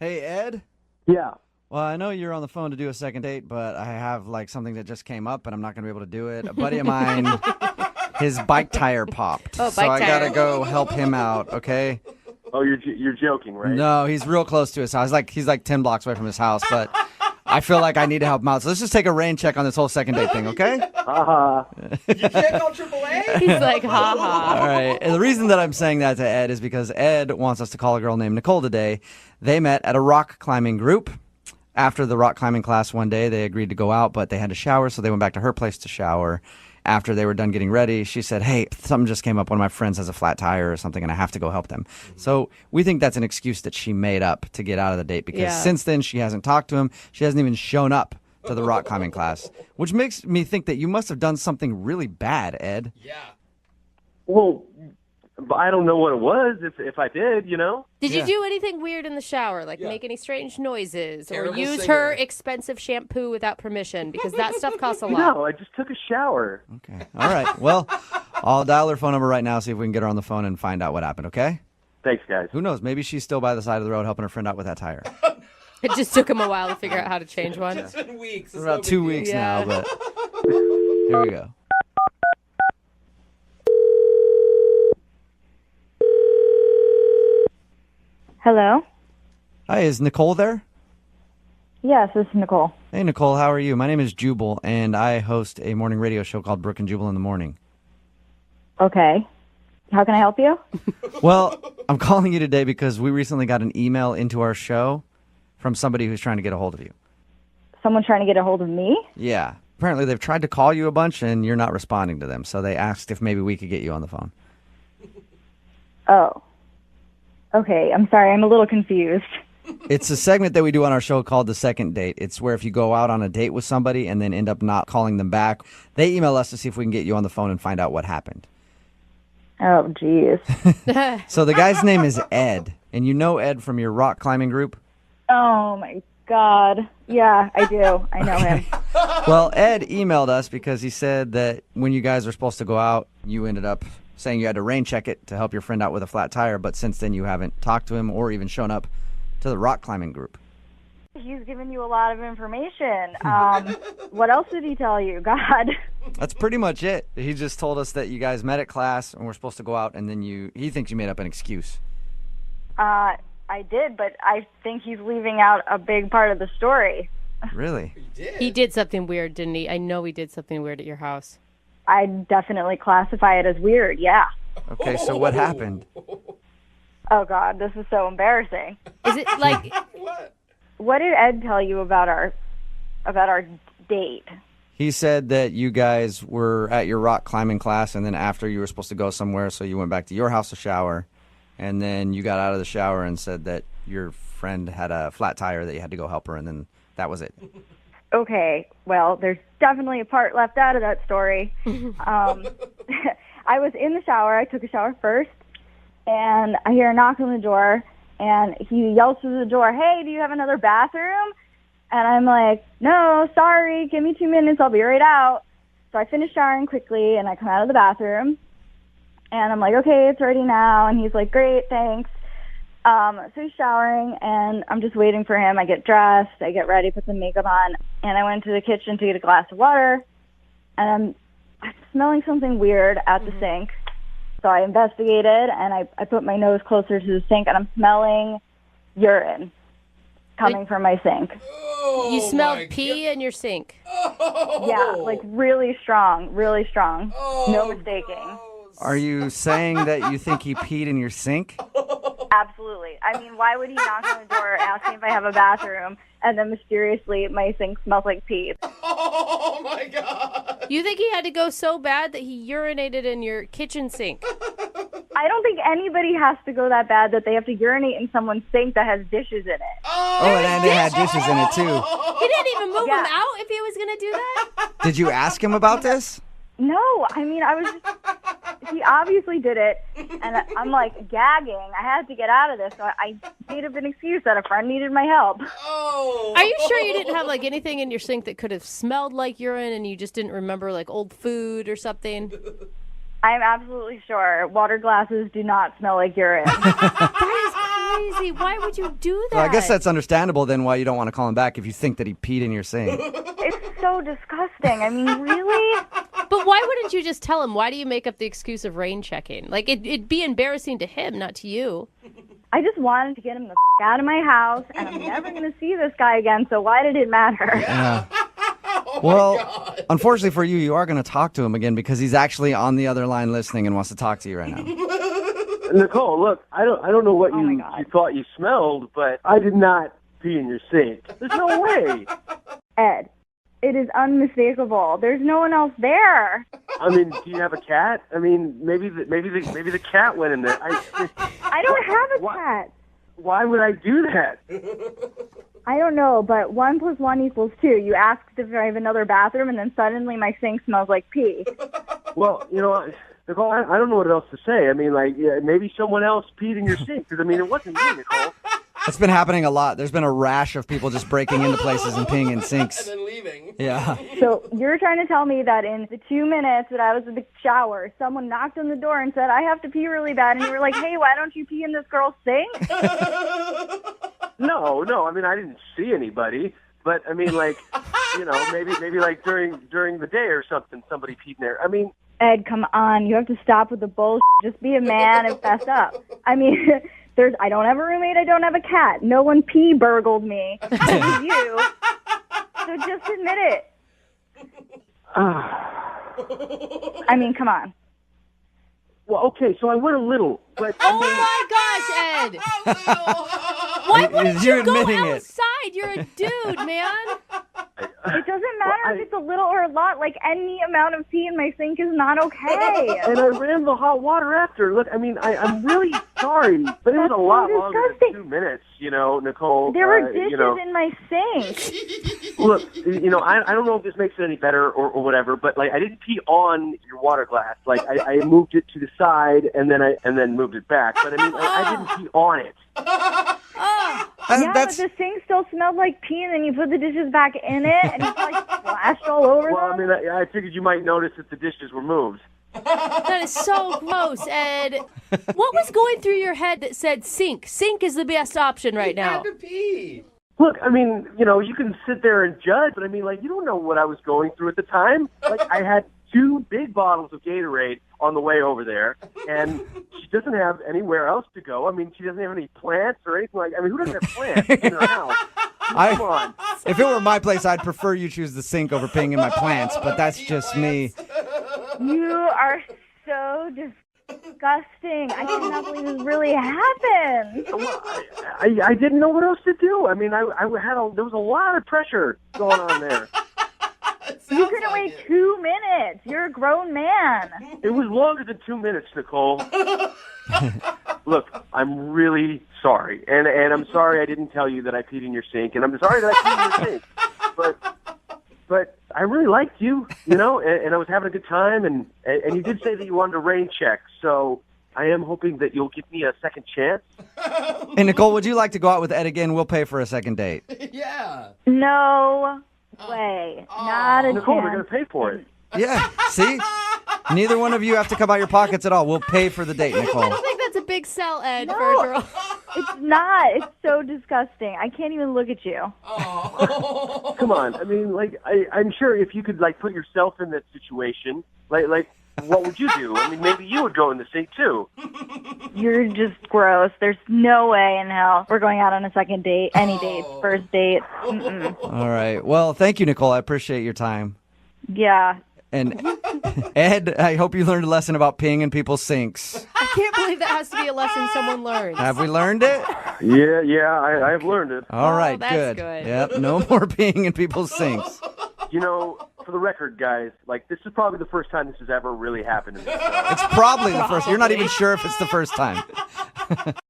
Hey, Ed? Yeah. Well, I know you're on the phone to do a second date, but I have something that just came up, and I'm not going to be able to do it. A buddy of mine, his bike tire popped. Oh, so bike I got to tire. go help him out, okay? Oh, you're joking, right? No, he's real close to his house. He's like 10 blocks away from his house, but I feel like I need to help him out. So let's just take a rain check on this whole second date thing, okay? Haha. You can't call AAA? He's like, ha ha. All right. And the reason that I'm saying that to Ed is because Ed wants us to call a girl named Nicole today. They met at a rock climbing group. After the rock climbing class one day, they agreed to go out, but they had to shower, so they went back to her place to shower. After they were done getting ready, she said, hey, something just came up. One of my friends has a flat tire or something, and I have to go help them. So we think that's an excuse that she made up to get out of the date because since then she hasn't talked to him. She hasn't even shown up to the rock climbing class, which makes me think that you must have done something really bad, Ed. Yeah. Well, I don't know what it was. If I did, you know. Did you do anything weird in the shower, like make any strange noises Terrible or use singer. her expensive shampoo without permission? Because that stuff costs a lot. No, I just took a shower. Okay. All right. Well, I'll dial her phone number right now, see if we can get her on the phone and find out what happened, okay? Thanks, guys. Who knows? Maybe she's still by the side of the road helping her friend out with that tire. It just took him a while to figure out how to change one. It's been weeks. It's About no 2 big weeks deal. now, but here we go. Hello? Hi, is Nicole there? Yes, this is Nicole. Hey, Nicole, how are you? My name is Jubal, and I host a morning radio show called Brooke and Jubal in the Morning. Okay. How can I help you? Well, I'm calling you today because we recently got an email into our show from somebody who's trying to get a hold of you. Someone trying to get a hold of me? Yeah. Apparently, they've tried to call you a bunch, and you're not responding to them. So they asked if maybe we could get you on the phone. Oh. Okay, I'm sorry. I'm a little confused. It's a segment that we do on our show called The Second Date. It's where if you go out on a date with somebody and then end up not calling them back, they email us to see if we can get you on the phone and find out what happened. Oh, geez. So the guy's name is Ed, and you know Ed from your rock climbing group? Oh, my God. Yeah, I do. I know him. Well, Ed emailed us because he said that when you guys were supposed to go out, you ended up saying you had to rain check it to help your friend out with a flat tire, but since then you haven't talked to him or even shown up to the rock climbing group. He's given you a lot of information. What else did he tell you? God. That's pretty much it. He just told us that you guys met at class and were supposed to go out, and then he thinks you made up an excuse. I did, but I think he's leaving out a big part of the story. Really? He did something weird, didn't he? I know he did something weird at your house. I definitely classify it as weird, yeah. Okay, so what happened? Oh, God, this is so embarrassing. Is it like... What did Ed tell you about our date? He said that you guys were at your rock climbing class, and then after you were supposed to go somewhere, so you went back to your house to shower, and then you got out of the shower and said that your friend had a flat tire that you had to go help her, and then that was it. Okay, well, there's definitely a part left out of that story. I was in the shower. I took a shower first, and I hear a knock on the door, and he yells through the door, "Hey, do you have another bathroom?" And I'm like, "No, sorry, give me 2 minutes, I'll be right out." So I finish showering quickly, and I come out of the bathroom, and I'm like, "Okay, it's ready now." And he's like, "Great, thanks." So he's showering, and I'm just waiting for him. I get dressed, I get ready, put some makeup on, and I went to the kitchen to get a glass of water, and I'm smelling something weird at the sink. So I investigated, and I put my nose closer to the sink, and I'm smelling urine coming from my sink. You smelled pee in your sink. Yeah, like really strong, really strong. No mistaking. Are you saying that you think he peed in your sink? Absolutely. I mean, why would he knock on the door, ask me if I have a bathroom, and then mysteriously my sink smells like pee? Oh, my God. You think he had to go so bad that he urinated in your kitchen sink? I don't think anybody has to go that bad that they have to urinate in someone's sink that has dishes in it. Oh, and they had dishes in it, too. He didn't even move Yeah. him out if he was going to do that? Did you ask him about this? No, I mean, I was just, he obviously did it, and I'm like gagging. I had to get out of this, so I made up an excuse that a friend needed my help. Oh. Are you sure you didn't have like anything in your sink that could have smelled like urine and you just didn't remember like old food or something? I'm absolutely sure water glasses do not smell like urine. That is crazy. Why would you do that? Well, I guess that's understandable then why you don't want to call him back if you think that he peed in your sink. It's so disgusting. I mean, really? But why wouldn't you just tell him? Why do you make up the excuse of rain checking? Like, it'd be embarrassing to him, not to you. I just wanted to get him the out of my house, and I'm never going to see this guy again, so why did it matter? Yeah. Well, unfortunately for you, you are going to talk to him again because he's actually on the other line listening and wants to talk to you right now. Nicole, look, I don't know what Oh my you God. thought you smelled, but I did not pee in your sink. There's no way. Ed, it is unmistakable. There's no one else there. I mean, do you have a cat? I mean, maybe the cat went in there. I don't have a cat. Why would I do that? I don't know, but 1 + 1 = 2. You asked if I have another bathroom, and then suddenly my sink smells like pee. Well, Nicole, I don't know what else to say. I mean, like, yeah, maybe someone else peed in your sink. Because, I mean, it wasn't me, Nicole. It's been happening a lot. There's been a rash of people just breaking into places and peeing in sinks. And then leaving. Yeah. So you're trying to tell me that in the 2 minutes that I was in the shower, someone knocked on the door and said, I have to pee really bad, and you were like, hey, why don't you pee in this girl's sink? No. I mean, I didn't see anybody. But, I mean, like, maybe like during the day or something, somebody peed in there. I mean, Ed, come on. You have to stop with the bullshit. Just be a man and fess up. I mean, I don't have a roommate. I don't have a cat. No one pee burgled me. It was you. So just admit it. I mean, come on. well, okay, so I went a little. But, Oh my gosh, Ed! Why wouldn't You're you go admitting it. outside? You're a dude, man. It doesn't matter if it's a little or a lot. Like, any amount of pee in my sink is not okay. and I ran the hot water after. Look, I mean, I'm really sorry, but it was a lot so longer than disgusting. 2 minutes, Nicole. There were dishes in my sink. Look, I don't know if this makes it any better or whatever, but like I didn't pee on your water glass. Like I moved it to the side and then moved it back. But I mean, I didn't pee on it. Yeah, but the sink still smelled like pee, and then you put the dishes back in it, and it's like splashed all over Well, I them. mean, I figured you might notice that the dishes were moved. That is so gross, Ed. What was going through your head that said sink? Sink is the best option right I now. had to pee. Look, I mean, you can sit there and judge, but I mean, like, you don't know what I was going through at the time. Like, I had 2 big bottles of Gatorade on the way over there, and she doesn't have anywhere else to go. I mean, she doesn't have any plants or anything like. I mean, who doesn't have plants in her house? Come on. If it were my place, I'd prefer you choose the sink over peeing in my plants, but that's just me. You are so disgusting. I cannot believe this really happened. Well, I didn't know what else to do. I mean, there was a lot of pressure going on there. You couldn't wait 2 minutes. You're a grown man. It was longer than 2 minutes, Nicole. Look, I'm really sorry, and I'm sorry I didn't tell you that I peed in your sink, and I'm sorry that I peed in your sink. But I really liked you, and I was having a good time, and you did say that you wanted a rain check, so I am hoping that you'll give me a second chance. Hey, Nicole, would you like to go out with Ed again? We'll pay for a second date. Yeah. No way. Not a Nicole, they're chance. going to pay for it. Yeah, see? Neither one of you have to come out your pockets at all. We'll pay for the date, Nicole. I think that's a big sell, Ed, for a girl. It's not. It's so disgusting. I can't even look at you. Come on. I mean, like, I'm sure if you could, like, put yourself in that situation, like, what would you do? I mean, maybe you would go in the sink, too. You're just gross. There's no way in hell we're going out on a second date, any date, first date. Mm-mm. All right. Well, thank you, Nicole. I appreciate your time. Yeah. And Ed, I hope you learned a lesson about peeing in people's sinks. I can't believe that has to be a lesson someone learns. Have we learned it? Yeah, I have learned it. All right, that's good. good. Yep, no more peeing in people's sinks. For the record, guys, like, this is probably the first time this has ever really happened to me. It's probably the first. You're not even sure if it's the first time.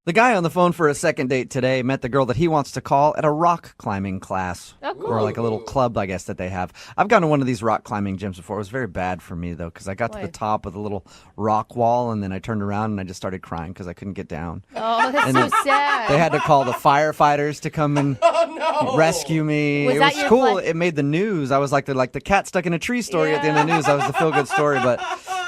The guy on the phone for a second date today met the girl that he wants to call at a rock climbing class. Oh, cool. Or like a little club, I guess, that they have. I've gone to one of these rock climbing gyms before. It was very bad for me, though, because I got to the Why? top of the little rock wall, and then I turned around and I just started crying because I couldn't get down. Oh, that's And so then sad. They had to call the firefighters to come and Oh, rescue me. Was It that was your cool. flight? It made the news. I was like the cat stuck in a tree story at the end of the news. That was the feel-good story, but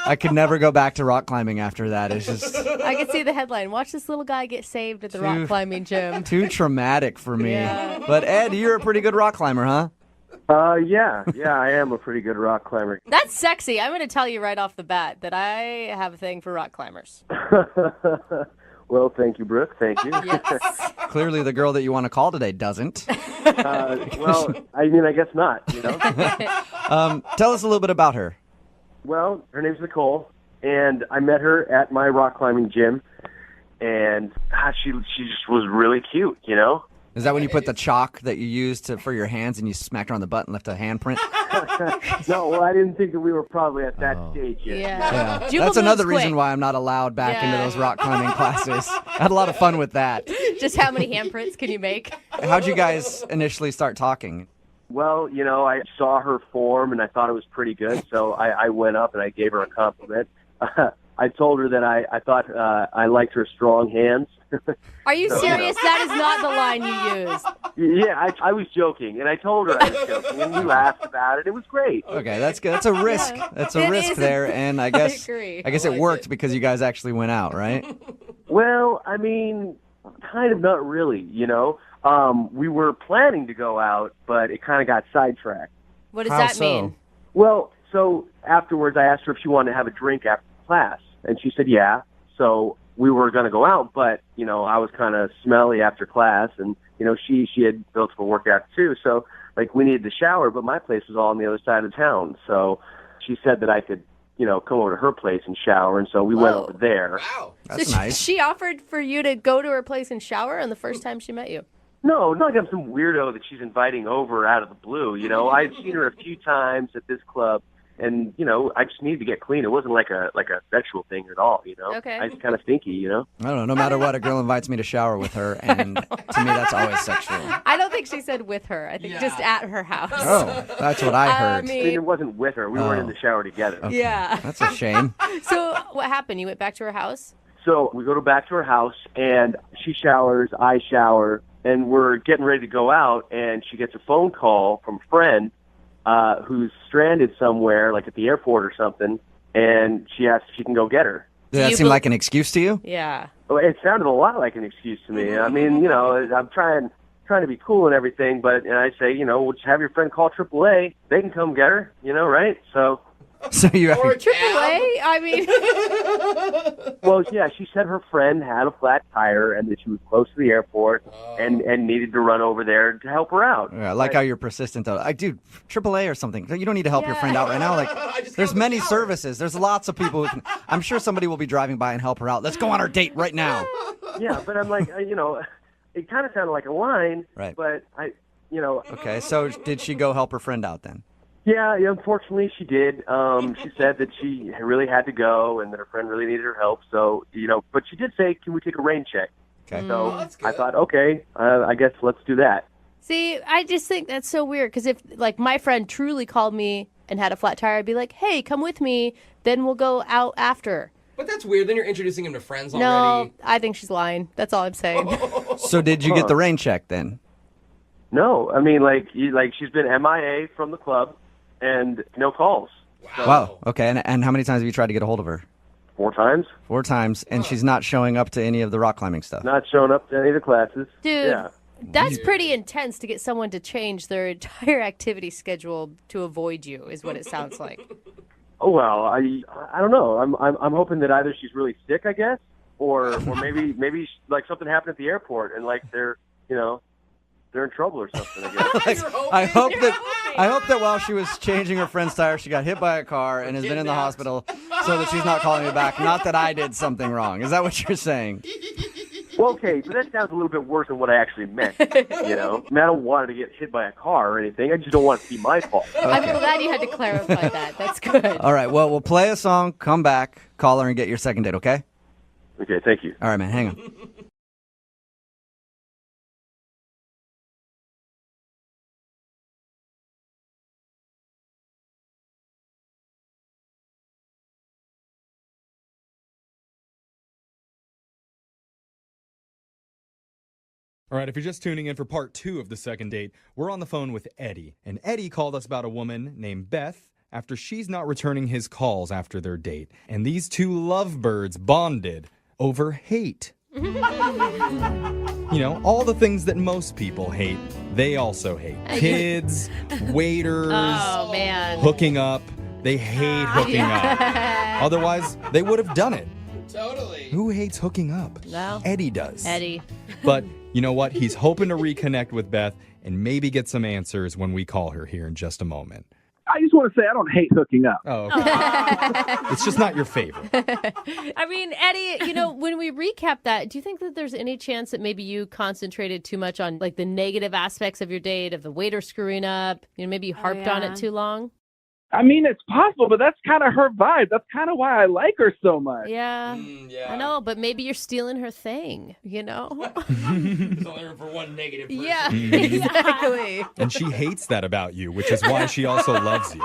I could never go back to rock climbing after that. It's just I could see the headline. Watch this little guy get saved at the rock climbing gym. too traumatic for me. Yeah. But Ed, you're a pretty good rock climber, huh? Yeah, I am a pretty good rock climber. That's sexy. I'm going to tell you right off the bat that I have a thing for rock climbers. Well, thank you, Brooke. Thank you. Yes. Clearly, the girl that you want to call today doesn't. Well, I guess not, Tell us a little bit about her. Well, her name's Nicole, and I met her at my rock climbing gym, and she just was really cute, Is that when you put the chalk that you used for your hands and you smacked her on the butt and left a handprint? No, well, I didn't think that we were probably at that stage yet. Yeah. Jubal That's moves another reason quick. why I'm not allowed back into Yeah. those rock climbing classes. I had a lot of fun with that. Just how many handprints can you make? How'd you guys initially start talking? Well, I saw her form, and I thought it was pretty good, so I went up and I gave her a compliment. I told her that I thought I liked her strong hands. Are you serious? That is not the line you used. Yeah, I was joking, and I told her I was joking, and we laughed about it. It was great. Okay, that's good. That's a risk. That's a It risk is there, and I guess agree. I guess it worked because you guys actually went out, right? Well, kind of not really, We were planning to go out, but it kind of got sidetracked. What does How that so? mean? Well, so afterwards I asked her if she wanted to have a drink after class, and she said yeah. So we were going to go out, but, I was kind of smelly after class, and, she had built up a workout too, so, we needed to shower, but my place was all on the other side of town, so she said that I could, come over to her place and shower, and so we went over there. Wow. That's So nice. she offered for you to go to her place and shower on the first time she met you. No, not like I'm some weirdo that she's inviting over out of the blue. I'd seen her a few times at this club, and I just needed to get clean. It wasn't like a sexual thing at all. Okay. I was kind of stinky. I don't know. No matter what, a girl invites me to shower with her, and to me, that's always sexual. I don't think she said with her. I think just at her house. Oh, that's what I heard. I mean, it wasn't with her. We weren't in the shower together. Okay. Yeah. That's a shame. So what happened? You went back to her house? So we go back to her house, and she showers, I shower, and we're getting ready to go out, and she gets a phone call from a friend who's stranded somewhere, like at the airport or something, and she asks if she can go get her. Did that you seem bel- like an excuse to you? Yeah. Well, it sounded a lot like an excuse to me. I mean, I'm trying to be cool and everything, but I say, we'll just have your friend call AAA. They can come get her, right? So, So you Or a AAA? cab. I mean, well, yeah, she said her friend had a flat tire and that she was close to the airport and needed to run over there to help her out. Yeah, I like how you're persistent, though. Dude, AAA or something. You don't need to help your Yeah. friend out right now. I Like, just there's got out of the many shower. services. There's lots of people who can. I'm sure somebody will be driving by and help her out. Let's go on our date right now. Yeah, but I'm like, it kind of sounded like a line, Right. but Okay, so did she go help her friend out then? Yeah, unfortunately she did. She said that she really had to go and that her friend really needed her help. So, but she did say, can we take a rain check? Okay. So that's I good. thought, okay, I guess let's do that. see, I just think that's so weird because if, my friend truly called me and had a flat tire, I'd be like, hey, come with me. Then we'll go out after. But that's weird. Then you're introducing him to friends No, already. I think she's lying. That's all I'm saying. So did you get the rain check then? No, I mean, she's been MIA from the club and no calls. Wow. Okay, and how many times have you tried to get a hold of her? 4 times. 4 times, and she's not showing up to any of the rock climbing stuff. Not showing up to any of the classes. Dude, Yeah. that's pretty intense to get someone to change their entire activity schedule to avoid you, is what it sounds like. Oh well, I don't know. I'm hoping that either she's really sick, I guess, or maybe something happened at the airport and they're they're in trouble or something. I guess. I hope that while she was changing her friend's tire, she got hit by a car and has been in the hospital, so that she's not calling me back. Not that I did something wrong. Is that what you're saying? Well, okay, so that sounds a little bit worse than what I actually meant. I mean, I don't want her to get hit by a car or anything. I just don't want it to be my fault. I'm glad you had to clarify that. That's good. All right. Well, we'll play a song, come back, call her, and get your second date. Okay? Okay, thank you. All right, man. Hang on. All right, if you're just tuning in for part 2 of the second date, we're on the phone with Eddie. And Eddie called us about a woman named Beth after she's not returning his calls after their date. And these two lovebirds bonded over hate. You know, all the things that most people hate, they also hate. Kids, waiters, Oh, man. hooking up. They hate hooking up. Otherwise, they would have done it. Totally. Who hates hooking up? No. Eddie does. Eddie. But you know what? He's hoping to reconnect with Beth and maybe get some answers when we call her here in just a moment. I just want to say I don't hate hooking up. Oh, okay. It's just not your favorite. I mean, Eddie, you know, when we recap that, do you think that there's any chance that maybe you concentrated too much on like the negative aspects of your date, of the waiter screwing up? You know, maybe you harped on it too long? I mean, it's possible, but that's kind of her vibe. That's kind of why I like her so much. Yeah. Yeah. I know, but maybe you're stealing her thing, you know? There's only room for one negative person. Yeah, exactly. And she hates that about you, which is why she also loves you.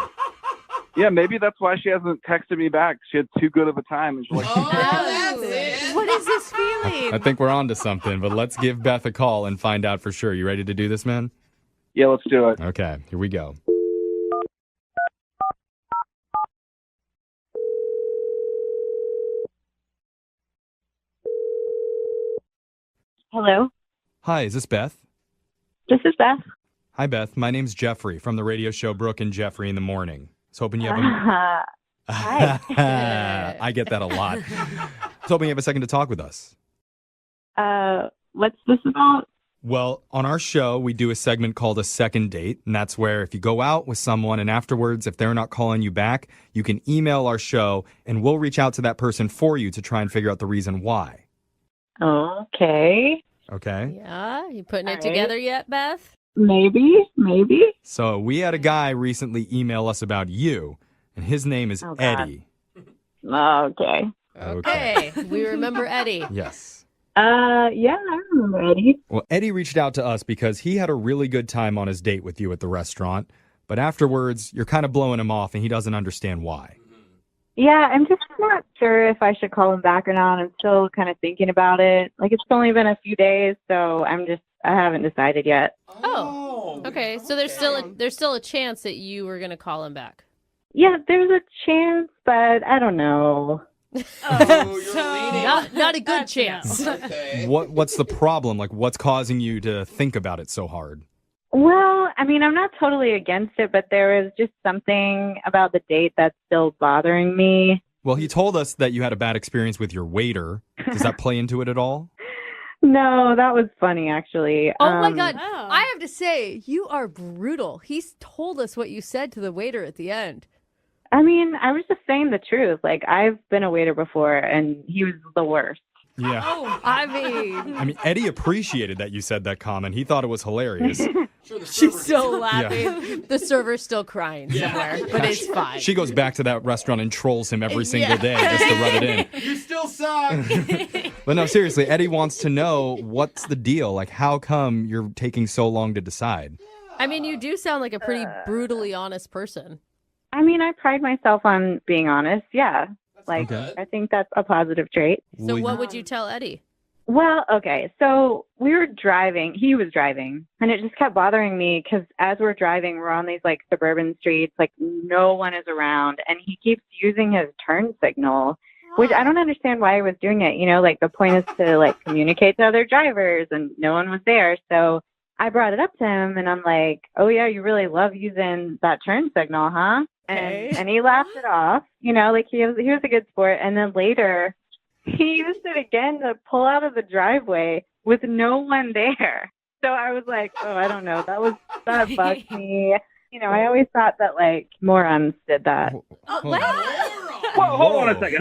Yeah, maybe that's why she hasn't texted me back. She had too good of a time. And she's like, Oh, that's it. What is this feeling? I think we're on to something, but let's give Beth a call and find out for sure. You ready to do this, man? yeah, let's do it. Okay, here we go. Hello, Hi, is this Beth? this is Beth. Hi, Beth. My name's Jeffrey from the radio show Brooke and Jeffrey in the morning. I was hoping you have a... Hi. I get that a lot. I was hoping you have a second to talk with us. What's this about? Well, on our show, we do a segment called A Second Date, and that's where if you go out with someone and afterwards, if they're not calling you back, you can email our show, and we'll reach out to that person for you to try and figure out the reason why. Okay, Okay? Yeah, you putting it All right. together yet, Beth? maybe. So we had a guy recently email us about you, and his name is Oh, God. Eddie. Okay. Okay. We remember Eddie. Yes. Yeah, I remember Eddie. Well, Eddie reached out to us because he had a really good time on his date with you at the restaurant, but afterwards, you're kind of blowing him off, and he doesn't understand why. Yeah, I'm just not sure if I should call him back or not. I'm still kind of thinking about it. Like, it's only been a few days, so I haven't decided yet. Oh, okay. So there's still a chance that you were going to call him back. Yeah, there's a chance, but I don't know. Oh, you're leaning. Not a good chance. Okay. What's the problem? Like, what's causing you to think about it so hard? Well, I mean, I'm not totally against it, but there is just something about the date that's still bothering me. Well, he told us that you had a bad experience with your waiter. Does that play into it at all? No, that was funny, actually. Oh my God. I have to say, you are brutal. He's told us what you said to the waiter at the end. I mean, I was just saying the truth. Like, I've been a waiter before, and he was the worst. Yeah. I mean, Eddie appreciated that you said that comment. He thought it was hilarious. Sure, the server she's gets still it. laughing. The server's still crying somewhere, but it's fine. She goes back to that restaurant and trolls him every single day just to rub it in. You still suck. But no, seriously, Eddie wants to know what's the deal? Like, how come you're taking so long to decide? I mean, you do sound like a pretty brutally honest person. I mean, I pride myself on being honest. Yeah. Like, Okay. I think that's a positive trait. So Well, what would you tell Eddie? Well, okay. So we were driving. He was driving. And it just kept bothering me because as we're driving, we're on these, like, suburban streets. Like, no one is around. And he keeps using his turn signal, which I don't understand why he was doing it. You know, like, the point is to, like, communicate to other drivers. And no one was there. So I brought it up to him. And I'm like, oh, yeah, you really love using that turn signal, huh? And he laughed it off. You know, like, he was a good sport. And then later, he used it again to pull out of the driveway with no one there. So I was like, oh, I don't know. That bugged me. You know, I always thought that, like, morons did that. Whoa, hold on a second.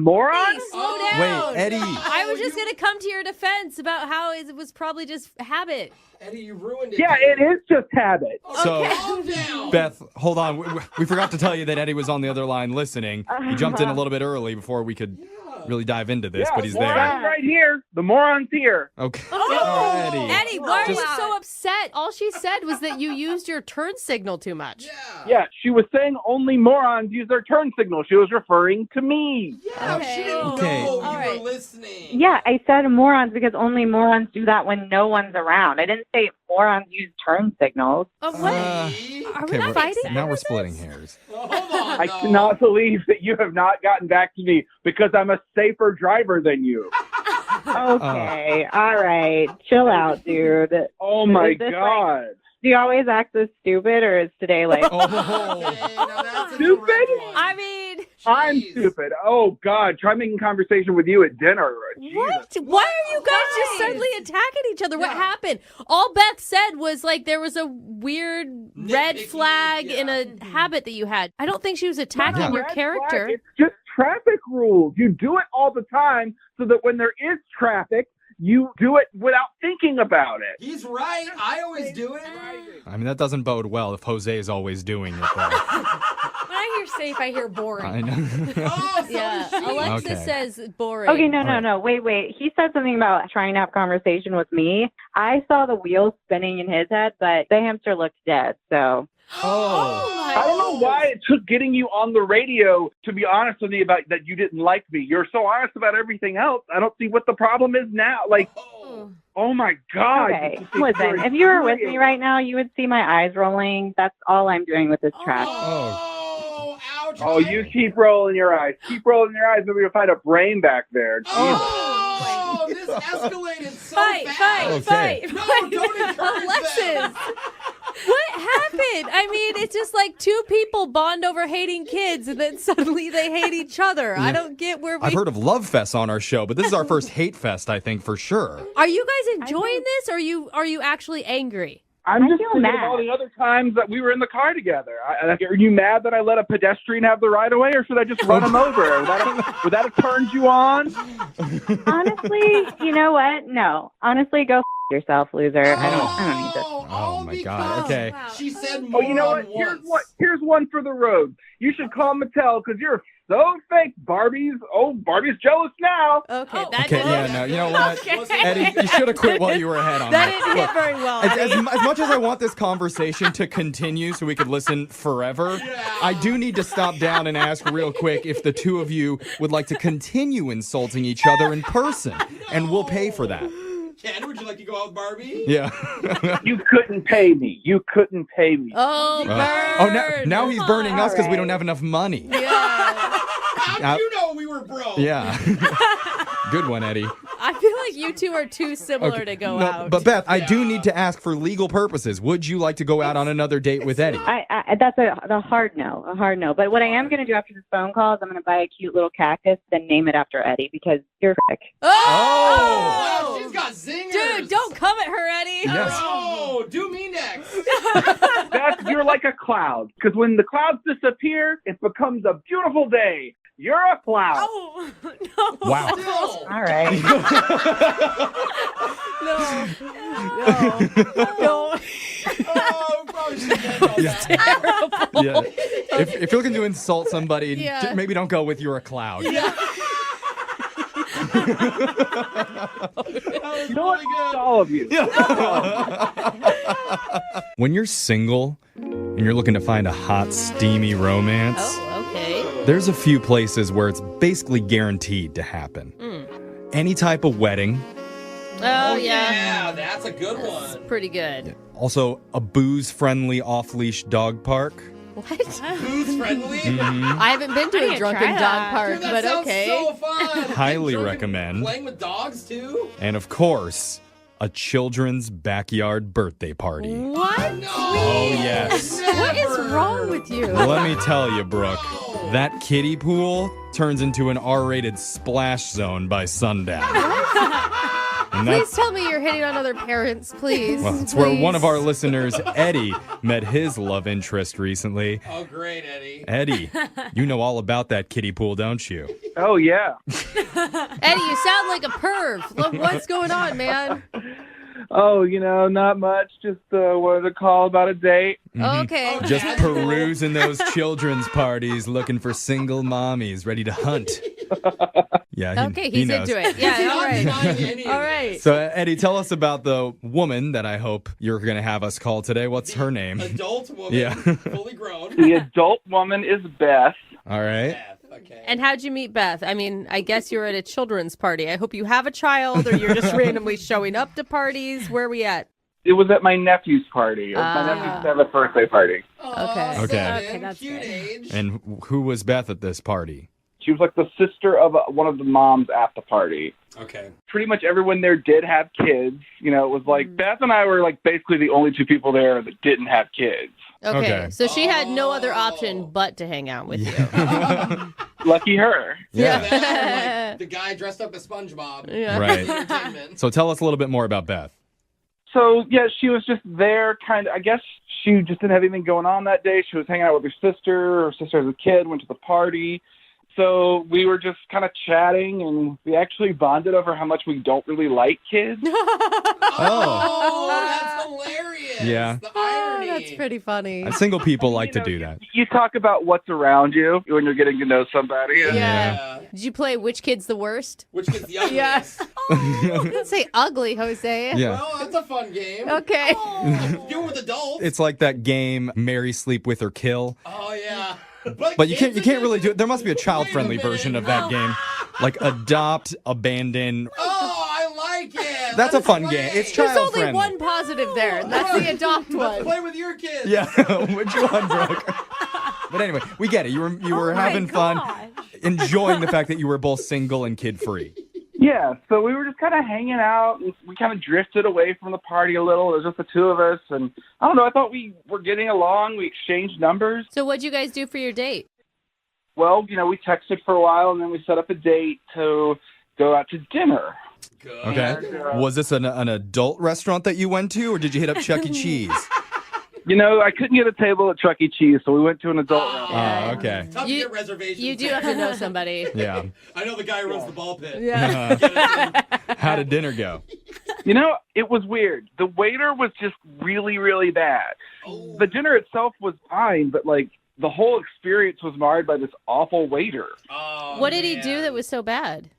Moron? Hey, slow down. Wait, Eddie. I was just going to come to your defense about how it was probably just habit. Eddie, you ruined it. Yeah, it is just habit. So, Calm down. Beth, hold on. We forgot to tell you that Eddie was on the other line listening. He jumped in a little bit early before we could really dive into this, but he's moron's there. right here. The moron's here. Okay. Oh, Eddie. Eddie, why are you Just- so upset? All she said was that you used your turn signal too much. Yeah, she was saying only morons use their turn signal. She was referring to me. Yeah, she didn't Okay. know you All right. were listening. Yeah, I said morons because only morons do that when no one's around. I didn't say morons use turn signals. Oh, what? See? Are we Okay, not fighting? now we're splitting hairs. Oh, hold on. I no. cannot believe that you have not gotten back to me because I'm a safer driver than you. Okay, all right. Chill out, dude. Oh my Is this God. Do you always act this stupid, or is today like... Oh. Okay, now that's a Stupid? direct one. I mean, I'm Jeez. stupid. Oh God, try making conversation with you at dinner. Jesus. what? Why are you guys just suddenly attacking each other? What Yeah. happened? All Beth said was like there was a weird red Nitpicky, flag in yeah. a habit that you had. I don't think she was attacking Not a your red character. flag. It's just traffic rules. You do it all the time so that when there is traffic, you do it without thinking about it. He's right. I always do it. I mean, that doesn't bode well if Jose is always doing it, though. When I hear safe, I hear boring. I know. Oh, so Yeah, is she. Alexis Okay. says boring. Okay, no, All right. wait. He said something about trying to have conversation with me. I saw the wheels spinning in his head, but the hamster looked dead, so... Oh. I don't know why it took getting you on the radio to be honest with me about that you didn't like me. You're so honest about everything else. I don't see what the problem is now. Like, Oh. oh my God. Okay, You just listen, if you were with me right now, you would see my eyes rolling. That's all I'm doing with this trash. Oh, ouch. Oh, you keep rolling your eyes. Keep rolling your eyes. Maybe you'll find a brain back there. Jesus. Oh, this escalated so Fight, fast. Okay. fight. No, don't encourage Alexis, them. what happened? I mean, it's just like two people bond over hating kids, and then suddenly they hate each other. I don't get where we. I've heard of love fests on our show, but this is our first hate fest, I think, for sure. Are you guys enjoying this, or are you actually angry? I'm just feel thinking mad. of all the other times that we were in the car together. Are you mad that I let a pedestrian have the right of way, or should I just run him over? Would that have turned you on? Honestly, you know what? No. Honestly, go yourself, loser. I don't need this. Oh, my God. because Okay. She said Oh, more you know what? once. Here's one for the road. You should call Mattel because you're so fake, Barbie's. Oh, Barbie's jealous now. Okay, that Okay, didn't, yeah, no, you know what? Okay. Eddie, you should have quit while you were ahead on that that. didn't hit very well. As much as I want this conversation to continue so we could listen forever, I do need to stop down and ask real quick if the two of you would like to continue insulting each other in person, and we'll pay for that. Ken, would you like to go out with Barbie? Yeah. You couldn't pay me. You couldn't pay me. Oh, burn. Now he's burning us because we don't right. have enough money. Yeah. How did you know we were broke? Yeah. Good one, Eddie. I feel like you two are too similar to go No, out. But Beth, I do need to ask for legal purposes. Would you like to go out on another date with Eddie? That's a hard no, But what I am going to do after this phone call is I'm going to buy a cute little cactus, then name it after Eddie because you're frick. Wow, she's got zingers. Dude, don't come at her, Eddie. Yes. Oh, do me next. You're like a cloud. Because when the clouds disappear, it becomes a beautiful day. You're a cloud. Oh, no. Wow. Still. All right. No. Oh, probably should end on that. Terrible. Yeah. If you're looking to insult somebody, Yeah. maybe don't go with "you're a cloud." That was You know what? really good. All of you. When you're single and you're looking to find a hot, steamy romance, Oh, okay. there's a few places where it's basically guaranteed to happen. Any type of wedding, Oh, Yeah, that's a good one. Pretty good. also a booze-friendly off-leash dog park. What? Who's friendly? I haven't been to I a need to drunken try dog that. park, Dude, that but sounds okay. so fun. Highly Drunken- recommend. Playing with dogs, too? And of course, a children's backyard birthday party. What? No. Oh, yes. What is wrong with you? Let me tell you, Brooke, that kiddie pool turns into an R-rated splash zone by sundown. And Please that's, tell me you're hitting on other parents, please. well, it's where one of our Please. listeners, Eddie, met his love interest recently. Oh, great, Eddie. Eddie, you know all about that kiddie pool, don't you? Oh, yeah. Eddie, you sound like a perv. Look, what's going on, man? Oh, not much. Just wanted to call about a date. Okay. Oh, Just Dad. perusing those children's parties, looking for single mommies ready to hunt. Yeah. Okay, he he's knows. into it. Yeah, all Not right. denying any of All this. right. So, Eddie, tell us about the woman that I hope you're going to have us call today. What's her name? Adult woman, Yeah. fully grown. The adult woman is Beth. All right. Beth, okay. And how'd you meet Beth? I mean, I guess you're at a children's party. I hope you have a child or you're just randomly showing up to parties. Where are we at? It was at my nephew's party. It was my nephew's 7th birthday party. Okay. Okay. Okay, that's cute good. age. And who was Beth at this party? She was like the sister of one of the moms at the party. Okay. Pretty much everyone there did have kids. You know, it was like Beth and I were like basically the only two people there that didn't have kids. Okay. So she had no other option but to hang out with you. Lucky her. Yeah. That, or, like, the guy dressed up as SpongeBob. Yeah. Right. Entertainment. So tell us a little bit more about Beth. So, yeah, she was just there kind of, I guess she just didn't have anything going on that day. She was hanging out with her sister. Her sister as a kid went to the party. So we were just kind of chatting, and we actually bonded over how much we don't really like kids. Oh, that's hilarious. Yeah. The Oh, irony. that's pretty funny. Single people like to do that. You talk about what's around you when you're getting to know somebody. Yeah. Did you play Which Kid's the Worst? Which is the ugliest. Yes. Oh, didn't say ugly, Jose. Yeah. Well, that's a fun game. Okay. Oh, do it with adults. It's like that game, Marry, Sleep With, or Kill. Oh, yeah. But you can't kids really edition? do it. There must be a Wait child-friendly minute. version of that game. Like adopt, abandon. Oh, I like it. That's Let a fun us game. play. It's There's only child-friendly. one positive there, and that's the adopt Let's one. play with your kids. Yeah, which one, Brooke? But anyway, we get it. You were having fun, enjoying the fact that you were both single and kid-free. Yeah, so we were just kind of hanging out, and we kind of drifted away from the party a little. It was just the two of us, and I don't know, I thought we were getting along. We exchanged numbers. So what'd you guys do for your date? Well, you know, we texted for a while, and then we set up a date to go out to dinner. Good. Okay. Was this an adult restaurant that you went to, or did you hit up Chuck E. Cheese? You know, I couldn't get a table at Chuck E. Cheese, so we went to an adult restaurant. Oh, okay. Tough to get reservations. You do have to know somebody. Yeah. I know the guy who runs the ball pit. Yeah. Get us in. How did dinner go? You know, it was weird. The waiter was just really, really bad. Oh. The dinner itself was fine, but, like, the whole experience was marred by this awful waiter. Oh, What did he do man. that was so bad?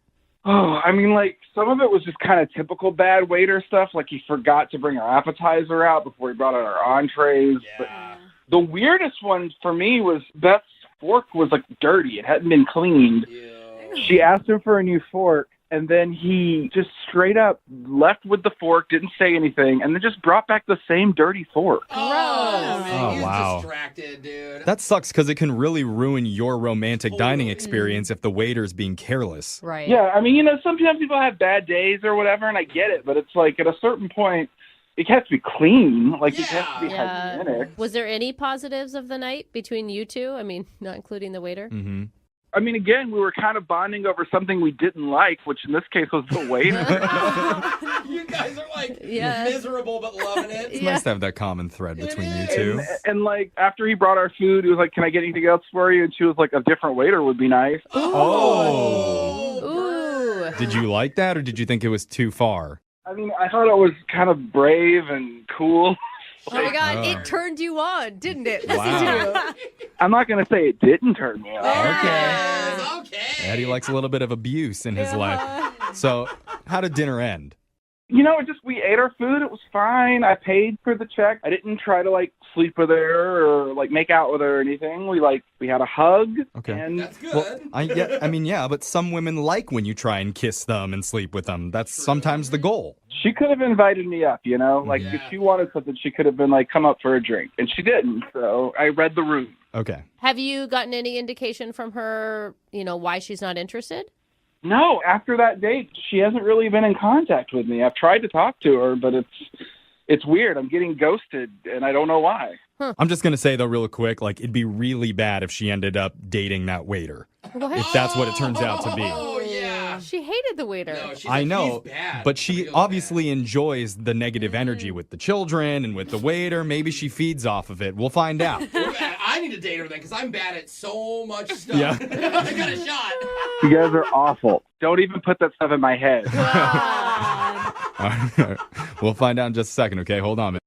Oh, I mean, like, some of it was just kind of typical bad waiter stuff. Like, he forgot to bring our appetizer out before he brought out our entrees. But Yeah. the weirdest one for me was Beth's fork was, like, dirty. It hadn't been cleaned. Ew. She asked him for a new fork, and then he just straight up left with the fork, didn't say anything, and then just brought back the same dirty fork. Oh, man. Oh, He was wow. distracted, dude. That sucks because it can really ruin your romantic dining experience if the waiter's being careless. Right. Yeah, I mean, you know, sometimes people have bad days or whatever, and I get it, but it's like at a certain point, it has to be clean. Like, it has to be Yeah. hygienic. Was there any positives of the night between you two? I mean, not including the waiter. Mm-hmm. I mean, again, we were kind of bonding over something we didn't like, which in this case was the waiter. You guys are like Yeah. miserable but loving it. It's nice to have that common thread between you two. and, like, after he brought our food, he was like, "Can I get anything else for you?" And she was like, "A different waiter would be nice." Oh. Ooh. Did you like that, or did you think it was too far? I mean, I thought it was kind of brave and cool. Oh my God, Oh. it turned you on, didn't it? Listen Wow. to I'm not going to say it didn't turn me on. Yes, okay. Eddie likes a little bit of abuse in his life. So, how did dinner end? You know, we ate our food. It was fine. I paid for the check. I didn't try to, like, sleep with her or, like, make out with her or anything. We had a hug. Okay. And That's good. Well, yeah, but some women like when you try and kiss them and sleep with them. That's sometimes the goal. she could have invited me up, you know? Like, if Yeah. she wanted something, she could have been like, come up for a drink. And she didn't. So I read the room. Okay. Have you gotten any indication from her, why she's not interested? No, after that date, she hasn't really been in contact with me. I've tried to talk to her, but it's weird. I'm getting ghosted, and I don't know why. I'm just going to say, though, real quick, like, it'd be really bad if she ended up dating that waiter. What? If that's what it turns out to be. Oh, yeah. She hated the waiter. No, she's I like, know, he's bad. but she Real obviously enjoys the negative energy with the children and with the waiter. Maybe she feeds off of it. We'll find out. bad. I need to date her then because I'm bad at so much stuff. Yeah. I got a shot. You guys are awful. Don't even put that stuff in my head. All right. We'll find out in just a second, okay? Hold on.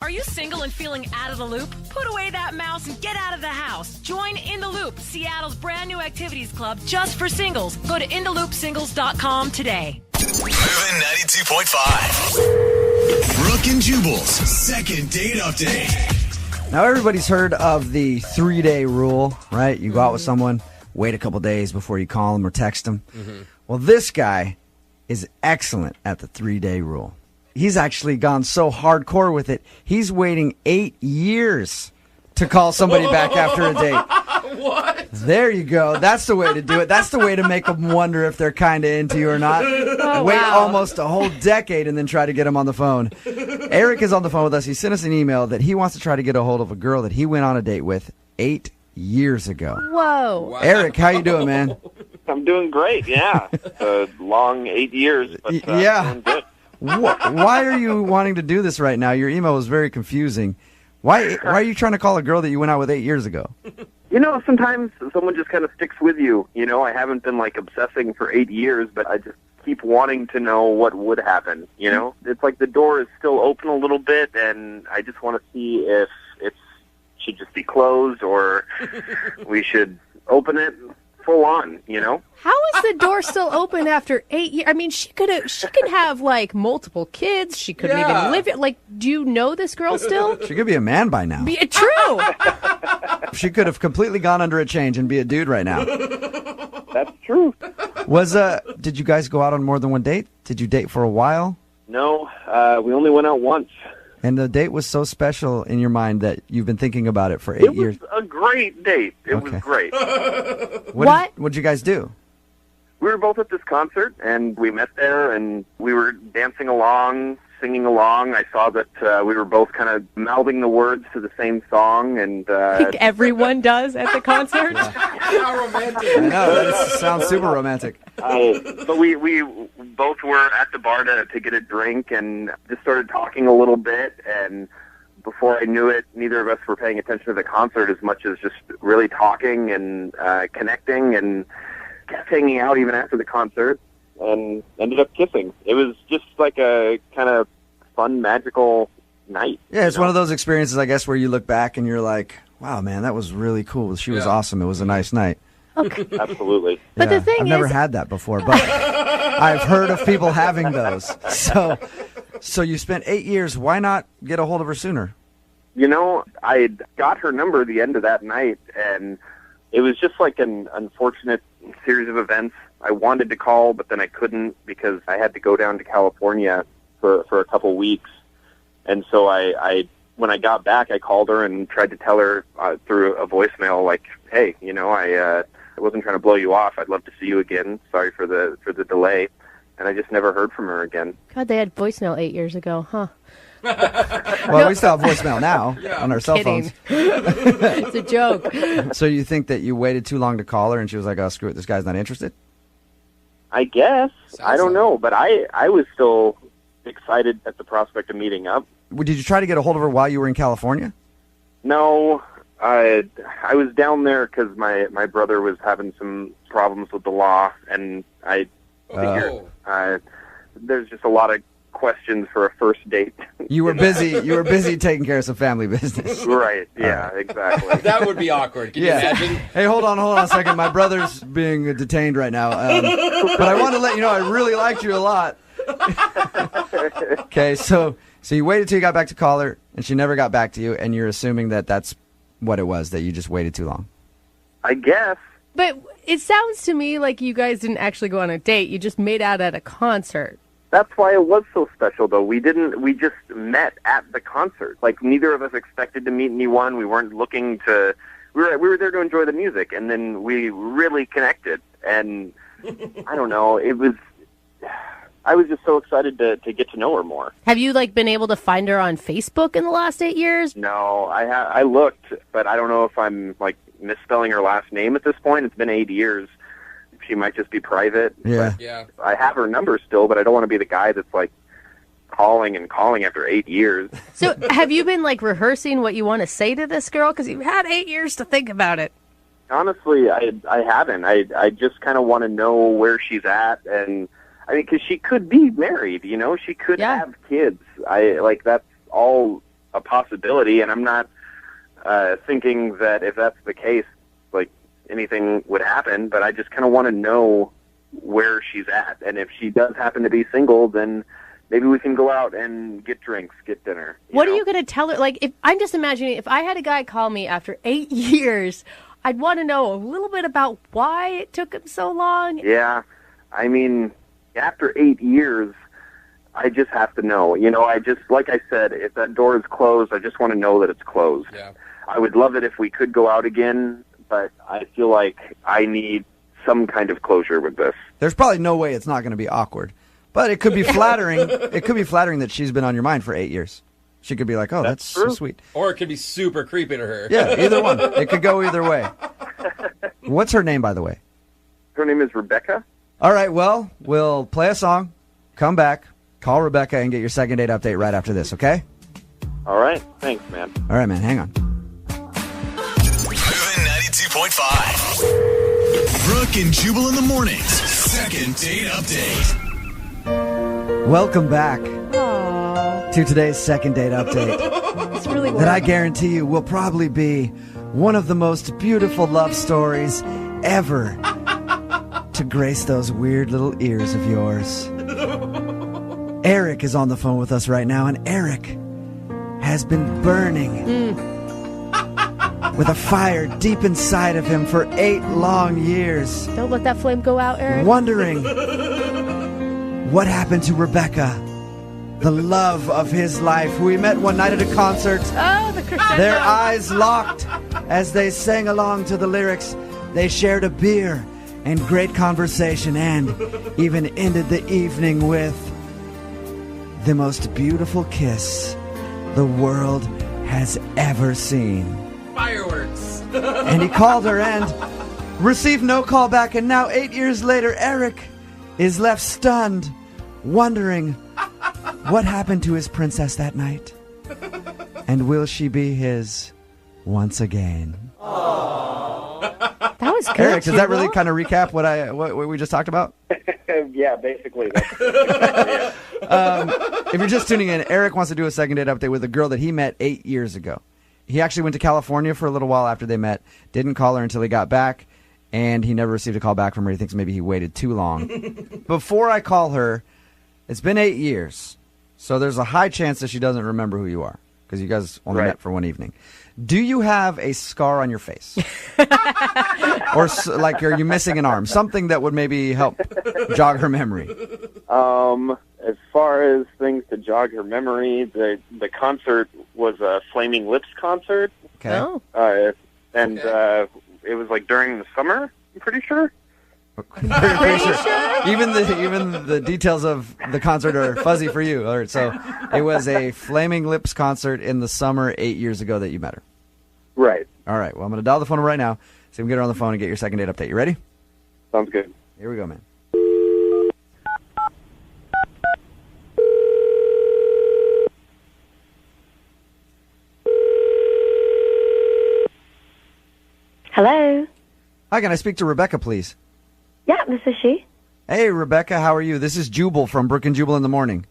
Are you single and feeling out of the loop? Put away that mouse and get out of the house. Join In the Loop, Seattle's brand new activities club just for singles. Go to intheloopsingles.com today. MOViN 92.5. Brooke and Jubal's second date update. Now, everybody's heard of the 3-day rule, right? You go out with someone, wait a couple days before you call them or text them. Well, this guy is excellent at the 3-day rule. He's actually gone so hardcore with it, he's waiting 8 years to call somebody back after a date. What? There you go. That's the way to do it. That's the way to make them wonder if they're kind of into you or not. Wait almost a whole decade and then try to get them on the phone. Eric is on the phone with us. He sent us an email that he wants to try to get a hold of a girl that he went on a date with 8 years ago. Whoa. Wow. Eric, how you doing, man? I'm doing great, yeah. A long 8 years, but Yeah. doing good. Why are you wanting to do this right now? Your email was very confusing. Why are you trying to call a girl that you went out with 8 years ago? You know, sometimes someone just kind of sticks with you. You know, I haven't been, like, obsessing for 8 years, but I just keep wanting to know what would happen, you know? It's like the door is still open a little bit, and I just want to see if it should just be closed or we should open it full on, you know? How is the door still open after 8 years? I mean, she could have like multiple kids. She couldn't even live it. Like, do you know this girl still? She could be a man by now. True. She could have completely gone under a change and be a dude right now. That's true. Did you guys go out on more than one date? Did you date for a while? No, we only went out once. And the date was so special in your mind that you've been thinking about it for 8 years. It was a great date. It was great. What did you guys do? We were both at this concert, and we met there, and we were dancing along, singing along. I saw that we were both kind of mouthing the words to the same song, and Like everyone does at the concert. How romantic. I know, that sounds super romantic. but we both were at the bar to get a drink, and just started talking a little bit, and before I knew it, neither of us were paying attention to the concert as much as just really talking and connecting, and kept hanging out even after the concert, and ended up kissing. It was just like a kind of fun, magical night. Yeah, it's one of those experiences, I guess, where you look back and you're like, wow, man, that was really cool. She was awesome. It was a nice night. Okay. Absolutely. But the thing I've never had that before, but I've heard of people having those. So you spent 8 years. Why not get a hold of her sooner? You know, I got her number the end of that night, and it was just like an unfortunate series of events. I wanted to call, but then I couldn't because I had to go down to California for a couple weeks. And so I when I got back, I called her and tried to tell her through a voicemail, like, hey, you know, I wasn't trying to blow you off. I'd love to see you again. Sorry for the delay. And I just never heard from her again. God, they had voicemail 8 years ago, huh? Well, we still have voicemail now on our cell phones. It's a joke. So you think that you waited too long to call her and she was like, oh, screw it, this guy's not interested? I guess. I don't know. But I was still excited at the prospect of meeting up. Did you try to get a hold of her while you were in California? No. I was down there because my brother was having some problems with the law, and I figured there's just a lot of questions for a first date. You were busy taking care of some family business. Right, yeah, exactly. That would be awkward. Can you imagine? Hey, hold on a second. My brother's being detained right now. But I want to let you know I really liked you a lot. Okay, so you waited till you got back to call her, and she never got back to you, and you're assuming that that's what it was, that you just waited too long. I guess. But it sounds to me like you guys didn't actually go on a date. You just made out at a concert. That's why it was so special, though. We just met at the concert. Like, neither of us expected to meet anyone. We weren't looking to... We were there to enjoy the music, and then we really connected. And, I don't know, I was just so excited to get to know her more. Have you, been able to find her on Facebook in the last 8 years? No, I looked, but I don't know if I'm, misspelling her last name at this point. It's been 8 years. She might just be private. Yeah. I have her number still, but I don't want to be the guy that's calling and calling after 8 years. So have you been rehearsing what you want to say to this girl? Because you've had 8 years to think about it. Honestly, I haven't. I just kind of want to know where she's at, and I mean, because she could be married, you know, she could have kids. That's all a possibility, and I'm not thinking that if that's the case, like anything would happen, but I just kind of want to know where she's at. And if she does happen to be single, then maybe we can go out and get drinks, get dinner. What are you going to tell her? Like, if I'm just imagining, if I had a guy call me after 8 years, I'd want to know a little bit about why it took him so long. Yeah. I mean, after 8 years, I just have to know. You know, I just, like I said, if that door is closed, I just want to know that it's closed. Yeah. I would love it if we could go out again, but I feel like I need some kind of closure with this. There's probably no way it's not going to be awkward, but it could be flattering. It could be flattering that she's been on your mind for 8 years. She could be like, oh, that's so sweet. Or it could be super creepy to her. Yeah, either one. It could go either way. What's her name, by the way? Her name is Rebecca. All right, well, we'll play a song, come back, call Rebecca, and get your second date update right after this, okay? All right. Thanks, man. All right, man. Hang on. MOViN 92.5. Brooke and Jubal in the mornings. Second date update. Welcome back to today's second date update. It's really that I guarantee you will probably be one of the most beautiful love stories ever to grace those weird little ears of yours. Eric is on the phone with us right now, and Eric has been burning with a fire deep inside of him for 8 long years. Don't let that flame go out, Eric. Wondering what happened to Rebecca, the love of his life, who he met one night at a concert. Oh, the crescendo. Their eyes locked as they sang along to the lyrics. They shared a beer and great conversation, and even ended the evening with the most beautiful kiss the world has ever seen. Fireworks. And he called her and received no call back, and now 8 years later, Eric is left stunned, wondering what happened to his princess that night, and will she be his once again? That was good, Eric, does that really Jubal. kind of recap what we just talked about? Yeah, basically. If you're just tuning in, Eric wants to do a second date update with a girl that he met 8 years ago. He actually went to California for a little while after they met, didn't call her until he got back, and he never received a call back from her. He thinks maybe he waited too long. Before I call her, it's been 8 years, so there's a high chance that she doesn't remember who you are, because you guys only met for one evening. Do you have a scar on your face? Or like, are you missing an arm? Something that would maybe help jog her memory. As far as things to jog her memory, the concert was a Flaming Lips concert. Okay. Oh. It was like during the summer, I'm pretty sure. Pretty sure. Even the details of the concert are fuzzy for you. All right, so it was a Flaming Lips concert in the summer 8 years ago that you met her. Right. All right. Well, I'm going to dial the phone right now, so we can get her on the phone and get your second date update. You ready? Sounds good. Here we go, man. Hello. Hi, can I speak to Rebecca, please? Yeah, this is she. Hey, Rebecca, how are you? This is Jubal from Brooke and Jubal in the morning.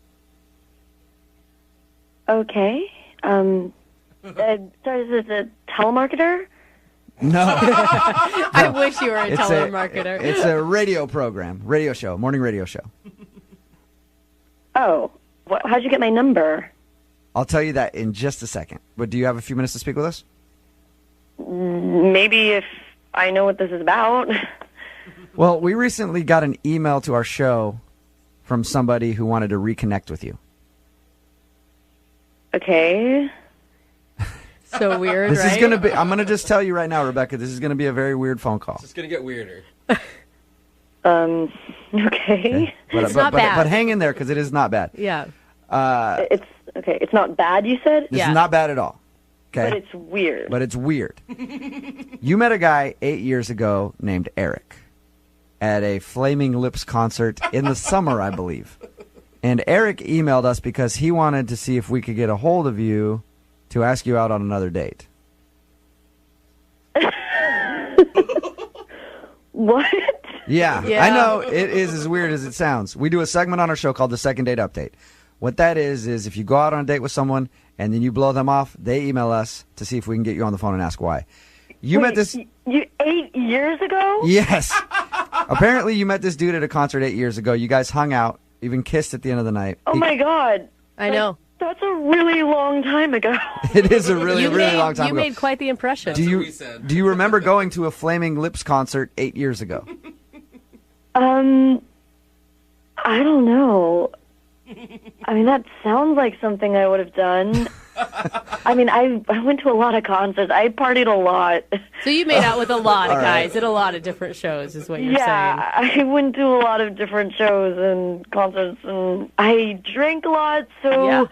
Okay. Sorry, this is a telemarketer? No. I wish you were a It's telemarketer. It's a radio program, radio show, morning radio show. Oh. How'd you get my number? I'll tell you that in just a second. But do you have a few minutes to speak with us? Maybe if I know what this is about. Well, we recently got an email to our show from somebody who wanted to reconnect with you. Okay. So weird, This right? is going to be, I'm going to just tell you right now, Rebecca, this is going to be a very weird phone call. It's going to get weirder. Okay. It's not bad. But hang in there, because it is not bad. Yeah. It's okay. It's not bad, you said? This is not bad at all. Okay. But it's weird. But it's weird. You met a guy 8 years ago named Eric at a Flaming Lips concert in the summer, I believe. And Eric emailed us because he wanted to see if we could get a hold of you to ask you out on another date. What? Yeah, I know it is as weird as it sounds. We do a segment on our show called the Second Date Update. What that is if you go out on a date with someone and then you blow them off. They email us to see if we can get you on the phone and ask why. You Wait, met this... You 8 years ago? Yes. Apparently, you met this dude at a concert 8 years ago. You guys hung out, even kissed at the end of the night. Oh, my God. I know. That's a really long time ago. It is a really long time you ago. made quite the impression. Do you remember going to a Flaming Lips concert 8 years ago? I don't know. I mean, that sounds like something I would have done. I mean, I went to a lot of concerts. I partied a lot. So you made out with a lot of All guys right. at a lot of different shows, is what you're Yeah, I went to a lot of different shows and concerts, and I drank a lot, so Yeah.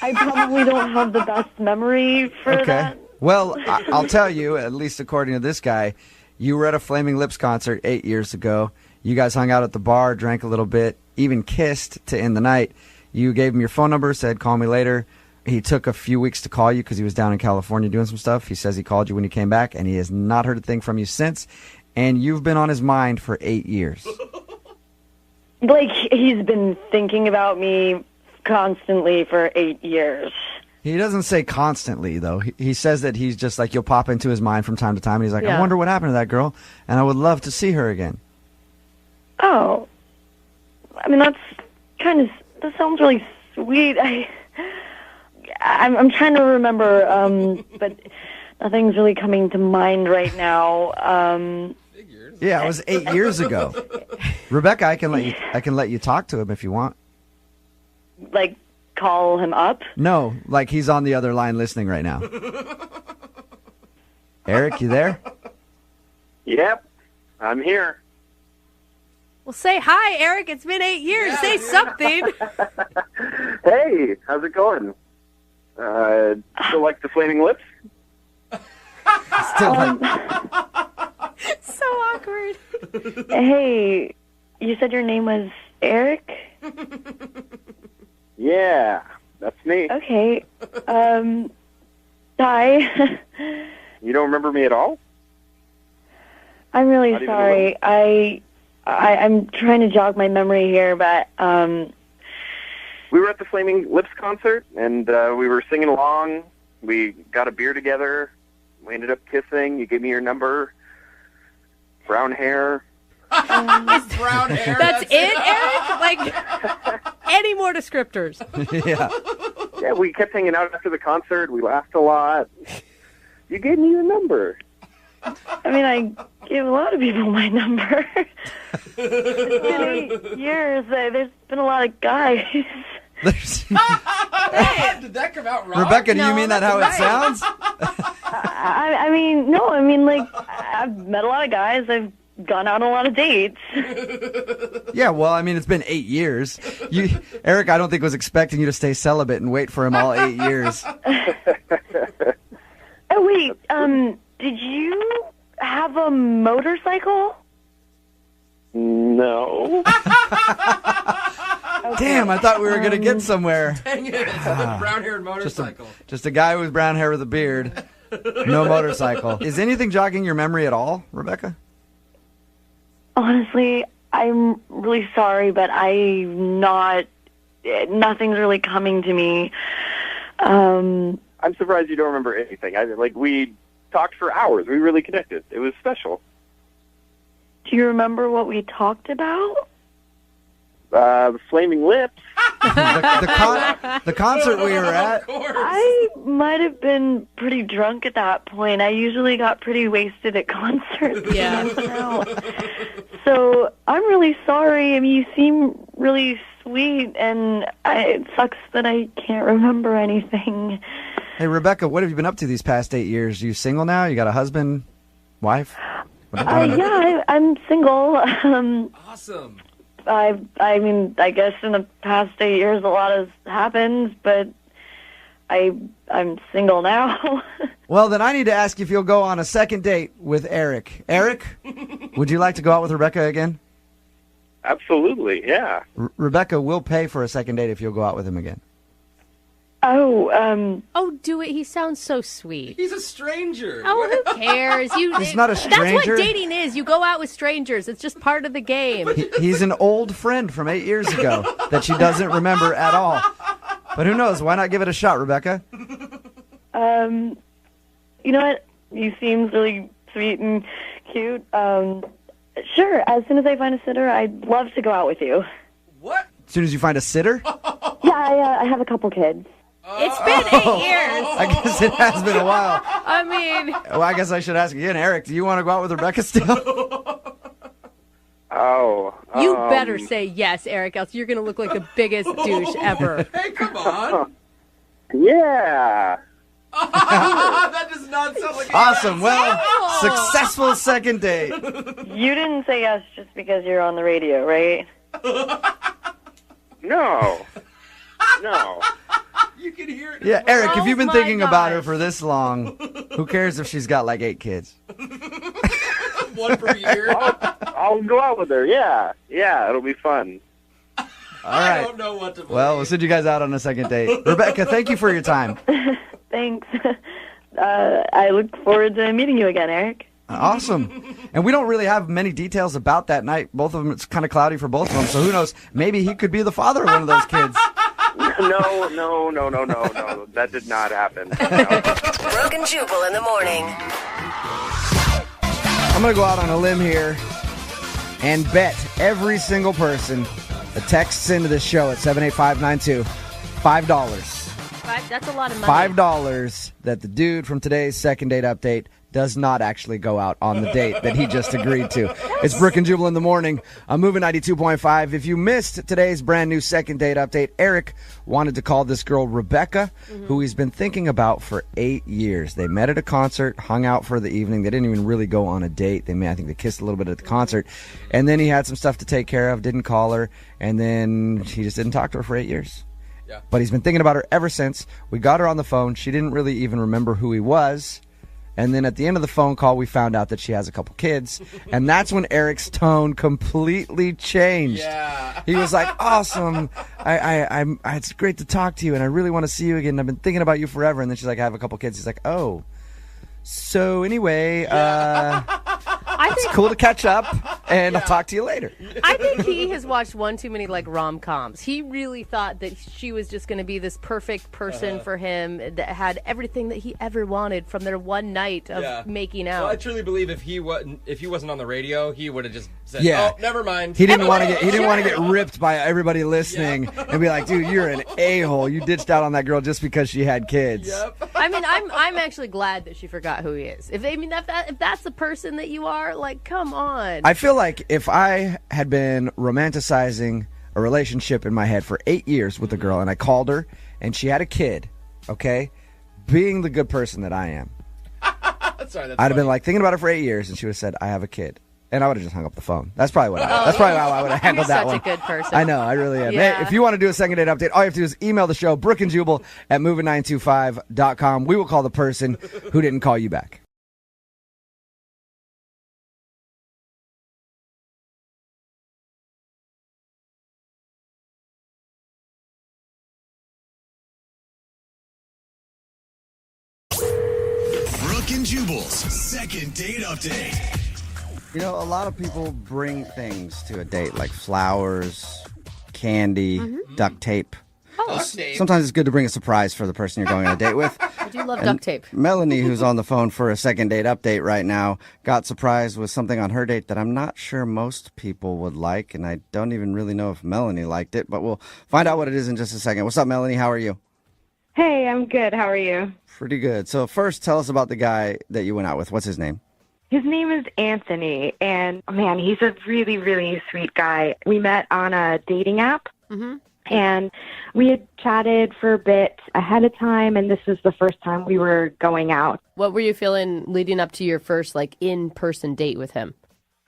I probably don't have the best memory for that. Well, I'll tell you, at least according to this guy, you were at a Flaming Lips concert 8 years ago. You guys hung out at the bar, drank a little bit, even kissed to end the night. You gave him your phone number, said, call me later. He took a few weeks to call you because he was down in California doing some stuff. He says he called you when he came back, and he has not heard a thing from you since. And you've been on his mind for 8 years. Like, he's been thinking about me constantly for 8 years. He doesn't say constantly, though. He says that he's just like, you'll pop into his mind from time to time. And he's like, I Yeah. wonder what happened to that girl, and I would love to see her again. Oh. I mean, that sounds really sweet. I'm trying to remember, but nothing's really coming to mind right now. Yeah, it was 8 years ago. Rebecca, I can let you talk to him if you want. Like, call him up? No, like he's on the other line listening right now. Eric, you there? Yep, I'm here. Well, say hi, Eric. It's been 8 years. Say something. Hey, how's it going? Still like the Flaming Lips? Still So awkward. Hey, you said your name was Eric? Yeah, that's me. Okay. Hi. You don't remember me at all? I'm really Not even a sorry. I'm trying to jog my memory here, but We were at the Flaming Lips concert, and we were singing along. We got a beer together. We ended up kissing. You gave me your number. Brown hair. Brown hair. That's it, Eric? Like, any more descriptors? Yeah. Yeah, we kept hanging out after the concert. We laughed a lot. You gave me your number. I mean, I gave a lot of people my number. It's been 8 years. There's been a lot of guys. Did that come out wrong? Rebecca, do you mean that how it sounds? I mean, no, I mean, like, I've met a lot of guys. I've gone out on a lot of dates. Yeah, well, I mean, it's been 8 years. Eric, I don't think was expecting you to stay celibate and wait for him all 8 years. Oh, wait, did you have a motorcycle? No. Damn, I thought we were going to get somewhere. Dang it. It's a brown-haired motorcycle. Just a guy with brown hair with a beard. No motorcycle. Is anything jogging your memory at all, Rebecca? Honestly, I'm really sorry, but nothing's really coming to me. I'm surprised you don't remember anything. We talked for hours. We really connected. It was special. Do you remember what we talked about? The Flaming Lips. The concert we were at. I might have been pretty drunk at that point. I usually got pretty wasted at concerts. Yeah. So I'm really sorry. I mean, you seem really sweet, and it sucks that I can't remember anything. Hey, Rebecca, what have you been up to these past 8 years? You single now? You got a husband, wife? Yeah, I'm single. Awesome. I mean, I guess in the past 8 years a lot has happened, but I'm single now. Well, then I need to ask you if you'll go on a second date with Eric. Eric, would you like to go out with Rebecca again? Absolutely, yeah. Rebecca will pay for a second date if you'll go out with him again. Oh, do it. He sounds so sweet. He's a stranger. Oh, who cares? He's not a That's what stranger. dating is. You go out with strangers. It's just part of the game. He's an old friend from 8 years ago that she doesn't remember at all. But who knows? Why not give it a shot, Rebecca? You know what? You seem really sweet and cute. Sure, as soon as I find a sitter, I'd love to go out with you. What? As soon as you find a sitter? Yeah, I have a couple kids. It's been 8 years. I guess it has been a while. I mean, Well, I guess I should ask again. Eric, do you want to go out with Rebecca still? Oh. you better say yes, Eric, else you're going to look like the biggest douche ever. Hey, come on. Yeah. That does not sound like Awesome. Well, successful second date. You didn't say yes just because you're on the radio, right? No. No. You can hear it. Yeah, Eric, if Oh you've been my thinking about her gosh. for this long, who cares if she's got like 8 kids? One per year. I'll go out with her. Yeah. Yeah, it'll be fun. All I right. don't know what to believe. Well, we'll send you guys out on a second date. Rebecca, thank you for your time. Thanks. I look forward to meeting you again, Eric. Awesome. And we don't really have many details about that night. Both of them, it's kind of cloudy for both of them. So who knows? Maybe he could be the father of one of those kids. No. That did not happen. No. Brooke and Jubal in the morning. I'm going to go out on a limb here and bet every single person that texts into this show at 78592 $5. That's a lot of money. $5 that the dude from today's second date update does not actually go out on the date that he just agreed to. It's Brooke and Jubal in the morning. I'm MOViN 92.5. If you missed today's brand new second date update, Eric wanted to call this girl Rebecca, who he's been thinking about for 8 years. They met at a concert, hung out for the evening. They didn't even really go on a date. I think they kissed a little bit at the concert. And then he had some stuff to take care of, didn't call her, and then he just didn't talk to her for 8 years. Yeah. But he's been thinking about her ever since. We got her on the phone. She didn't really even remember who he was. And then at the end of the phone call, we found out that she has a couple kids. And that's when Eric's tone completely changed. Yeah. He was like, awesome. It's great to talk to you, and I really want to see you again. I've been thinking about you forever. And then she's like, I have a couple kids. He's like, oh. So anyway, it's cool to catch up, and I'll talk to you later. I think he has watched one too many rom-coms. He really thought that she was just going to be this perfect person for him that had everything that he ever wanted from their one night of making out. Well, I truly believe if he wasn't on the radio, he would have just said, Yeah. "Oh, never mind." He didn't want to get ripped by everybody listening and be like, dude, you're an a-hole. You ditched out on that girl just because she had kids. Yep. I mean, I'm actually glad that she forgot who he is. If that's the person that you are, like, come on. I feel like if I had been romanticizing a relationship in my head for 8 years with a girl and I called her and she had a kid, okay, being the good person that I am, Sorry, I'd have been like thinking about it for 8 years and she would have said, I have a kid. And I would have just hung up the phone. That's probably how I would have handled that one. You're such a good person. I know, I really am. Yeah. Hey, if you want to do a second date update, all you have to do is email the show, Brooke and Jubal at MOViN925.com. We will call the person who didn't call you back. Brooke and Jubal's second date update. You know, a lot of people bring things to a date, like flowers, candy, duct tape. Oh, Sometimes it's good to bring a surprise for the person you're going on a date with. I do love duct tape. Melanie, who's on the phone for a second date update right now, got surprised with something on her date that I'm not sure most people would like, and I don't even really know if Melanie liked it, but we'll find out what it is in just a second. What's up, Melanie? How are you? Hey, I'm good. How are you? Pretty good. So first, tell us about the guy that you went out with. What's his name? His name is Anthony, and man, he's a really, really sweet guy. We met on a dating app, and we had chatted for a bit ahead of time, and this was the first time we were going out. What were you feeling leading up to your first, like, in-person date with him?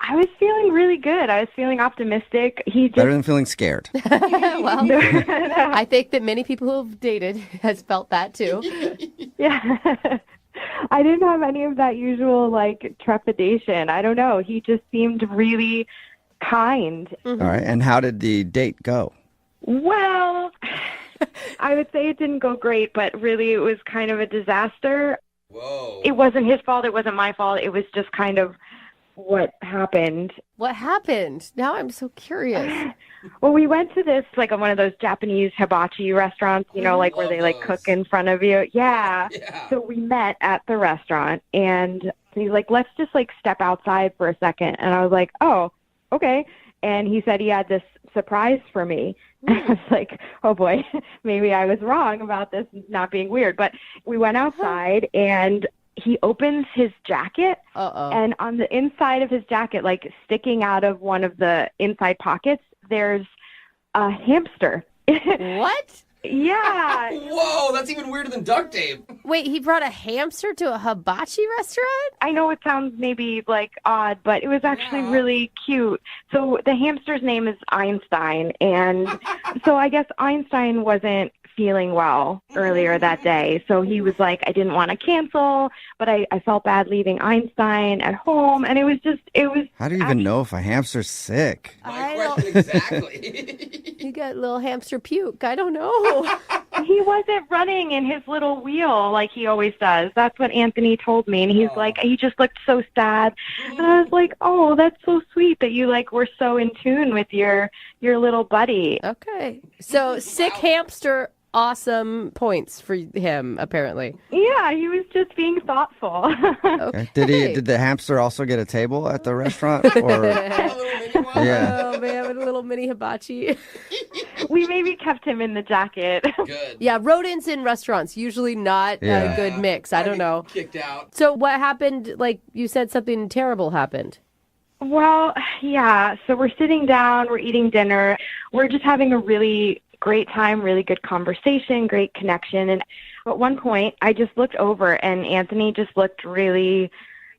I was feeling really good. I was feeling optimistic. He just Better than feeling scared. Well, I think that many people who have dated has felt that too. Yeah. I didn't have any of that usual, like, trepidation. I don't know. He just seemed really kind. All right. And how did the date go? Well, I would say it didn't go great, but really it was kind of a disaster. Whoa. It wasn't his fault. It wasn't my fault. It was just kind of what happened. What happened? Now I'm so curious. Well, we went to this, like, one of those Japanese hibachi restaurants, you know, like where they like cook in front of you. Yeah. So we met at the restaurant, and he's like, let's just like step outside for a second. And I was like, oh, okay. And he said he had this surprise for me. And I was like, oh boy, maybe I was wrong about this not being weird. But we went outside, and he opens his jacket, and on the inside of his jacket, like sticking out of one of the inside pockets, there's a hamster. What? Yeah. Whoa, that's even weirder than duct tape. Wait, he brought a hamster to a hibachi restaurant? I know it sounds maybe like odd, but it was actually really cute. So the hamster's name is Einstein, and so I guess Einstein wasn't feeling well earlier that day. So he was like, I didn't want to cancel, but I felt bad leaving Einstein at home. And it was. How do you even know if a hamster's sick? My question exactly. He got little hamster puke. I don't know. He wasn't running in his little wheel like he always does. That's what Anthony told me. And he's like, he just looked so sad. And I was like, oh, that's so sweet that you like were so in tune with your little buddy. Okay. So sick hamster, awesome points for him, apparently. Yeah, he was just being thoughtful. Okay. Did the hamster also get a table at the restaurant? Or Oh man, with a little mini hibachi. We maybe kept him in the jacket. Good. Yeah, rodents in restaurants, usually not a good mix. I don't know. Kicked out. So what happened? Like you said, something terrible happened. Well, yeah. So we're sitting down, we're eating dinner. We're just having a really great time, really good conversation, great connection. And at one point, I just looked over, and Anthony just looked really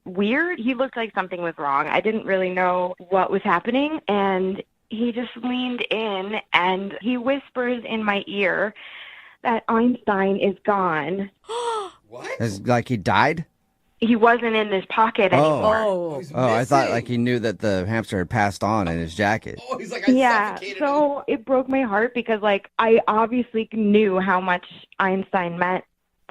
weird. He looked like something was wrong. I didn't really know what was happening. And he just leaned in, and he whispers in my ear that Einstein is gone. What? Like he died? He wasn't in his pocket anymore. I thought like he knew that the hamster had passed on in his jacket. Oh, he's like, so it broke my heart because like I obviously knew how much Einstein meant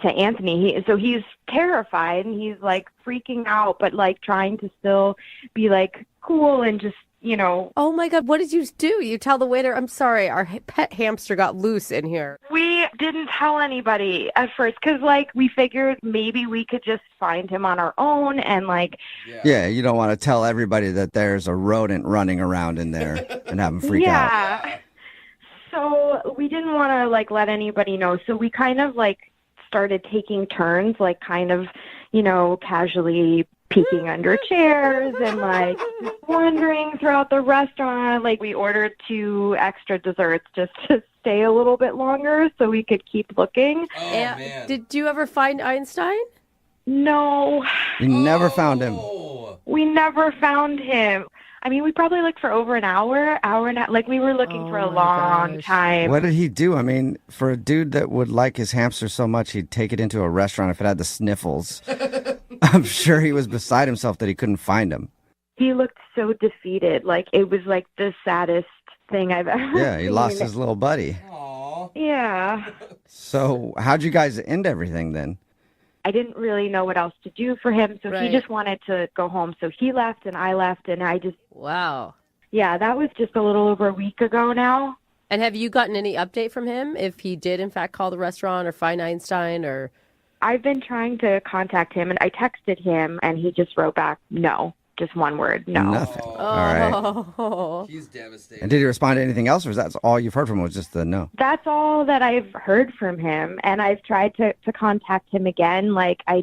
to Anthony. So he's terrified and he's like freaking out, but like trying to still be like cool and just, you know. Oh my God, what did you do? You tell the waiter, I'm sorry, our pet hamster got loose in here. We didn't tell anybody at first because like we figured maybe we could just find him on our own and like. Yeah, you don't want to tell everybody that there's a rodent running around in there and have them freak out. Yeah. So we didn't want to like let anybody know. So we kind of like started taking turns, like kind of, you know, casually peeking under chairs and like just wandering throughout the restaurant. Like we ordered 2 extra desserts just to stay a little bit longer so we could keep looking. Oh, man. Did you ever find Einstein? No. You never found him. We never found him. I mean, we probably looked for over an hour and a half. Like we were looking for a long time. What did he do? I mean, for a dude that would like his hamster so much, he'd take it into a restaurant if it had the sniffles. I'm sure he was beside himself that he couldn't find him. He looked so defeated. Like it was like the saddest thing I've ever Yeah, he seen. lost his little buddy. Aww. Yeah. So how'd you guys end everything then? I didn't really know what else to do for him, so he just wanted to go home. So he left and I left, and I just... Wow. Yeah, that was just a little over a week ago now. And have you gotten any update from him if he did, in fact, call the restaurant or find Einstein or... I've been trying to contact him, and I texted him, and he just wrote back, no. Just one word, no. Nothing. Oh. All right. He's devastated. And did he respond to anything else, or is that all you've heard from him was just the no? That's all that I've heard from him, and I've tried to contact him again. Like, I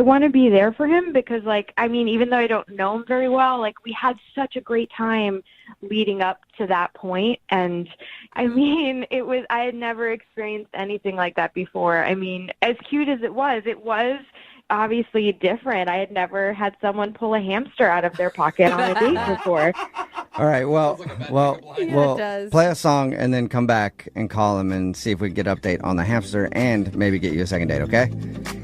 want to be there for him because, like, I mean, even though I don't know him very well, like, we had such a great time leading up to that point. And, I mean, I had never experienced anything like that before. I mean, as cute as it was obviously different. I had never had someone pull a hamster out of their pocket on a date before. All right, well, play a song and then come back and call him and see if we can get an update on the hamster and maybe get you a second date, okay?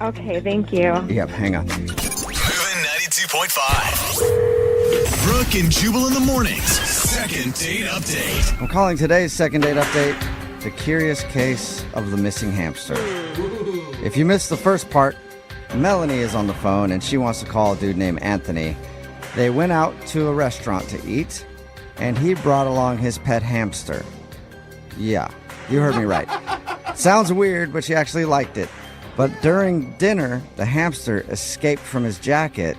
Okay, thank you. Yep, hang on. MOViN 92.5. Brooke and Jubal in the mornings. Second date update. I'm calling today's second date update the curious case of the missing hamster. If you missed the first part, Melanie is on the phone, and she wants to call a dude named Anthony. They went out to a restaurant to eat, and he brought along his pet hamster. Yeah, you heard me right. Sounds weird, but she actually liked it. But during dinner, the hamster escaped from his jacket,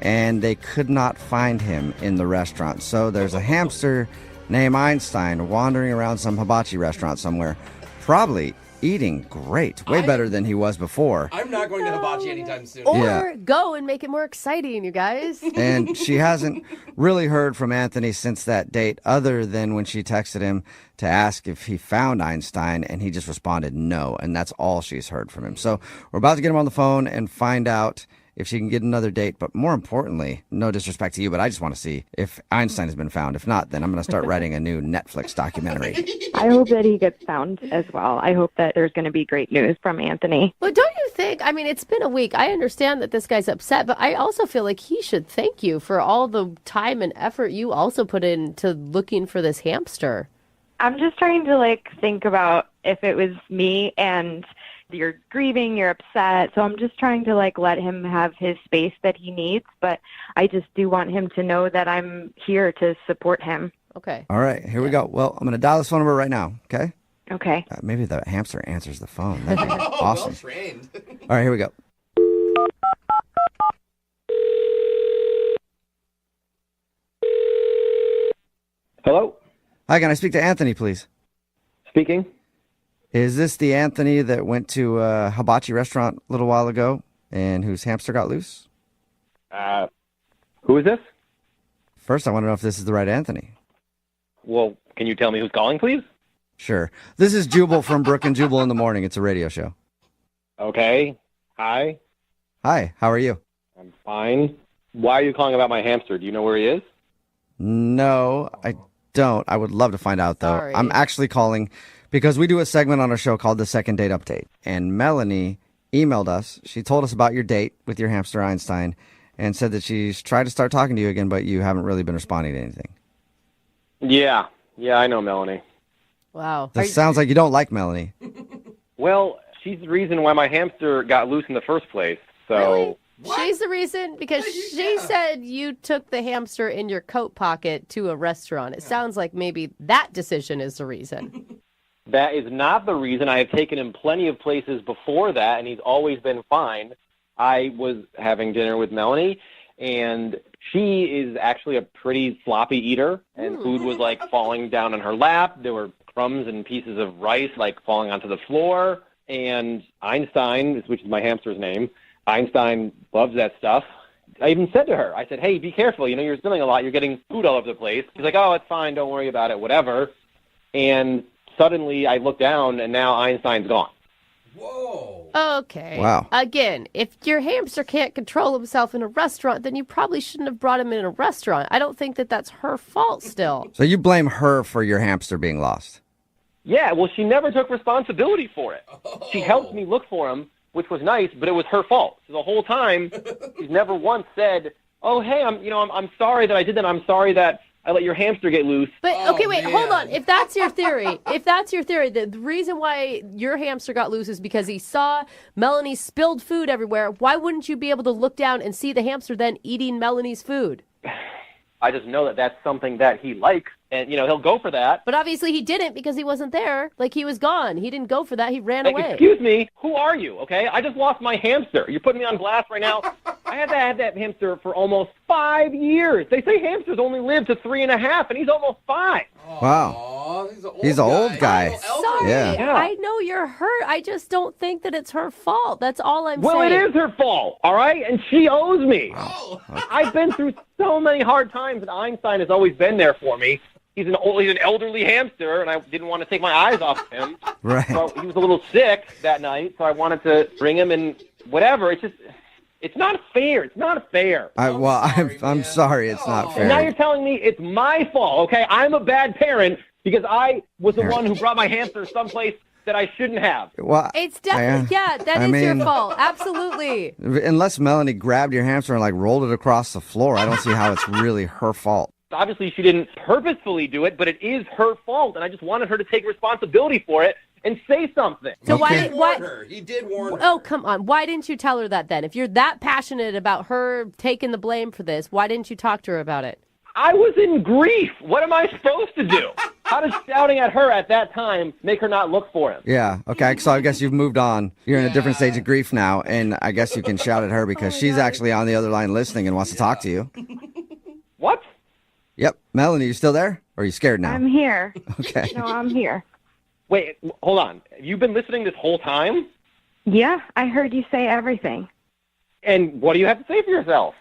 and they could not find him in the restaurant. So there's a hamster named Einstein wandering around some hibachi restaurant somewhere, probably eating great, way better than he was before. I'm not going to hibachi anytime soon. Or go and make it more exciting, you guys. And she hasn't really heard from Anthony since that date, other than when she texted him to ask if he found Einstein, and he just responded no, and that's all she's heard from him. So we're about to get him on the phone and find out if she can get another date. But more importantly, no disrespect to you, but I just want to see if Einstein has been found. If not, then I'm going to start writing a new Netflix documentary. I hope that he gets found as well. I hope that there's going to be great news from Anthony. But don't you think, I mean, it's been a week. I understand that this guy's upset, but I also feel like he should thank you for all the time and effort you also put into looking for this hamster. I'm just trying to think about if it was me and you're grieving, you're upset. So I'm just trying to let him have his space that he needs. But I just do want him to know that I'm here to support him. Okay. All right, here we go. Well, I'm going to dial this phone number right now, okay? Okay. Maybe the hamster answers the phone. That'd be awesome. Well trained. All right, here we go. Hello? Hi, can I speak to Anthony, please? Speaking. Is this the Anthony that went to a hibachi restaurant a little while ago and whose hamster got loose? Who is this? First, I want to know if this is the right Anthony. Well, can you tell me who's calling, please? Sure. This is Jubal from Brooke and Jubal in the Morning. It's a radio show. Okay. Hi. Hi, how are you? I'm fine. Why are you calling about my hamster? Do you know where he is? No, I don't. I would love to find out, though. Sorry. I'm actually calling because we do a segment on our show called The Second Date Update. And Melanie emailed us. She told us about your date with your hamster Einstein and said that she's tried to start talking to you again, but you haven't really been responding to anything. Yeah, I know Melanie. Wow. This sounds like you don't like Melanie. Well, she's the reason why my hamster got loose in the first place. So Really? She's the reason? Because she said you took the hamster in your coat pocket to a restaurant. It sounds like maybe that decision is the reason. that is not the reason. I have taken him plenty of places before that, and he's always been fine. I was having dinner with Melanie, and she is actually a pretty sloppy eater, and food was falling down on her lap. There were crumbs and pieces of rice falling onto the floor. And Einstein, which is my hamster's name, Einstein loves that stuff. I even said to her, I said, hey, be careful. You're spilling a lot. You're getting food all over the place. She's like, oh, it's fine. Don't worry about it. Whatever. And suddenly I look down, and now Einstein's gone. Whoa. Okay. Wow. Again, if your hamster can't control himself in a restaurant, then you probably shouldn't have brought him in a restaurant. I don't think that that's her fault still. So you blame her for your hamster being lost? Yeah, well, she never took responsibility for it. She helped me look for him, which was nice, but it was her fault. So the whole time, she's never once said, oh, hey, I'm sorry that I did that. I'm sorry that I let your hamster get loose. But, okay, wait, hold on. If that's your theory, the reason why your hamster got loose is because he saw Melanie's spilled food everywhere, why wouldn't you be able to look down and see the hamster then eating Melanie's food? I just know that that's something that he likes, and, he'll go for that. But obviously he didn't because he wasn't there. He was gone. He didn't go for that. He ran away. Excuse me, who are you, okay? I just lost my hamster. You're putting me on blast right now. I had to have that hamster for almost 5 years. They say hamsters only live to 3.5, and he's almost 5. Wow. He's an old guy. Sorry, Yeah. I know you're hurt. I just don't think that it's her fault. That's all I'm Well, saying. it is her fault, all right? And she owes me. I've been through so many hard times, and Einstein has always been there for me. He's an elderly hamster, and I didn't want to take my eyes off him. Right. So he was a little sick that night, so I wanted to bring him and whatever. It's not fair. It's not fair. I'm sorry. It's not fair. And now you're telling me it's my fault, okay? I'm a bad parent because I was the one who brought my hamster someplace that I shouldn't have. Well, It's definitely, that is your fault. Absolutely. Unless Melanie grabbed your hamster and rolled it across the floor, I don't see how it's really her fault. Obviously, she didn't purposefully do it, but it is her fault, and I just wanted her to take responsibility for it and say something. So Okay. He did warn her. Oh, come on. Why didn't you tell her that then? If you're that passionate about her taking the blame for this, why didn't you talk to her about it? I was in grief. What am I supposed to do? How does shouting at her at that time make her not look for him? Yeah. Okay. So I guess you've moved on. You're in a different stage of grief now, and I guess you can shout at her because she's actually on the other line listening and wants to talk to you. What? Yep. Melanie, you still there? Or are you scared now? I'm here. Okay. No, I'm here. Wait, hold on. Have you been listening this whole time? Yeah, I heard you say everything. And what do you have to say for yourself?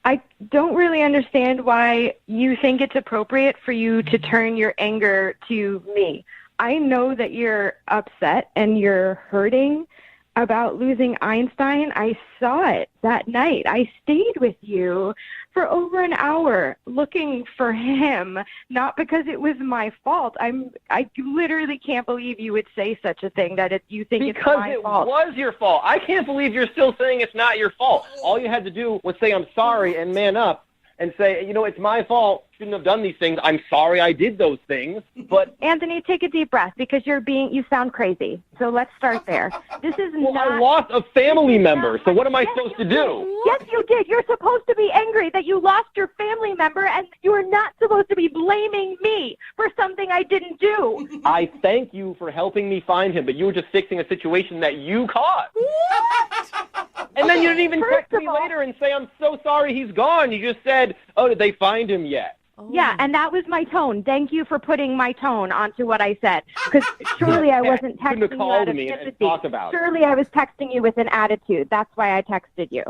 I don't really understand why you think it's appropriate for you to turn your anger to me. I know that you're upset and you're hurting about losing Einstein. I saw it that night. I stayed with you for over an hour looking for him, not because it was my fault. I literally can't believe you would say such a thing, that you think it's my fault. Because it was your fault. I can't believe you're still saying it's not your fault. All you had to do was say, I'm sorry, and man up, and say, it's my fault. Shouldn't have done these things. I'm sorry I did those things. But Anthony, take a deep breath because you sound crazy. So let's start there. This is not. I lost a family member, so what am I supposed to do? Yes, you did. You're supposed to be angry that you lost your family member, and you are not supposed to be blaming me for something I didn't do. I thank you for helping me find him, but you were just fixing a situation that you caused. And then you didn't even text me later and say, I'm so sorry he's gone. You just said, oh, did they find him yet? Yeah, and that was my tone. Thank you for putting my tone onto what I said. Because surely I wasn't texting you out of sympathy. Surely I was texting you with an attitude. That's why I texted you.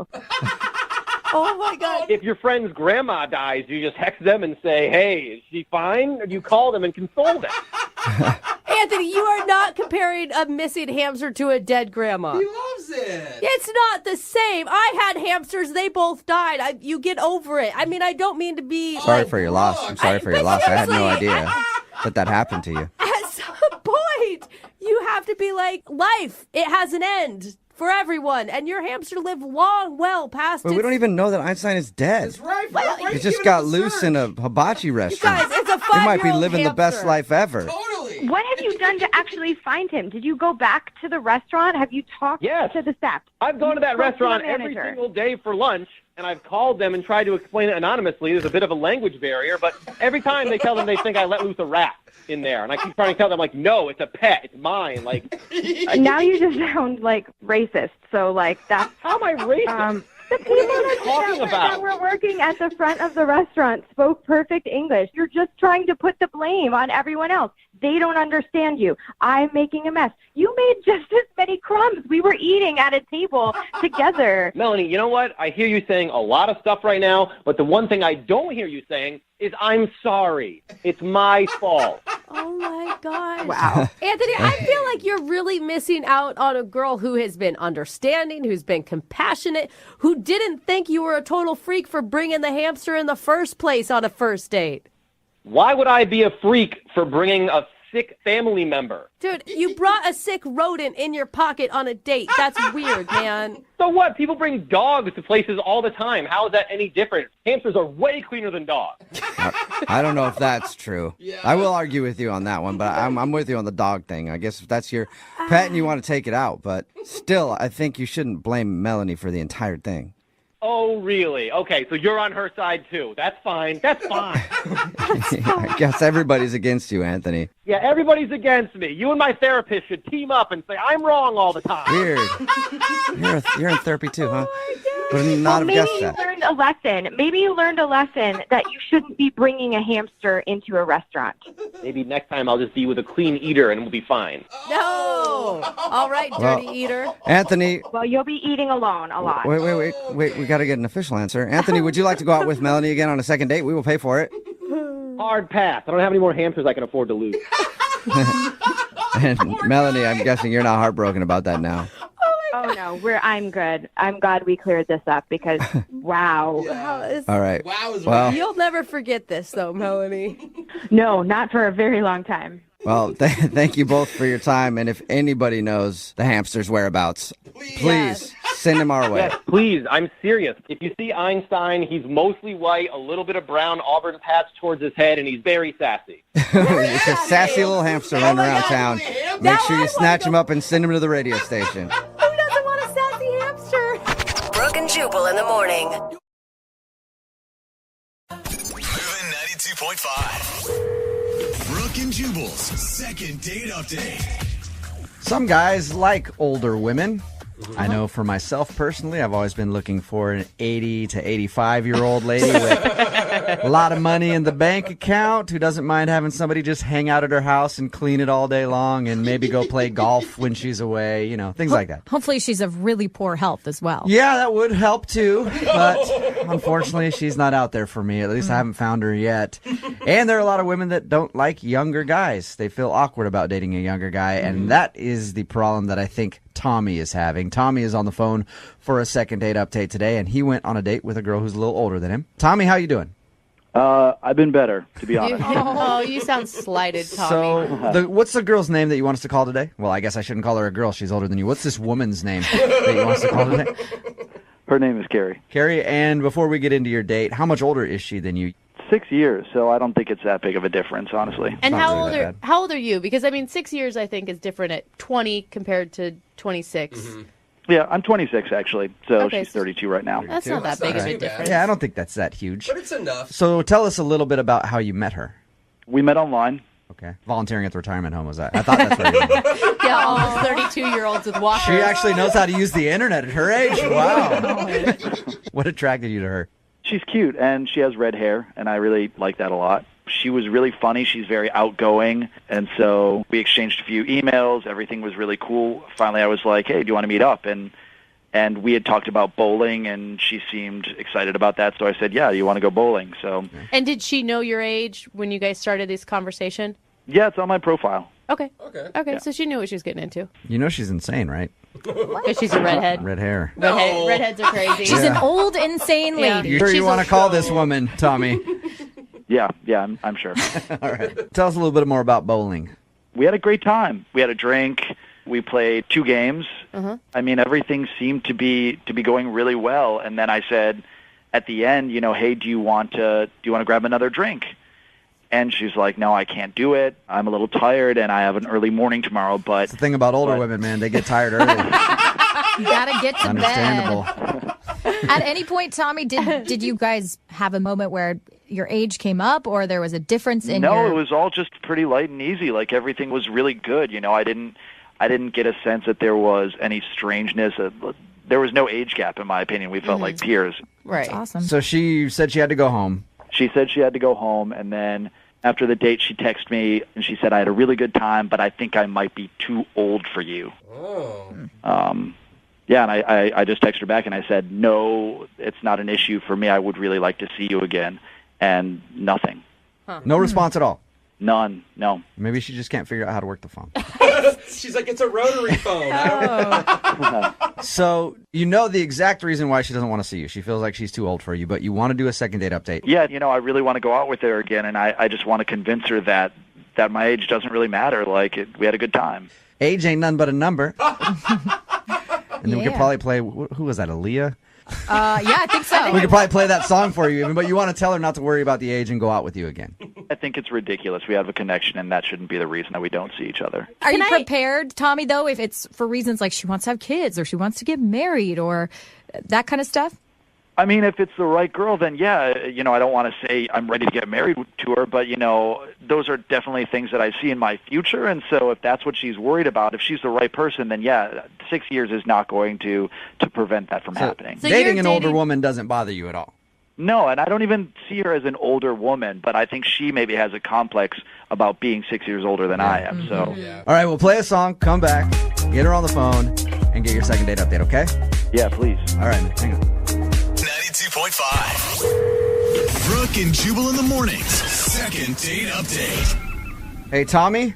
Oh, my God. If your friend's grandma dies, you just text them and say, hey, is she fine? Or do you call them and console them? Anthony, you are not comparing a missing hamster to a dead grandma. He loves it. It's not the same. I had hamsters. They both died. You get over it. I mean, I don't mean to be... Sorry for your loss. I'm sorry for your loss. I had no idea that happened to you. At some point, you have to be like, life, it has an end for everyone. And your hamster lived long, well past But we don't even know that Einstein is dead. That's right. He just got loose in a hibachi restaurant. Guys, it's a 5-year-old He might be living the best hamster. life ever. Totally. What have you done to actually find him? Did you go back to the restaurant? Have you talked to the staff? I've gone to that You spoke restaurant the every manager. single day for lunch, and I've called them and tried to explain it anonymously. There's a bit of a language barrier, but every time they tell them they think I let loose a rat in there. And I keep trying to tell them, like, no, it's a pet. It's mine. Like, Now you just sound like racist. So, like, that's... How am I racist? The people that were working at the front of the restaurant spoke perfect English. You're just trying to put the blame on everyone else. They don't understand you. I'm making a mess. You made just as many crumbs. We were eating at a table together. Melanie, you know what? I hear you saying a lot of stuff right now, but the one thing I don't hear you saying is I'm sorry. It's my fault. Oh, my gosh. Wow. Anthony, I feel like you're really missing out on a girl who has been understanding, who's been compassionate, who didn't think you were a total freak for bringing the hamster in the first place on a first date. Why would I be a freak for bringing a sick family member? Dude, you brought a sick rodent in your pocket on a date. That's weird, man. So what? People bring dogs to places all the time. How is that any different? Hamsters are way cleaner than dogs. I don't know if that's true. I will argue with you on that one, but I'm with you on the dog thing. I guess if that's your pet and you want to take it out, but still, I think you shouldn't blame Melanie for the entire thing. Oh, really? Okay, so you're on her side, too. That's fine. That's fine. I guess everybody's against you, Anthony. Yeah, everybody's against me. You and my therapist should team up and say, I'm wrong all the time. Weird. You're in therapy too, huh? Would not have Maybe guessed you that. learned a lesson. Maybe you learned a lesson that you shouldn't be bringing a hamster into a restaurant. Maybe next time I'll just be with a clean eater and we'll be fine. No. All right, dirty eater. Anthony. Well, you'll be eating alone a lot. Wait. We got to get an official answer. Anthony, would you like to go out with Melanie again on a second date? We will pay for it. Hard pass. I don't have any more hamsters I can afford to lose. And Melanie, I'm guessing you're not heartbroken about that now. Oh, no, I'm good. I'm glad we cleared this up because, wow. All right. You'll never forget this, though, Melanie. No, not for a very long time. Well, thank you both for your time. And if anybody knows the hamster's whereabouts, please send him our way. Yes, please. I'm serious. If you see Einstein, he's mostly white, a little bit of brown auburn patch towards his head, and he's very sassy. It's a sassy little hamster running around town. Make sure you snatch him up and send him to the radio station. Who doesn't want a sassy hamster? Brooke and Jubal in the morning. MOViN 92.5. Brooke and Jubal's second date update. Some guys like older women. I know for myself personally, I've always been looking for an 80 to 85-year-old lady with a lot of money in the bank account who doesn't mind having somebody just hang out at her house and clean it all day long and maybe go play golf when she's away, things like that. Hopefully she's of really poor health as well. Yeah, that would help too, but unfortunately she's not out there for me. At least I haven't found her yet. And there are a lot of women that don't like younger guys. They feel awkward about dating a younger guy, and that is the problem that I think Tommy is having. Tommy is on the phone for a second date update today, and he went on a date with a girl who's a little older than him. Tommy, how you doing? I've been better, to be honest. You sound slighted, Tommy. So, what's the girl's name that you want us to call today? Well, I guess I shouldn't call her a girl. She's older than you. What's this woman's name that you want us to call today? Her name is Carrie. Carrie, and before we get into your date, how much older is she than you? 6 years, so I don't think it's that big of a difference, honestly. And how old are you? Because 6 years I think is different at 20 compared to 26. Mm-hmm. Yeah, I'm 26 actually, so Okay, she's 32 right now. That's not that big of a difference. Yeah, I don't think that's that huge. But it's enough. So tell us a little bit about how you met her. We met online. Okay. Volunteering at the retirement home was that? I thought that's where you were. Yeah, almost 32-year-olds with walkers. She actually knows how to use the internet at her age. Wow. What attracted you to her? She's cute, and she has red hair, and I really like that a lot. She was really funny. She's very outgoing, and so we exchanged a few emails. Everything was really cool. Finally, I was like, hey, do you want to meet up? And we had talked about bowling, and she seemed excited about that, so I said, yeah, you want to go bowling? So. And did she know your age when you guys started this conversation? Yeah, it's on my profile. Okay. Yeah. So she knew what she was getting into. You know she's insane, right? Because she's a redhead. Red hair. Redheads are crazy. She's an old, insane lady. You sure you want to call this woman, Tommy? Yeah, I'm sure. All right. Tell us a little bit more about bowling. We had a great time. We had a drink. We played 2 games. Uh-huh. I mean, everything seemed to be going really well. And then I said at the end, hey, do you want to grab another drink? And she's like, no, I can't do it. I'm a little tired, and I have an early morning tomorrow. But it's the thing about older women, man. They get tired early. You gotta get to Understandable. bed. At any point, Tommy, did you guys have a moment where your age came up, or there was a difference in No, it was all just pretty light and easy. Like, everything was really good. I didn't get a sense that there was any strangeness. There was no age gap, in my opinion. We felt like peers. Right. That's awesome. So she said she had to go home. She said she had to go home, and then after the date, she texted me, and she said, I had a really good time, but I think I might be too old for you. Oh. Yeah, and I just texted her back, and I said, no, it's not an issue for me. I would really like to see you again. And nothing. Huh. No response at all? None, no. Maybe she just can't figure out how to work the phone. She's like, it's a rotary phone. So you know the exact reason why she doesn't want to see you. She feels like she's too old for you, but you want to do a second date update. Yeah, I really want to go out with her again, and I just want to convince her that my age doesn't really matter. Like, we had a good time. Age ain't none but a number. And then we could probably play, who was that, Aaliyah? Yeah, I think so. We could probably play that song for you, even, but you want to tell her not to worry about the age and go out with you again. I think it's ridiculous. We have a connection, and that shouldn't be the reason that we don't see each other. Are you prepared, Tommy, though, if it's for reasons like she wants to have kids or she wants to get married or that kind of stuff? I mean, if it's the right girl, then yeah, I don't want to say I'm ready to get married to her, but, those are definitely things that I see in my future, and so if that's what she's worried about, if she's the right person, then yeah, 6 years is not going to prevent that from happening. So dating an older woman doesn't bother you at all? No, and I don't even see her as an older woman, but I think she maybe has a complex about being 6 years older than I am, so. All right, we'll play a song, come back, get her on the phone, and get your second date update, okay? Yeah, please. All right, hang on. 92.5. Brooke and Jubal in the mornings. Second date update. Hey, Tommy?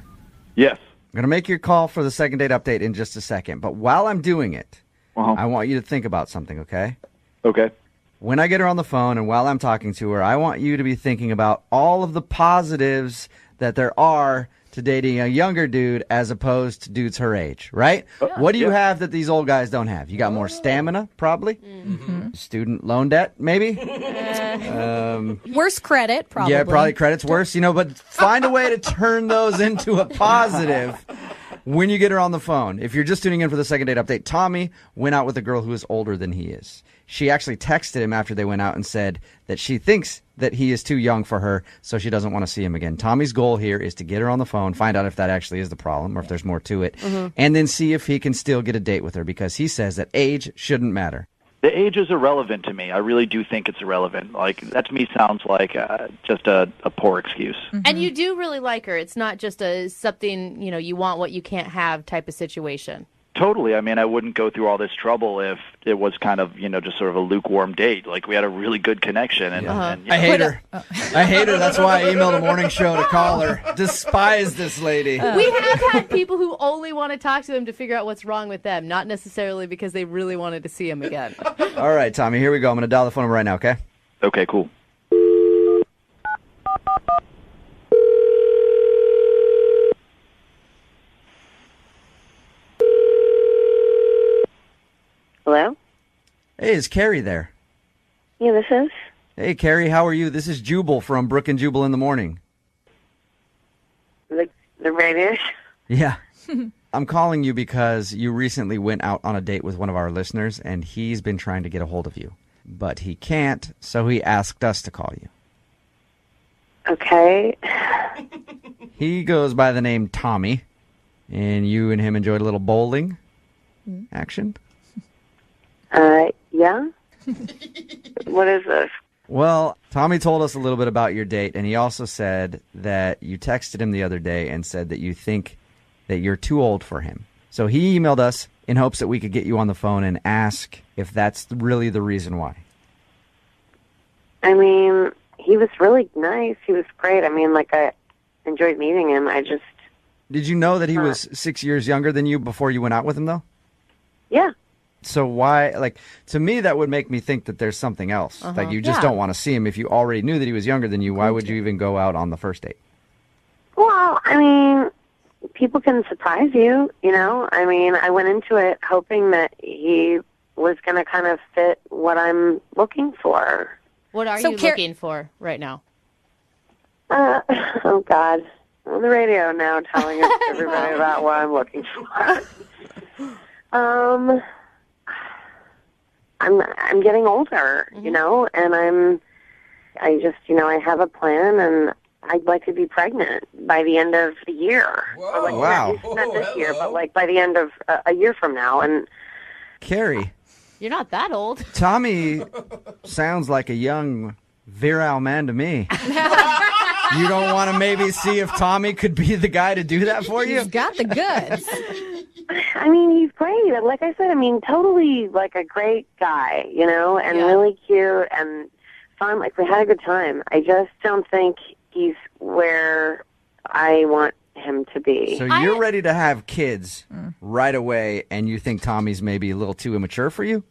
Yes? I'm going to make your call for the second date update in just a second, but while I'm doing it, I want you to think about something, okay? Okay. When I get her on the phone and while I'm talking to her, I want you to be thinking about all of the positives that there are to dating a younger dude as opposed to dudes her age, right? What do you have that these old guys don't have? You got more stamina, probably? Mm-hmm. Student loan debt, maybe? Worse credit, probably. Yeah, probably credit's worse, but find a way to turn those into a positive when you get her on the phone. If you're just tuning in for the second date update, Tommy went out with a girl who is older than he is. She actually texted him after they went out and said that she thinks that he is too young for her, so she doesn't want to see him again. Tommy's goal here is to get her on the phone, find out if that actually is the problem or if there's more to it, and then see if he can still get a date with her because he says that age shouldn't matter. The age is irrelevant to me. I really do think it's irrelevant. Like, that to me sounds like just a poor excuse. And you do really like her. It's not just something, you want what you can't have type of situation. Totally. I mean, I wouldn't go through all this trouble if it was kind of, just sort of a lukewarm date. Like, we had a really good connection. And I hate her. I hate her. That's why I emailed a morning show to call her. Despise this lady. We have had people who only want to talk to them to figure out what's wrong with them, not necessarily because they really wanted to see him again. All right, Tommy, here we go. I'm going to dial the phone number right now, okay? Okay, cool. Hello? Hey, is Carrie there? Yeah, this is. Hey, Carrie, how are you? This is Jubal from Brooke and Jubal in the morning. The radio? Yeah. I'm calling you because you recently went out on a date with one of our listeners, and he's been trying to get a hold of you. But he can't, so he asked us to call you. Okay. He goes by the name Tommy, and you and him enjoyed a little bowling action. Yeah? What is this? Well, Tommy told us a little bit about your date, and he also said that you texted him the other day and said that you think that you're too old for him. So he emailed us in hopes that we could get you on the phone and ask if that's really the reason why. I mean, he was really nice. He was great. I mean, I enjoyed meeting him. Did you know that he was 6 years younger than you before you went out with him, though? Yeah. So why, to me, that would make me think that there's something else. Like, you just don't want to see him. If you already knew that he was younger than you, why would you even go out on the first date? Well, I mean, people can surprise you, I mean, I went into it hoping that he was going to kind of fit what I'm looking for. What are you looking for right now? Oh, God. I'm on the radio now telling everybody about what I'm looking for. I'm getting older, and I have a plan, and I'd like to be pregnant by the end of the year. Or Wow. Not this year, but by the end of a year from now. And Carrie, You're not that old. Tommy sounds like a young, virile man to me. You don't want to maybe see if Tommy could be the guy to do that for you? He's got the goods. I mean, he's great. Like I said, totally like a great guy, and really cute and fun. Like, we had a good time. I just don't think he's where I want him to be. So you're ready to have kids right away, and you think Tommy's maybe a little too immature for you?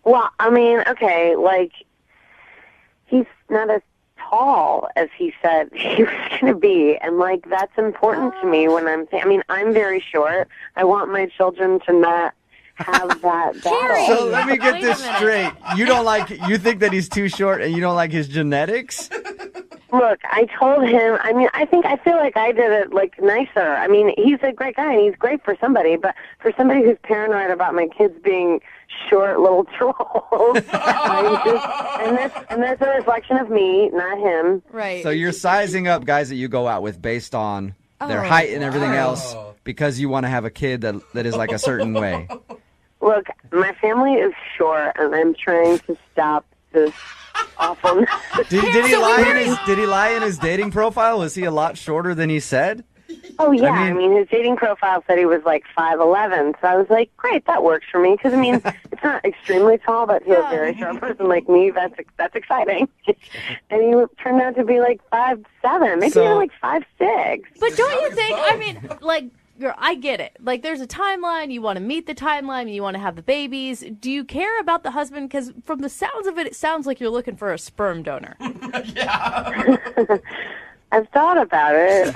Well, I mean, okay, he's not as tall as he said he was going to be, and that's important to me when I'm very short. I want my children to not have that battle. So let me get this straight. You think that he's too short and you don't like his genetics? Look, I told him, I feel like I did it, nicer. He's a great guy, and he's great for somebody, but for somebody who's paranoid about my kids being short little trolls, and that's a reflection of me, not him. Right. So you're sizing up guys that you go out with based on their height and everything else because you want to have a kid that is like a certain way. Look, my family is short, and I'm trying to stop this awfulness. Did he lie in his dating profile? Was he a lot shorter than he said? Oh, yeah. His dating profile said he was 5'11", so I was like, great, that works for me, because, it's not extremely tall, but to a very short person like me, that's exciting. And he turned out to be 5'7", maybe even 5'6". But don't you think, I get it. There's a timeline. You want to meet the timeline. You want to have the babies. Do you care about the husband? Because from the sounds of it, it sounds like you're looking for a sperm donor. Yeah. I've thought about it,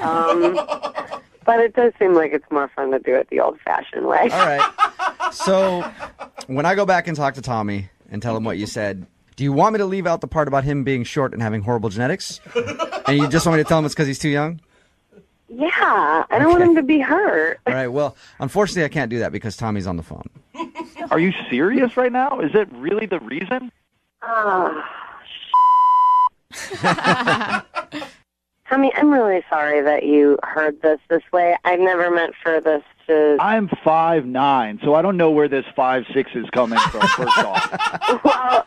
but it does seem like it's more fun to do it the old-fashioned way. All right. So when I go back and talk to Tommy and tell him what you said, do you want me to leave out the part about him being short and having horrible genetics? And you just want me to tell him it's because he's too young? Yeah, I don't want him to be hurt. All right. Well, unfortunately, I can't do that because Tommy's on the phone. Are you serious right now? Is it really the reason? Tommy, I'm really sorry that you heard this way. I never meant for this to... I'm 5'9", so I don't know where this 5'6" is coming from, first off. Well,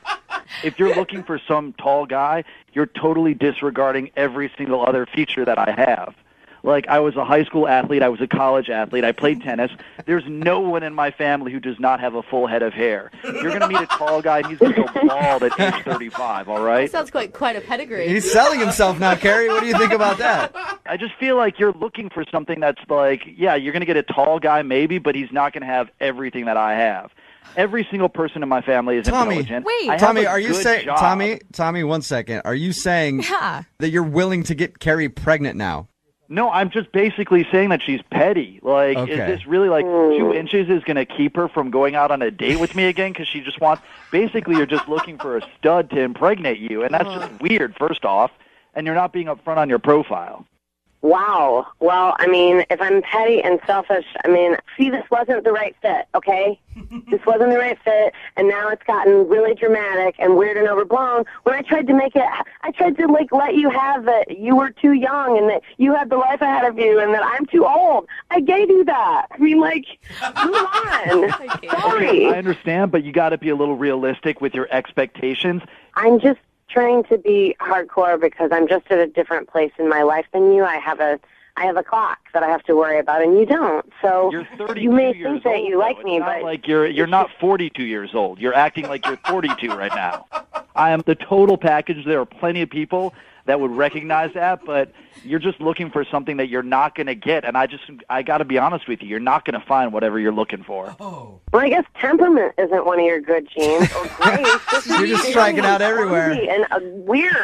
if you're looking for some tall guy, you're totally disregarding every single other feature that I have. Like, I was a high school athlete. I was a college athlete. I played tennis. There's no one in my family who does not have a full head of hair. You're going to meet a tall guy, and he's going to go bald at age 35, all right? Sounds quite a pedigree. He's selling himself now, Carrie. What do you think about that? I just feel like you're looking for something that's like, yeah, you're going to get a tall guy maybe, but he's not going to have everything that I have. Every single person in my family is intelligent. Wait. Tommy, are you saying... Tommy, 1 second. Are you saying that you're willing to get Carrie pregnant now? No, I'm just basically saying that she's petty. Like, Okay. Is this really like 2 inches is going to keep her from going out on a date with me again? Because she just wants, basically you're just looking for a stud to impregnate you. And that's just weird, first off. And you're not being upfront on your profile. wow. Well, I mean, if I'm petty and selfish, I mean, see, this wasn't the right fit, okay? This wasn't the right fit, and now it's gotten really dramatic and weird and overblown. When I tried to make it, I tried to, like, let you have that you were too young and that you had the life ahead of you and that I'm too old. I gave you that. I mean, like, move on. Sorry. I understand, but you got to be a little realistic with your expectations. I'm just trying to be hardcore because I'm just at a different place in my life than you. I have a clock that I have to worry about, and you don't. So You're 32 you may years think that old, you like though. me, It's not but like you're not 42 years old. You're acting like you're 42 right now. I am the total package. There are plenty of people that would recognize that, but you're just looking for something that you're not going to get. And I got to be honest with you, you're not going to find whatever you're looking for. well, I guess temperament isn't one of your good genes. Or grace. You're just striking out everywhere. And weird.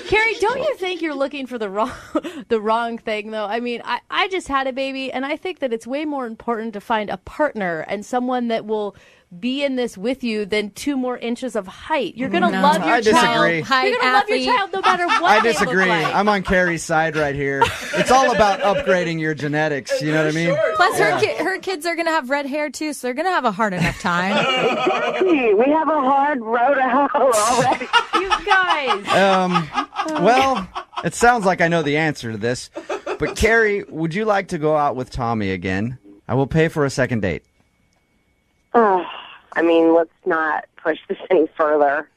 Carrie, don't you think you're looking for the wrong thing, though? I mean, I just had a baby, and I think that it's way more important to find a partner and someone that will be in this with you than 2 more inches of height. You're going to love your I disagree. child. You're going to love your child no matter what I they disagree. look like. I'm on Carrie's side right here. It's all about upgrading your genetics. You know what I mean? Plus, her kids are going to have red hair, too, so they're going to have a hard enough time. Exactly. We have a hard road to hoe already. You guys. Well, it sounds like I know the answer to this. But Carrie, would you like to go out with Tommy again? I will pay for a second date. I mean, let's not push this any further.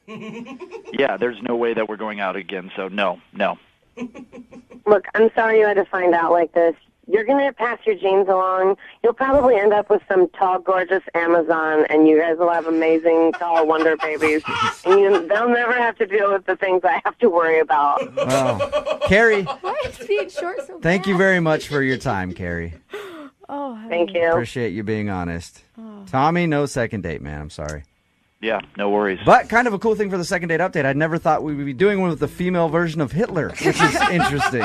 Yeah, there's no way that we're going out again, so no. Look, I'm sorry you had to find out like this. You're going to pass your genes along. You'll probably end up with some tall, gorgeous Amazon, and you guys will have amazing, tall wonder babies. And they'll never have to deal with the things I have to worry about. Oh. Carrie, Why is being short so bad? thank you very much for your time, Carrie. Oh, honey. Thank you. Appreciate you being honest. Tommy, no second date, man. I'm sorry. Yeah, no worries. But kind of a cool thing for the second date update. I never thought we would be doing one with the female version of Hitler, which is interesting.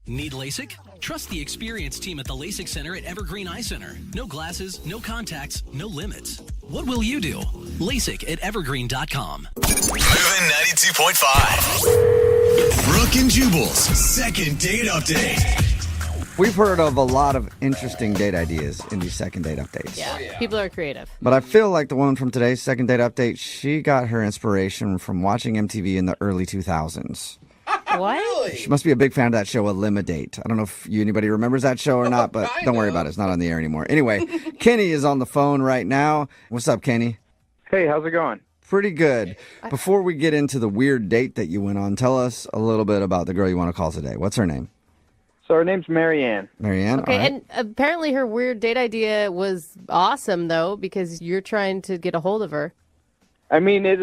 Need LASIK? Trust the experienced team at the LASIK Center at Evergreen Eye Center. No glasses, no contacts, no limits. What will you do? LASIK at evergreen.com. MOViN 92.5. Brooke and Jubal's second date update. We've heard of a lot of interesting date ideas in these second date updates. Yeah, people are creative. But I feel like the woman from today's second date update, she got her inspiration from watching MTV in the early 2000s. What? She must be a big fan of that show, Eliminate. I don't know if anybody remembers that show or not, but don't worry about it. It's not on the air anymore. Anyway, Kenny is on the phone right now. What's up, Kenny? Hey, how's it going? Pretty good. Before we get into the weird date that you went on, tell us a little bit about the girl you want to call today. What's her name? So her name's Marianne. Marianne? Okay, all right. and apparently her weird date idea was awesome, though, because you're trying to get a hold of her. I mean, it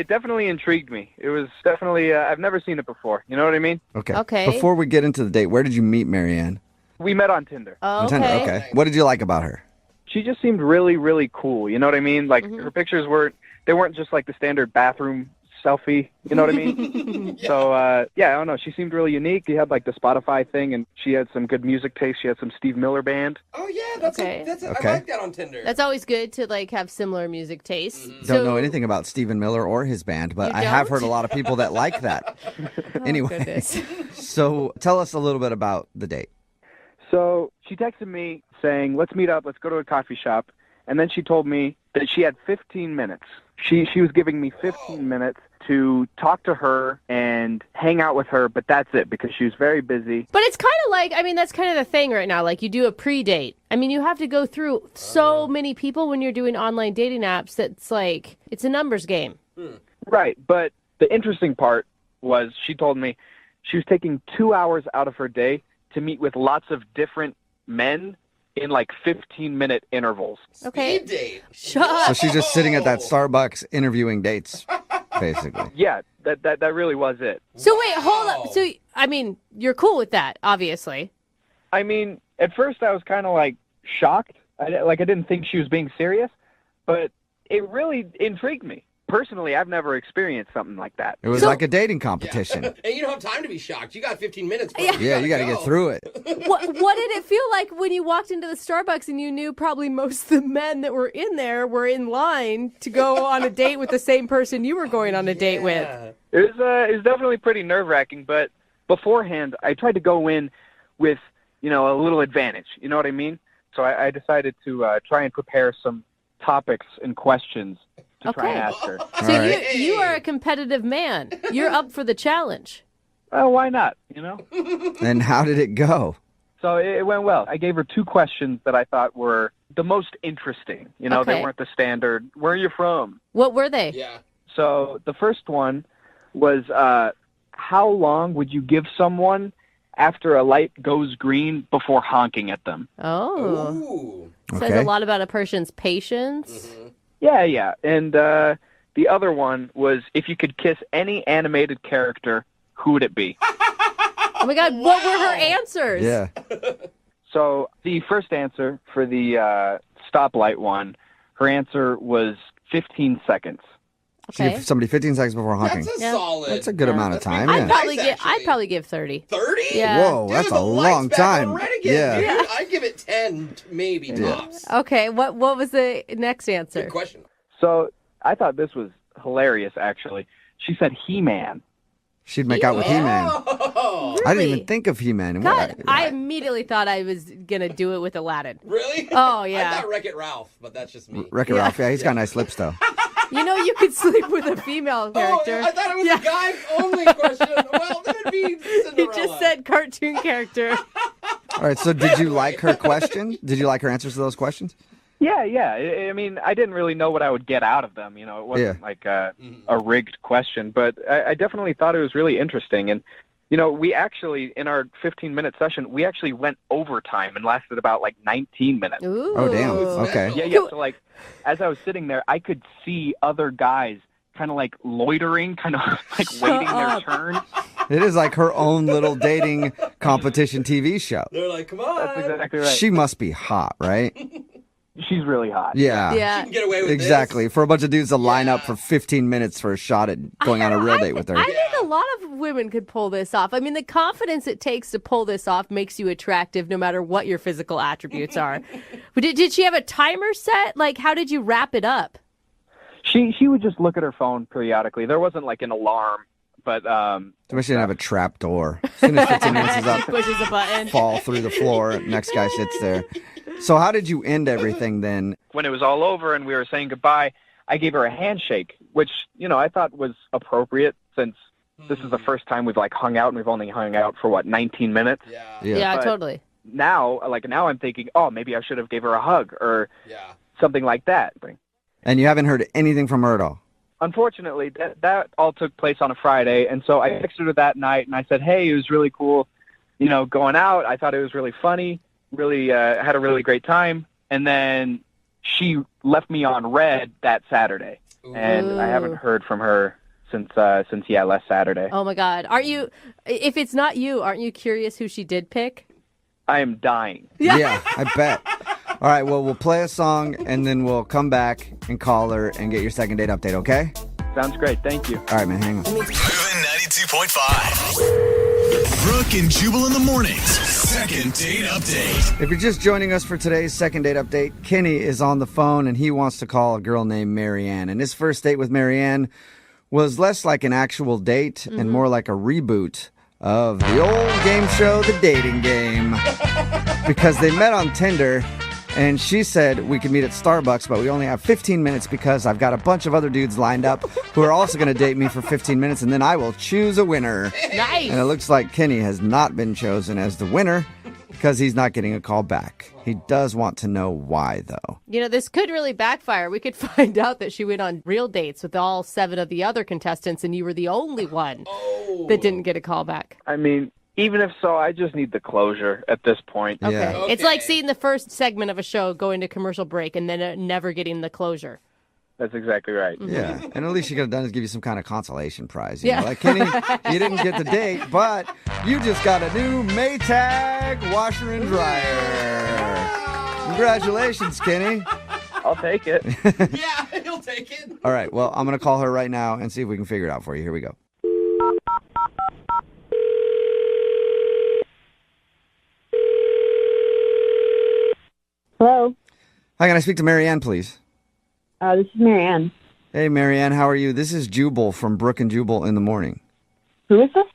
definitely intrigued me. It was definitely, I've never seen it before. You know what I mean? Okay. Before we get into the date, where did you meet Marianne? We met on Tinder. Oh, On Tinder, okay. What did you like about her? she just seemed really, really cool. You know what I mean? Like her pictures weren't just like the standard bathroom selfie. You know what I mean? So I don't know. She seemed really unique. She had like the Spotify thing, and she had some good music taste. She had some Steve Miller Band. Oh yeah, that's Okay. I like that on Tinder. That's always good to like have similar music tastes. Don't know anything about Stephen Miller or his band, but You I have don't? heard a lot of people that like that. Anyway, goodness. so tell us a little bit about the date. So she texted me saying, let's meet up, let's go to a coffee shop. And then she told me that she had 15 minutes. She was giving me 15 minutes to talk to her and hang out with her, but that's it because she was very busy. But it's kind of like, I mean, that's kind of the thing right now. Like you do a pre-date. I mean, you have to go through so many people when you're doing online dating apps that it's like, it's a numbers game. Right, but the interesting part was she told me she was taking 2 hours out of her day to meet with lots of different men in like 15-minute intervals. Okay. Speed date. So she's just sitting at that Starbucks interviewing dates, basically. Yeah, that really was it. So wait, hold up. So, I mean, you're cool with that, obviously. I mean, at first I was kind of like shocked. I didn't think she was being serious, but it really intrigued me. Personally, I've never experienced something like that. It was like a dating competition. And you don't have time to be shocked. You got 15 minutes. Bro. Yeah, you got to get through it. What did it feel like when you walked into the Starbucks and you knew probably most of the men that were in there were in line to go on a date with the same person you were going on a date with? It was definitely pretty nerve-wracking, but beforehand, I tried to go in with, a little advantage. You know what I mean? So I decided to try and prepare some topics and questions to try and ask her. So you are a competitive man. You're up for the challenge. Well, why not, And how did it go? So it went well. I gave her 2 questions that I thought were the most interesting. They weren't the standard, where are you from? What were they? Yeah. So the first one was, how long would you give someone after a light goes green before honking at them? Oh. Ooh. Says a lot about a person's patience. Yeah. And the other one was, if you could kiss any animated character, who would it be? Oh my God, what were her answers? Yeah. So the first answer for the stoplight one, her answer was 15 seconds. So you give somebody 15 seconds before honking. That's a solid. That's a good amount of time. I'd Yeah. probably give 30. 30? Yeah. Whoa, that's a long time. Yeah. I'd give it 10, maybe tops. Okay, what was the next answer? Good question. So I thought this was hilarious, actually. She said He-Man. She'd make out with He-Man. Oh. I didn't even think of He-Man. God, I immediately thought I was going to do it with Aladdin. Really? Oh, yeah. I thought Wreck-It Ralph, but that's just me. Wreck-It Ralph. Yeah, he's got nice lips, though. You could sleep with a female character. Oh, I thought it was a guy-only question. Well, then it'd be Cinderella. You just said cartoon character. All right, so did you like her question? Did you like her answers to those questions? Yeah. I mean, I didn't really know what I would get out of them. It wasn't like a rigged question, but I definitely thought it was really interesting. And, we actually, in our 15-minute session, we actually went overtime and lasted about like 19 minutes. Ooh. Oh, damn. Okay. Yeah. So, like, as I was sitting there, I could see other guys kind of like loitering, kind of like waiting their turn. It is like her own little dating competition TV show. They're like, come on. That's exactly right. She must be hot, right? She's really hot. Yeah. She can get away with exactly. For a bunch of dudes to line up for 15 minutes for a shot at going on a real date with her. I think a lot of women could pull this off. I mean, the confidence it takes to pull this off makes you attractive no matter what your physical attributes are. But did she have a timer set? Like, how did you wrap it up? She would just look at her phone periodically. There wasn't like an alarm, but She didn't have a trap door. As soon as 15 minutes is up, pushes a button, fall through the floor. Next guy sits there. So how did you end everything then? When it was all over and we were saying goodbye, I gave her a handshake, which, I thought was appropriate since this is the first time we've like hung out and we've only hung out for 19 minutes. Yeah, But totally. Now I'm thinking, oh, maybe I should have gave her a hug or something like that. And you haven't heard anything from her at all? Unfortunately, that all took place on a Friday, and so I texted her that night and I said, hey, it was really cool, going out. I thought it was really funny. Really had a really great time, and then she left me on red that Saturday, and I haven't heard from her since last Saturday. Oh my God, if it's not you, aren't you curious who she did pick? I am dying. Yeah, I bet. All right, well, we'll play a song, and then we'll come back and call her and get your second date update, okay? Sounds great. Thank you. All right, man, hang on. MOViN 92.5. Brooke and Jubal in the mornings. Second date update. If you're just joining us for today's second date update, Kenny is on the phone, and he wants to call a girl named Marianne. And his first date with Marianne was less like an actual date and more like a reboot of the old game show, The Dating Game. Because they met on Tinder, and she said we could meet at Starbucks, but we only have 15 minutes because I've got a bunch of other dudes lined up who are also going to date me for 15 minutes, and then I will choose a winner. Nice. And it looks like Kenny has not been chosen as the winner because he's not getting a call back. He does want to know why, though. You know, this could really backfire. We could find out that she went on real dates with all 7 of the other contestants, and you were the only one that didn't get a call back. I mean, even if so, I just need the closure at this point. Okay. It's like seeing the first segment of a show going to commercial break and then never getting the closure. That's exactly right. Yeah, and at least she could have done is give you some kind of consolation prize. You Yeah. know? Like, Kenny, you didn't get the date, but you just got a new Maytag washer and dryer. Congratulations, Kenny. I'll take it. Yeah, he'll take it. All right, well, I'm going to call her right now and see if we can figure it out for you. Here we go. Hello. Hi, can I speak to Marianne, please? This is Marianne. Hey, Marianne, how are you? This is Jubal from Brooke and Jubal in the morning. Who is this?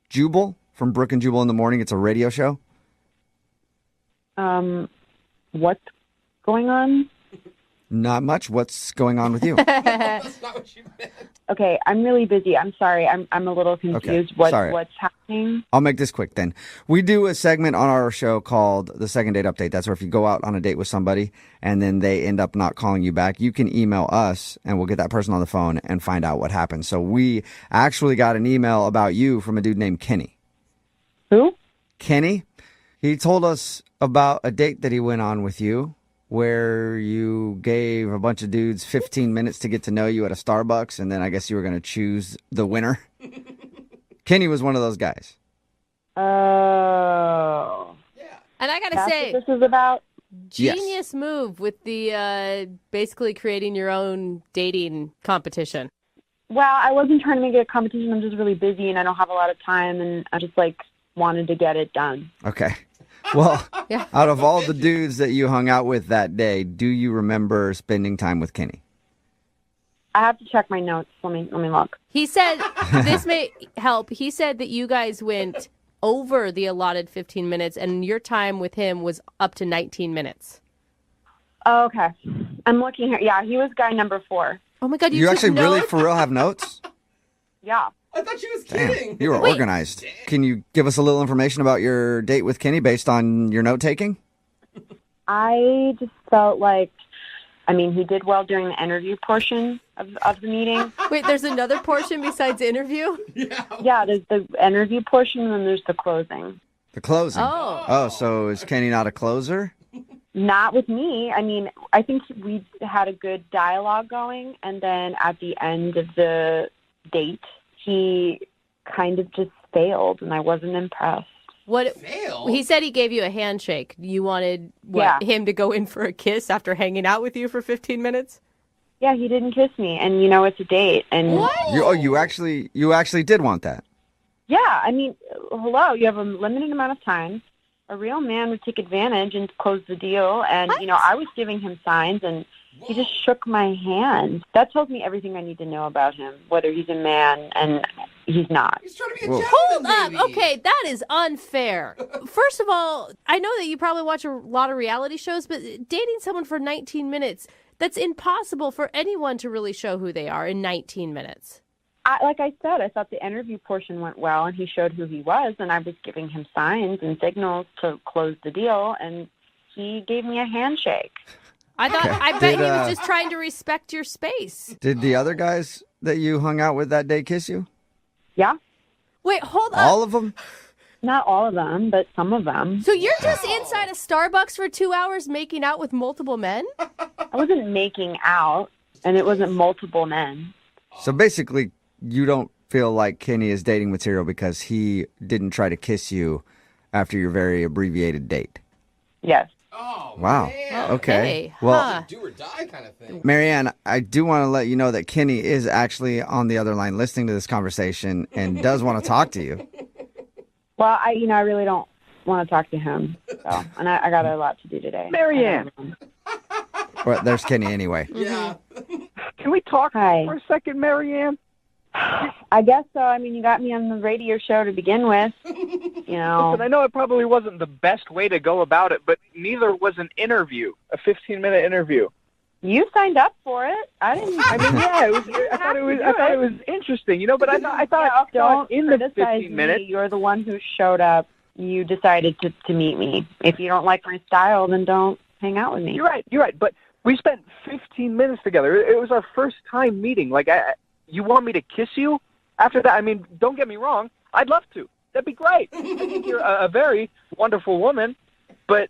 Jubal from Brooke and Jubal in the morning. It's a radio show. What's going on? Not much. What's going on with you? That's not what you meant. Okay, I'm really busy. I'm sorry. I'm a little confused. Okay, sorry. What's happening? I'll make this quick then. We do a segment on our show called the Second Date Update. That's where if you go out on a date with somebody and then they end up not calling you back, you can email us and we'll get that person on the phone and find out what happened. So we actually got an email about you from a dude named Kenny. Who? Kenny. He told us about a date that he went on with you where you gave a bunch of dudes 15 minutes to get to know you at a Starbucks, and then I guess you were going to choose the winner. Kenny was one of those guys. Oh. And I got to That's say, what this is about? genius move with the basically creating your own dating competition. Well, I wasn't trying to make it a competition. I'm just really busy and I don't have a lot of time, and I just wanted to get it done. Okay. Well, out of all the dudes that you hung out with that day, do you remember spending time with Kenny? I have to check my notes. Let me look. He said, this may help. He said that you guys went over the allotted 15 minutes and your time with him was up to 19 minutes. Oh, okay. I'm looking here. Yeah, he was guy number 4. Oh my God, You actually really for real have notes? Yeah. I thought she was Damn, kidding. you were organized. Can you give us a little information about your date with Kenny based on your note taking? I just felt like, he did well during the interview portion of the meeting. Wait, there's another portion besides the interview? Yeah, there's the interview portion and then there's the closing. The closing? Oh, so is Kenny not a closer? Not with me. I think we had a good dialogue going, and then at the end of the date, he kind of just failed, and I wasn't impressed. What? He said he gave you a handshake. You wanted him to go in for a kiss after hanging out with you for 15 minutes? Yeah, he didn't kiss me, and it's a date. And You actually did want that? Yeah, hello, you have a limited amount of time. A real man would take advantage and close the deal, and I was giving him signs, and he just shook my hand. That tells me everything I need to know about him, whether he's a man, and he's not. He's trying to be a Hold gentleman, up. Okay, that is unfair. First of all, I know that you probably watch a lot of reality shows, but dating someone for 19 minutes, that's impossible for anyone to really show who they are in 19 minutes. Like I said, I thought the interview portion went well, and he showed who he was, and I was giving him signs and signals to close the deal, and he gave me a handshake. I bet he was just trying to respect your space. Did the other guys that you hung out with that day kiss you? Yeah. Wait, hold on. All of them? Not all of them, but some of them. So you're just inside a Starbucks for 2 hours making out with multiple men? I wasn't making out, and it wasn't multiple men. So basically, you don't feel like Kenny is dating material because he didn't try to kiss you after your very abbreviated date? Yes. Oh, Wow. man. Okay. Huh. Well, Do or die kind of thing. Marianne, I do want to let you know that Kenny is actually on the other line listening to this conversation and does want to talk to you. Well, I really don't want to talk to him. So, and I got a lot to do today. Marianne. Well, there's Kenny anyway. Yeah. Can we talk Hi. for a second, Marianne? I guess so. I mean, you got me on the radio show to begin with. You know. Listen, I know it probably wasn't the best way to go about it, but neither was an interview, a 15-minute interview. You signed up for it. I didn't. I mean, yeah, I thought it was interesting, you know. But I thought Don't in the criticize 15 minutes. me. You're the one who showed up. You decided to meet me. If you don't like my style, then don't hang out with me. You're right. But we spent 15 minutes together. It was our first time meeting. Like, you want me to kiss you after that? I mean, don't get me wrong. I'd love to. That'd be great. I think you're a very wonderful woman. But,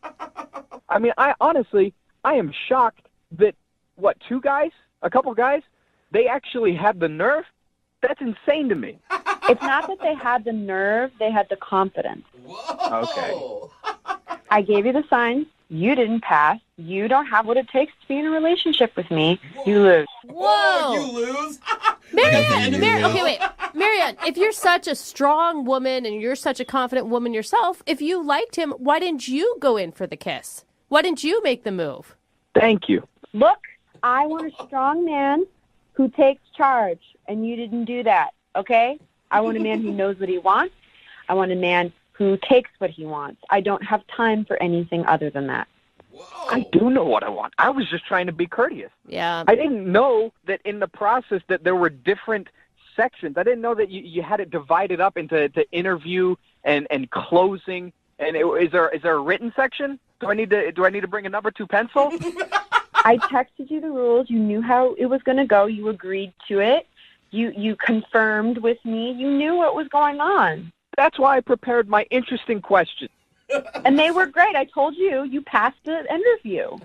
I mean, I am shocked that, a couple guys, they actually had the nerve? That's insane to me. It's not that they had the nerve. They had the confidence. Whoa. Okay. I gave you the signs. You didn't pass. You don't have what it takes to be in a relationship with me. Whoa. You lose. Whoa. You lose. Marianne, okay, wait. Marianne, if you're such a strong woman and you're such a confident woman yourself, if you liked him, why didn't you go in for the kiss? Why didn't you make the move? Thank you. Look, I want a strong man who takes charge, and you didn't do that, okay? I want a man who knows what he wants. I want a man who takes what he wants. I don't have time for anything other than that. Whoa. I do know what I want. I was just trying to be courteous. Yeah. I didn't know that in the process that there were different sections. I didn't know that you had it divided up into interview and closing. And is there a written section? Do I need to bring a number 2 pencil? I texted you the rules. You knew how it was going to go. You agreed to it. You confirmed with me. You knew what was going on. That's why I prepared my interesting questions. And they were great. I told you, you passed the interview.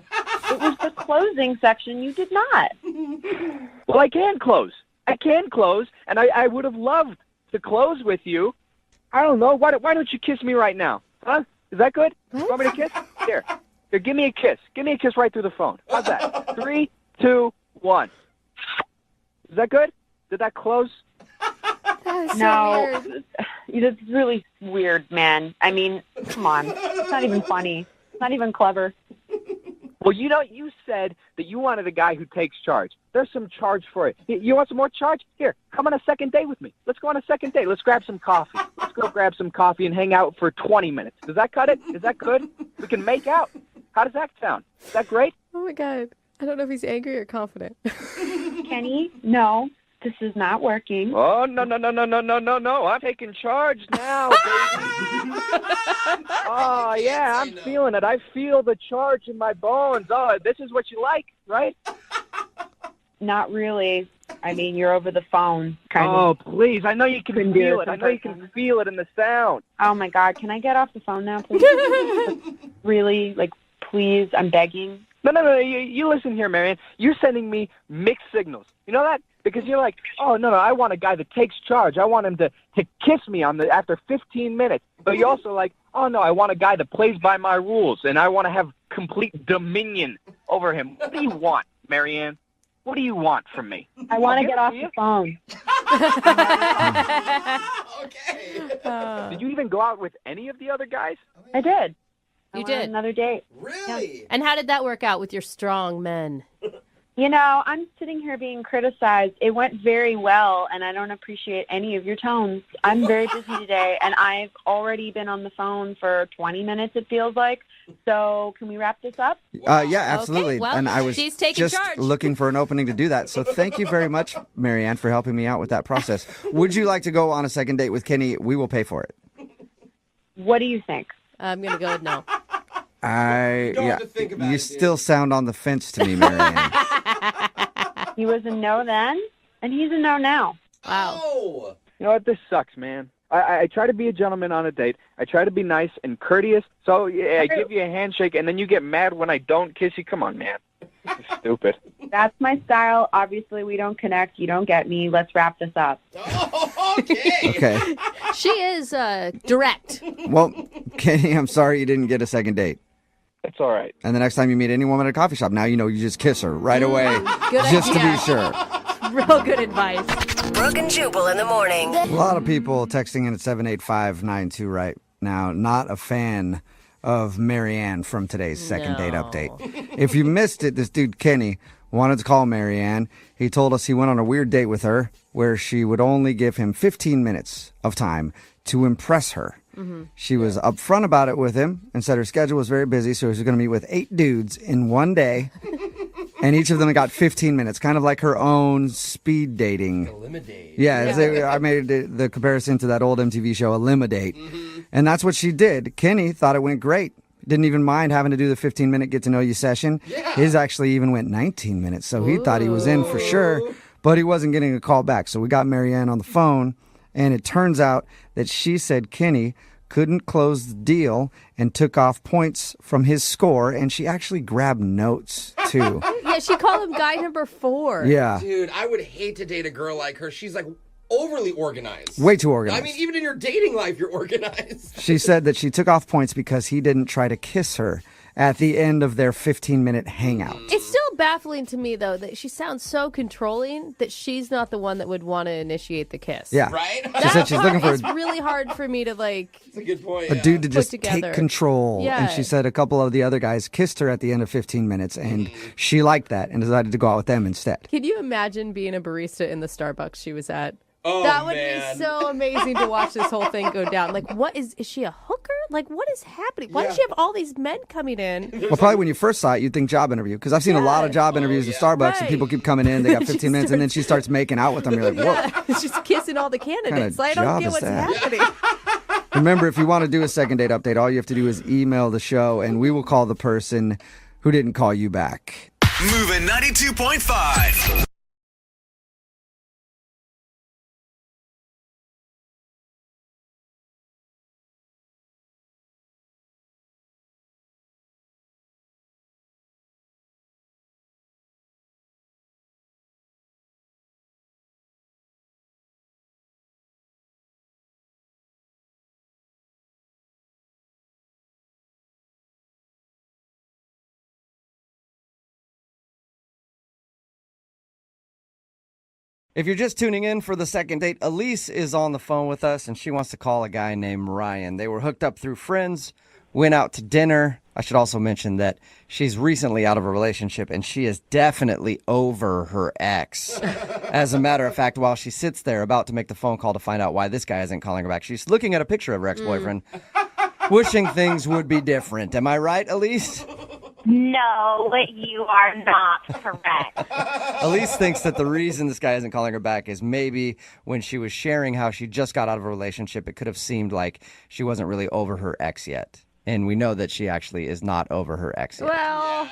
It was the closing section. You did not. Well, I can close, and I would have loved to close with you. I don't know. Why don't you kiss me right now? Huh? Is that good? You want me to kiss? Here, give me a kiss. Give me a kiss right through the phone. How's that? 3, 2, 1. Is that good? Did that close? No, it's really weird, man. I mean, come on. It's not even funny. It's not even clever. Well, you said that you wanted a guy who takes charge. There's some charge for it. You want some more charge? Here, come on a second date with me. Let's go on a second date. Let's grab some coffee. Let's go grab some coffee and hang out for 20 minutes. Does that cut it? Is that good? We can make out. How does that sound? Is that great? Oh, my God. I don't know if he's angry or confident. Kenny, no. This is not working. Oh, no. I'm taking charge now, baby. Oh, yeah, I'm feeling it. I feel the charge in my bones. Oh, this is what you like, right? Not really. I mean, you're over the phone. Oh, please. I know you can feel it. I know you can feel it in the sound. Oh, my God. Can I get off the phone now, please? Really? Like, please, I'm begging. No. You listen here, Marianne. You're sending me mixed signals. You know that? Because you're like, oh, no, I want a guy that takes charge. I want him to kiss me after 15 minutes. But you're also like, oh, no, I want a guy that plays by my rules, and I want to have complete dominion over him. What do you want, Marianne? What do you want from me? I want to get off the phone. Okay. Did you even go out with any of the other guys? I did. You I went did? on another date. Really? And how did that work out with your strong men? You know, I'm sitting here being criticized. It went very well, and I don't appreciate any of your tones. I'm very busy today, and I've already been on the phone for 20 minutes, it feels like. So can we wrap this up? Yeah, absolutely. Okay, well, and I was she's taking just charge. looking for an opening to do that. So thank you very much, Marianne, for helping me out with that process. Would you like to go on a second date with Kenny? We will pay for it. What do you think? I'm going to go with no. You still sound on the fence to me, Marianne. He was a no then, and he's a no now. Wow. Oh. You know what? This sucks, man. I try to be a gentleman on a date. I try to be nice and courteous. So I give you a handshake, and then you get mad when I don't kiss you. Come on, man. This is stupid. That's my style. Obviously, we don't connect. You don't get me. Let's wrap this up. Oh, okay. Okay. She is direct. Well, Kenny, I'm sorry you didn't get a second date. It's all right. And the next time you meet any woman at a coffee shop, now you know you just kiss her right away, Good just to idea. be sure. Real good advice. Brooke and Jubal in the morning. A lot of people texting in at 78592 right now, not a fan of Marianne from today's second date update. If you missed it, this dude Kenny wanted to call Marianne. He told us he went on a weird date with her where she would only give him 15 minutes of time to impress her. She was upfront about it with him and said her schedule was very busy, so she was going to meet with 8 dudes in one day, and each of them got 15 minutes, kind of like her own speed dating. Eliminate. Yeah. I made the comparison to that old MTV show, Eliminate, and that's what she did. Kenny thought it went great. Didn't even mind having to do the 15-minute get-to-know-you session. Yeah. His actually even went 19 minutes, so he thought he was in for sure, but he wasn't getting a call back. So we got Marianne on the phone, and it turns out that she said Kenny couldn't close the deal and took off points from his score, and she actually grabbed notes, too. Yeah, she called him guy number 4. Yeah. Dude, I would hate to date a girl like her. She's like overly organized. Way too organized. I mean, even in your dating life, you're organized. She said that she took off points because he didn't try to kiss her at the end of their 15-minute hangout. It's still baffling to me, though, that she sounds so controlling that she's not the one that would want to initiate the kiss. Yeah. Right? She said she's looking for It's really hard for me to, like, That's a good point. a dude to just together. take control. Yeah. And she said a couple of the other guys kissed her at the end of 15 minutes, and she liked that and decided to go out with them instead. Can you imagine being a barista in the Starbucks she was at? Oh, That would man. be so amazing to watch this whole thing go down. Like, what is she a hooker? Like, what is happening? Why does she have all these men coming in? Well, probably when you first saw it, you'd think job interview. Because I've seen a lot of job interviews at Starbucks, and people keep coming in, they got 15 minutes, and then she starts making out with them. You're like, whoa. She's kissing all the candidates. Kinda I don't job get is what's that? happening. Remember, if you want to do a second date update, all you have to do is email the show, and we will call the person who didn't call you back. MOViN 92.5. If you're just tuning in for the second date, Elise is on the phone with us, and she wants to call a guy named Ryan. They were hooked up through friends, went out to dinner. I should also mention that she's recently out of a relationship, and she is definitely over her ex. As a matter of fact, while she sits there about to make the phone call to find out why this guy isn't calling her back, she's looking at a picture of her ex-boyfriend, wishing things would be different. Am I right, Elise? No, you are not correct. Elise thinks that the reason this guy isn't calling her back is maybe when she was sharing how she just got out of a relationship, it could have seemed like she wasn't really over her ex yet. And we know that she actually is not over her ex yet. Well,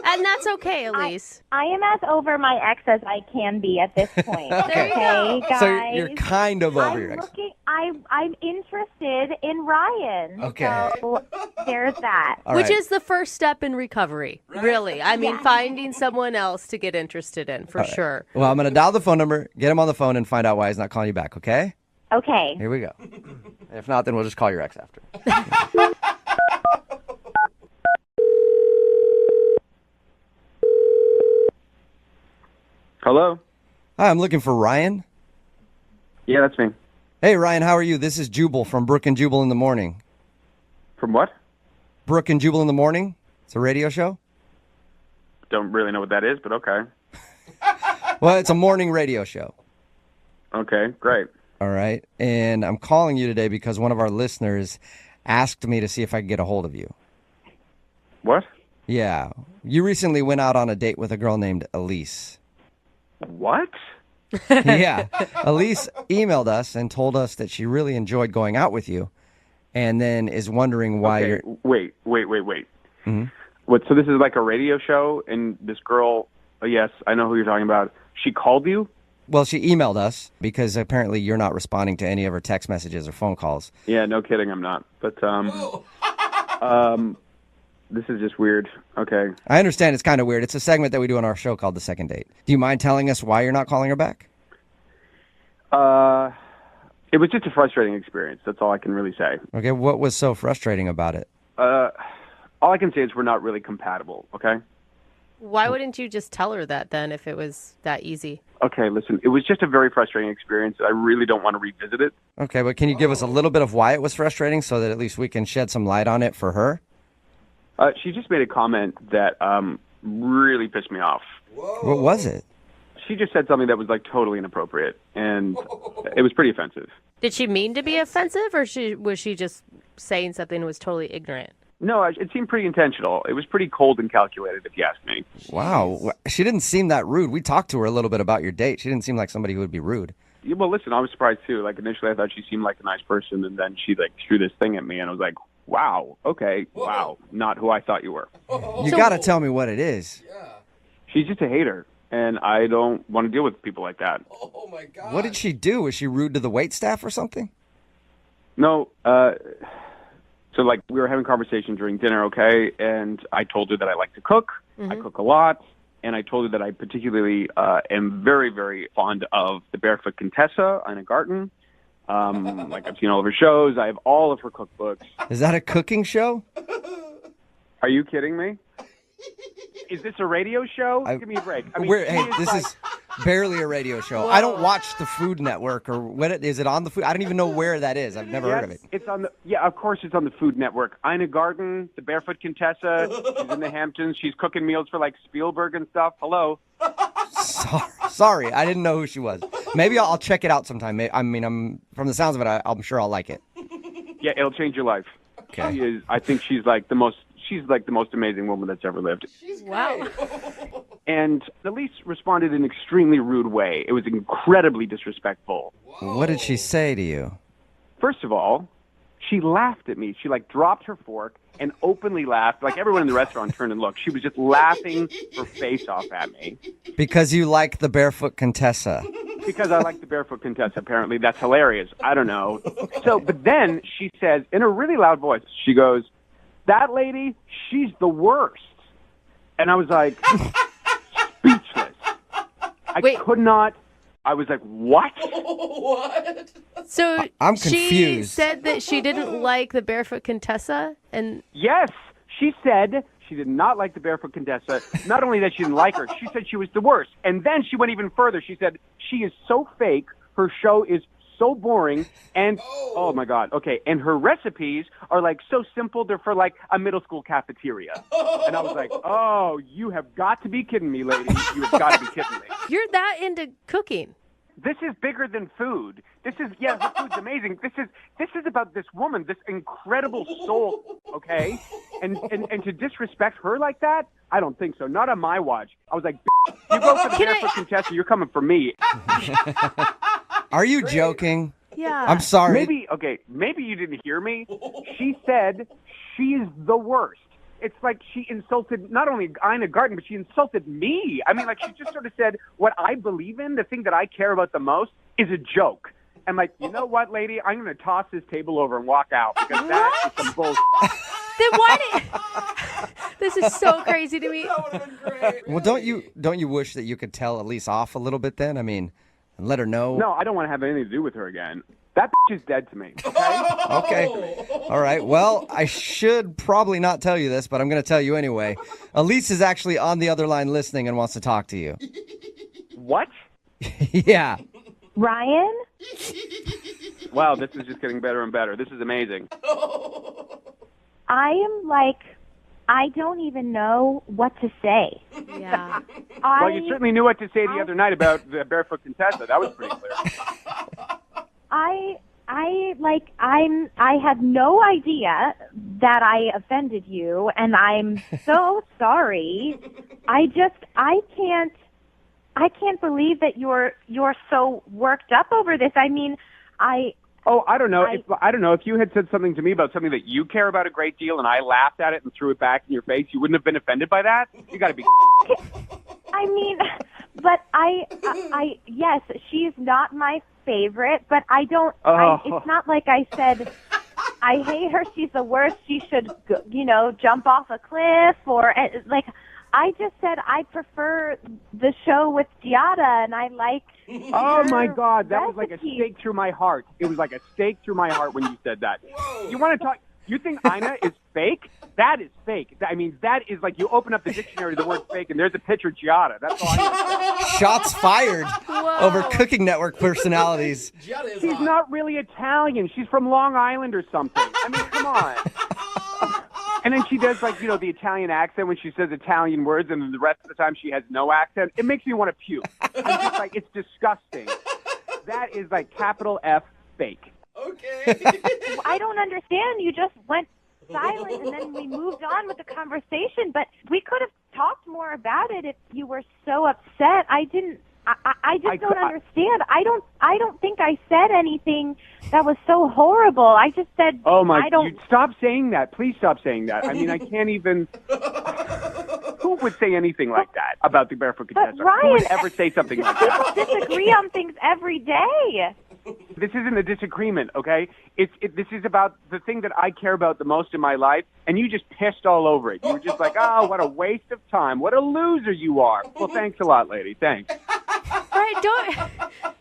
and that's okay, Elise. I am as over my ex as I can be at this point. There you go. Guys. So you're kind of over your ex. I'm interested in Ryan. Okay. So there's that. All Which right. is the first step in recovery, really. I mean, finding someone else to get interested in, for sure. Well, I'm going to dial the phone number, get him on the phone, and find out why he's not calling you back, okay? Okay. Here we go. If not, then we'll just call your ex after. Hello? Hi, I'm looking for Ryan. Yeah, that's me. Hey, Ryan, how are you? This is Jubal from Brooke and Jubal in the Morning. From what? Brooke and Jubal in the Morning? It's a radio show? Don't really know what that is, but okay. Well, it's a morning radio show. Okay, great. All right. And I'm calling you today because one of our listeners asked me to see if I could get a hold of you. What? Yeah. You recently went out on a date with a girl named Elise. What? Yeah. Elise emailed us and told us that she really enjoyed going out with you and then is wondering why Okay, you're... Wait. Mm-hmm. What? So this is like a radio show, and this girl, yes, I know who you're talking about. She called you? Well, she emailed us because apparently you're not responding to any of her text messages or phone calls. Yeah, no kidding, I'm not. But, this is just weird. Okay. I understand it's kind of weird. It's a segment that we do on our show called The Second Date. Do you mind telling us why you're not calling her back? It was just a frustrating experience. That's all I can really say. Okay, what was so frustrating about it? all I can say is we're not really compatible, okay? Why wouldn't you just tell her that then if it was that easy? Okay, listen, it was just a very frustrating experience. I really don't want to revisit it. Okay, but can you give us a little bit of why it was frustrating so that at least we can shed some light on it for her? She just made a comment that really pissed me off. What was it? She just said something that was like totally inappropriate, and it was pretty offensive. Did she mean to be offensive, or was she just saying something that was totally ignorant? No, it seemed pretty intentional. It was pretty cold and calculated, if you ask me. Wow. She didn't seem that rude. We talked to her a little bit about your date. She didn't seem like somebody who would be rude. Yeah, well, listen, I was surprised, too. Like, initially, I thought she seemed like a nice person, and then she, like, threw this thing at me, and I was like, wow, okay, wow, not who I thought you were. You got to tell me what it is. She's just a hater, and I don't want to deal with people like that. Oh, my God. What did she do? Was she rude to the waitstaff or something? No, so, like, we were having a conversation during dinner, okay, and I told her that I like to cook. I cook a lot, and I told her that I particularly am very, very fond of the Barefoot Contessa, Ina Garten. Like, I've seen all of her shows. I have all of her cookbooks. Is that a cooking show? Are you kidding me? Is this a radio show? Give me a break. I mean, this is barely a radio show. Whoa. I don't watch the Food Network, or is it on the Food? I don't even know where that is. I've never heard of it. It's on of course it's on the Food Network. Ina Garten, the Barefoot Contessa, she's in the Hamptons. She's cooking meals for like Spielberg and stuff. Hello. Sorry, I didn't know who she was. Maybe I'll check it out sometime. I'm from the sounds of it, I'm sure I'll like it. Yeah, it'll change your life. Okay. I think she's like the most amazing woman that's ever lived. Wow. And Elise responded in an extremely rude way. It was incredibly disrespectful. What did she say to you? First of all, she laughed at me. She like dropped her fork and openly laughed. Like everyone in the restaurant turned and looked. She was just laughing her face off at me. Because you like the Barefoot Contessa. Because I like the Barefoot Contessa, apparently. That's hilarious. I don't know. But then she says, in a really loud voice, she goes, "That lady, she's the worst." And I was like, speechless. Could not. I was like, what? What? So I'm she confused. said that she didn't like the Barefoot Contessa, and yes, she said she did not like the Barefoot Contessa. Not only that she didn't like her, she said she was the worst. And then she went even further. She said she is so fake. Her show is so boring, and oh my God, okay, and her recipes are like so simple, they're for like a middle school cafeteria. And I was like, oh, you have got to be kidding me, lady. You have got to be kidding me. you're that into cooking. This is bigger than food. This is, yeah, her food's amazing. This is about this woman, this incredible soul, okay? And to disrespect her like that, I don't think so. Not on my watch. I was like, you go for the Barefoot Contessa, you're coming for me. Are you joking? Yeah. I'm sorry. Maybe you didn't hear me. She said she's the worst. It's like she insulted not only Ina Garten, but she insulted me. I mean, like she just sort of said, what I believe in, the thing that I care about the most, is a joke. And like, you know what, lady? I'm going to toss this table over and walk out because that is some bullshit. Then why did... This is so crazy to me. That would have been great. Well, don't you wish that you could tell Elise off a little bit then? I mean, and let her know. No, I don't want to have anything to do with her again. That is dead to me. Okay? Okay. All right. Well, I should probably not tell you this, but I'm going to tell you anyway. Elise is actually on the other line listening and wants to talk to you. What? Yeah. Ryan? Wow, this is just getting better and better. This is amazing. I am like, I don't even know what to say. Yeah. Well, you certainly knew what to say the other night about the Barefoot Contessa. That was pretty clear. I had no idea that I offended you, and I'm so sorry. I can't believe that you're so worked up over this. I mean, I don't know. If you had said something to me about something that you care about a great deal, and I laughed at it and threw it back in your face, you wouldn't have been offended by that. You got to be. I mean, but yes, she's not my favorite, but I don't. It's not like I said, I hate her. She's the worst. She should, jump off a cliff or like. I just said I prefer the show with Giada, and I like. Oh my God, that was like a stake through my heart. It was like a stake through my heart when you said that. Whoa. You want to talk? You think Ina is fake? That is fake. I mean, that is like you open up the dictionary of the word fake, and there's a picture of Giada. That's all I know. Shots fired over Cooking Network personalities. She's not really Italian. She's from Long Island or something. I mean, come on. And then she does, like, the Italian accent when she says Italian words, and then the rest of the time she has no accent. It makes me want to puke. I'm just like, it's disgusting. That is like capital F fake. Okay. I don't understand. You just went silent, and then we moved on with the conversation. But we could have talked more about it if you were so upset. I just don't understand. I don't think I said anything that was so horrible. I just said, oh my, stop saying that. Please stop saying that. I mean, I can't even. Who would say anything like that about the Barefoot Contessa? Ryan, who would ever say something like that? People disagree on things every day. This isn't a disagreement, okay? This is about the thing that I care about the most in my life, and you just pissed all over it. You were just like, oh, what a waste of time. What a loser you are. Well, thanks a lot, lady. Thanks. Right,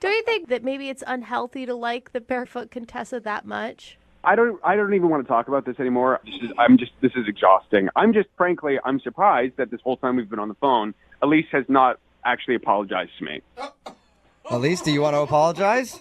don't you think that maybe it's unhealthy to like the Barefoot Contessa that much? I don't even want to talk about this anymore. This is exhausting. Frankly, I'm surprised that this whole time we've been on the phone, Elise has not actually apologized to me. Elise, do you want to apologize?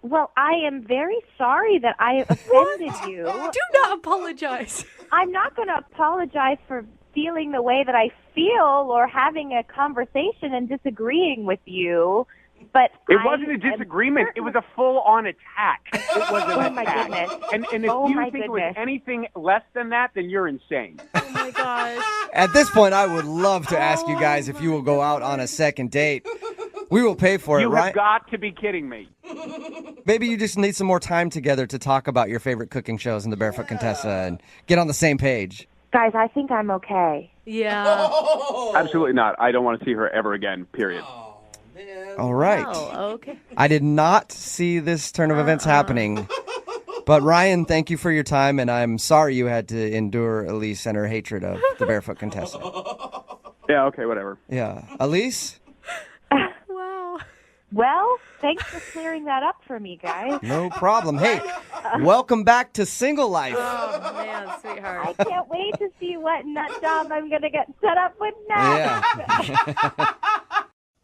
Well, I am very sorry that I offended you. Do not apologize. I'm not going to apologize for feeling the way that I feel or having a conversation and disagreeing with you. But it wasn't a disagreement. It was a full-on attack. It was an attack. Oh, my goodness. And if you think it was anything less than that, then you're insane. Oh, my gosh. At this point, I would love to ask you guys if you will go out on a second date. We will pay for it, right? You have got to be kidding me. Maybe you just need some more time together to talk about your favorite cooking shows and the Barefoot Contessa and get on the same page. Guys, I think I'm okay. Yeah. Absolutely not. I don't want to see her ever again, period. All right. Oh, okay. I did not see this turn of events happening. But Ryan, thank you for your time, and I'm sorry you had to endure Elise and her hatred of the Barefoot Contessa. Yeah, okay, whatever. Yeah. Elise? Wow. Well, thanks for clearing that up for me, guys. No problem. Hey, welcome back to single life. Oh, man, sweetheart. I can't wait to see what nut job I'm going to get set up with next. Yeah.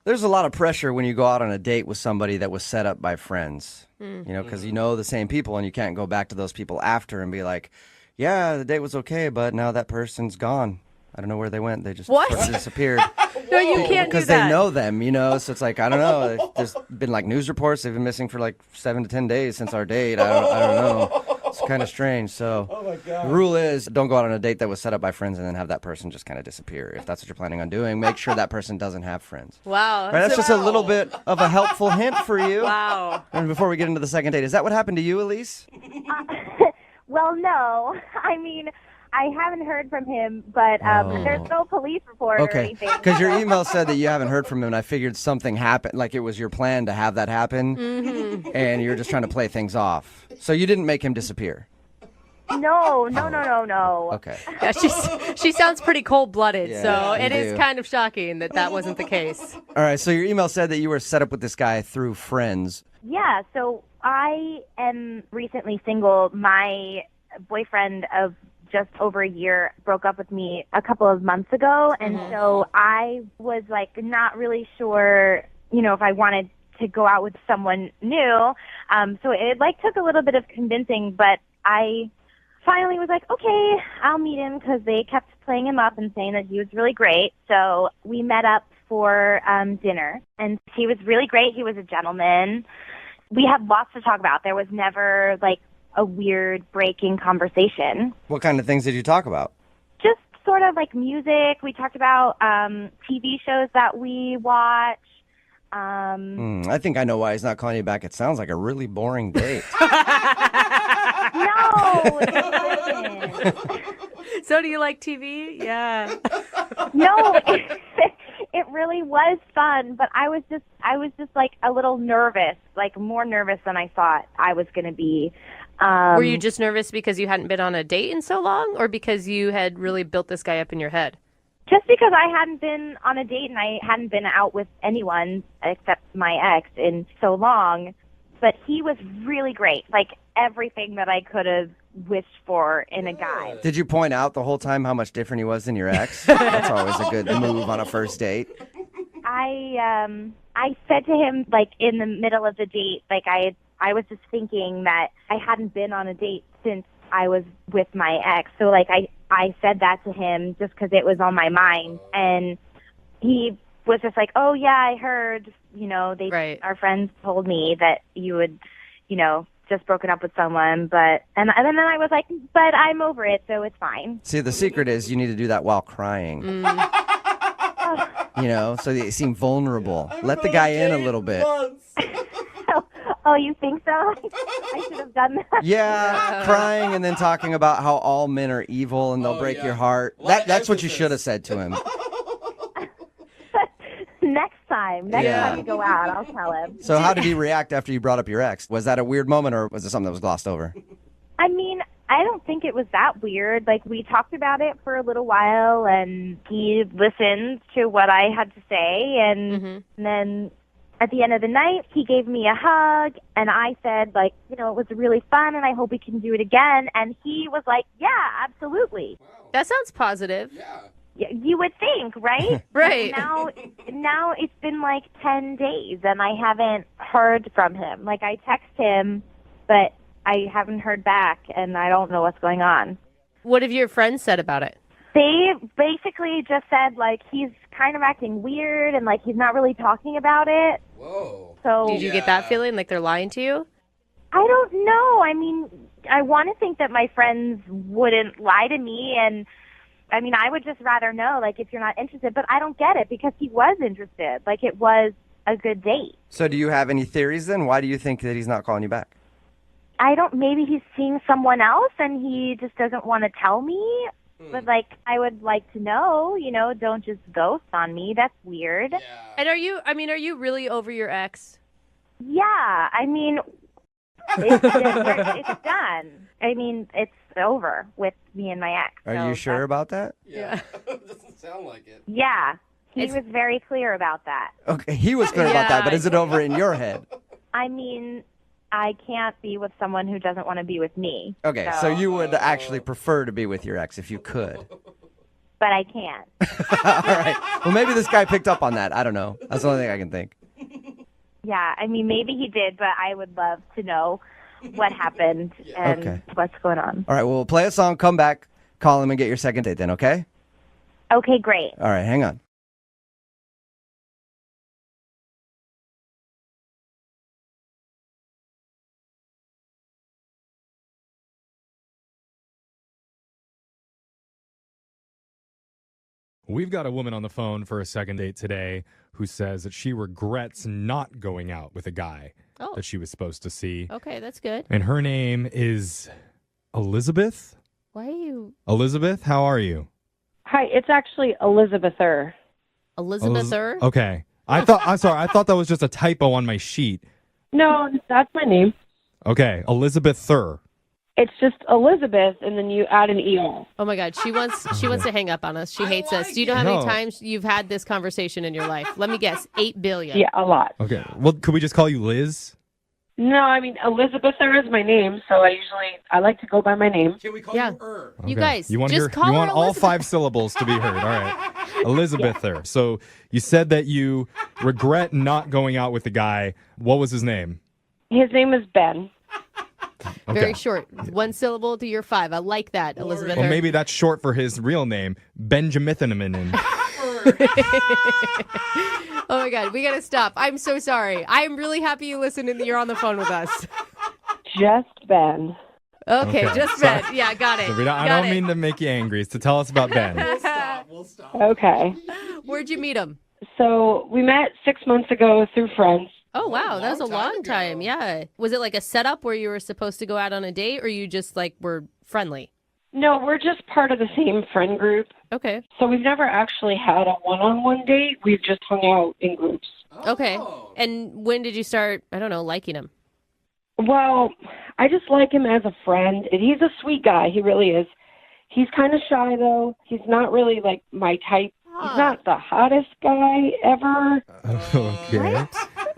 There's a lot of pressure when you go out on a date with somebody that was set up by friends, because you know the same people and you can't go back to those people after and be like, yeah, the date was okay, but now that person's gone. I don't know where they went. They just sort of disappeared. No, you can't do that. Because they know them, so it's like, I don't know. There's been like news reports. They've been missing for like 7 to 10 days since our date. I don't know. It's kind of strange. So the rule is don't go out on a date that was set up by friends and then have that person just kind of disappear. If that's what you're planning on doing, make sure that person doesn't have friends. Wow. Right, that's just a little bit of a helpful hint for you. Wow. And before we get into the second date, is that what happened to you, Elise? Well, no. I mean, I haven't heard from him, but there's no police report or anything. Because your email said that you haven't heard from him, and I figured something happened, like it was your plan to have that happen, and you're just trying to play things off. So you didn't make him disappear? No. Okay. Yeah, she sounds pretty cold-blooded, Yeah, so you it is do. kind of shocking that wasn't the case. All right, so your email said that you were set up with this guy through friends. Yeah, so I am recently single. My boyfriend of just over a year broke up with me a couple of months ago, and so I was like not really sure, if I wanted to go out with someone new. So it took a little bit of convincing, but I finally was like, okay, I'll meet him, because they kept playing him up and saying that he was really great. So we met up for dinner, and he was really great. He was a gentleman. We had lots to talk about. There was never a weird breaking conversation. What kind of things did you talk about? Just sort of like music. We talked about TV shows that we watch. I think I know why he's not calling you back. It sounds like a really boring date. No, it wasn't. So do you like TV? Yeah. No, it really was fun, but I was just like a little nervous, like more nervous than I thought I was going to be. Were you just nervous because you hadn't been on a date in so long, or because you had really built this guy up in your head? Just because I hadn't been on a date and I hadn't been out with anyone except my ex in so long. But he was really great. Like everything that I could have wished for in a guy. Did you point out the whole time how much different he was than your ex? That's always a good move on a first date. I said to him, like, in the middle of the date, like, I was just thinking that I hadn't been on a date since I was with my ex. So, like, I said that to him just because it was on my mind. And he was just like, oh, yeah, I heard, you know, our friends told me that you would, you know, just broken up with someone. And then I was like, but I'm over it, so it's fine. See, the secret is you need to do that while crying. You know, so they seem vulnerable. Let the guy in a little bit. Oh, you think so? I should have done that. Yeah, crying and then talking about how all men are evil and they'll break your heart. That's what you should have said to him. Next time we go out, I'll tell him. So how did he react after you brought up your ex? Was that a weird moment or was it something that was glossed over? I mean, I don't think it was that weird. Like, we talked about it for a little while, and he listened to what I had to say, and then at the end of the night, he gave me a hug, and I said, like, you know, it was really fun, and I hope we can do it again, and he was like, yeah, absolutely. That sounds positive. Yeah. You would think, right? Right. Now it's been like 10 days, and I haven't heard from him. Like, I text him, but I haven't heard back, and I don't know what's going on. What have your friends said about it? They basically just said, like, he's kind of acting weird, and, like, he's not really talking about it. Whoa. So did you get that feeling, like they're lying to you? I don't know. I mean, I want to think that my friends wouldn't lie to me, and, I mean, I would just rather know, like, if you're not interested. But I don't get it, because he was interested. Like, it was a good date. So do you have any theories then? Why do you think that he's not calling you back? Maybe he's seeing someone else and he just doesn't want to tell me. But, like, I would like to know, you know, don't just ghost on me. That's weird. Yeah. And are you really over your ex? Yeah. I mean, it's done. I mean, it's over with me and my ex. Are you sure about that? Yeah. Doesn't sound like it. Yeah. He was very clear about that. Okay, he was clear about that, but is it over in your head? I mean, I can't be with someone who doesn't want to be with me. Okay, so you would actually prefer to be with your ex if you could. But I can't. All right. Well, maybe this guy picked up on that. I don't know. That's the only thing I can think. Yeah, I mean, maybe he did, but I would love to know what happened and what's going on. All right, well, we'll play a song, come back, call him, and get your second date then, okay? Okay, great. All right, hang on. We've got a woman on the phone for a second date today who says that she regrets not going out with a guy that she was supposed to see. Okay, that's good. And her name is Elizabeth. Why are you... Elizabeth, how are you? Hi, it's actually Elizabether. Elizabether? Okay. I'm sorry. I thought that was just a typo on my sheet. No, that's my name. Okay, Elizabether. It's just Elizabeth, and then you add an ER. Oh my God, she wants to hang up on us. She hates us. Do you know how many times you've had this conversation in your life? Let me guess, 8 billion. Yeah, a lot. Okay, well, could we just call you Liz? No, I mean, Elizabether is my name, so I like to go by my name. Can we call you Okay. You guys, you want just call you her want all Elizabeth. 5 syllables to be heard. All right. Elizabether. So you said that you regret not going out with the guy. What was his name? His name is Ben. Okay. Very short. 1 syllable to your 5. I like that, Elizabeth. Well, maybe that's short for his real name, Benjamin. Oh my God, we gotta stop. I'm so sorry. I'm really happy you listened and that you're on the phone with us. Just Ben. Okay, just Ben. Sorry. Yeah, got it. So I don't mean to make you angry. It's to tell us about Ben. We'll stop. Okay. Where'd you meet him? So we met 6 months ago through friends. Oh, wow. That was a long time. Yeah. Was it like a setup where you were supposed to go out on a date or you just like were friendly? No, we're just part of the same friend group. Okay. So we've never actually had a one-on-one date. We've just hung out in groups. Okay. And when did you start, I don't know, liking him? Well, I just like him as a friend. He's a sweet guy. He really is. He's kind of shy, though. He's not really, like, my type. He's not the hottest guy ever. Okay.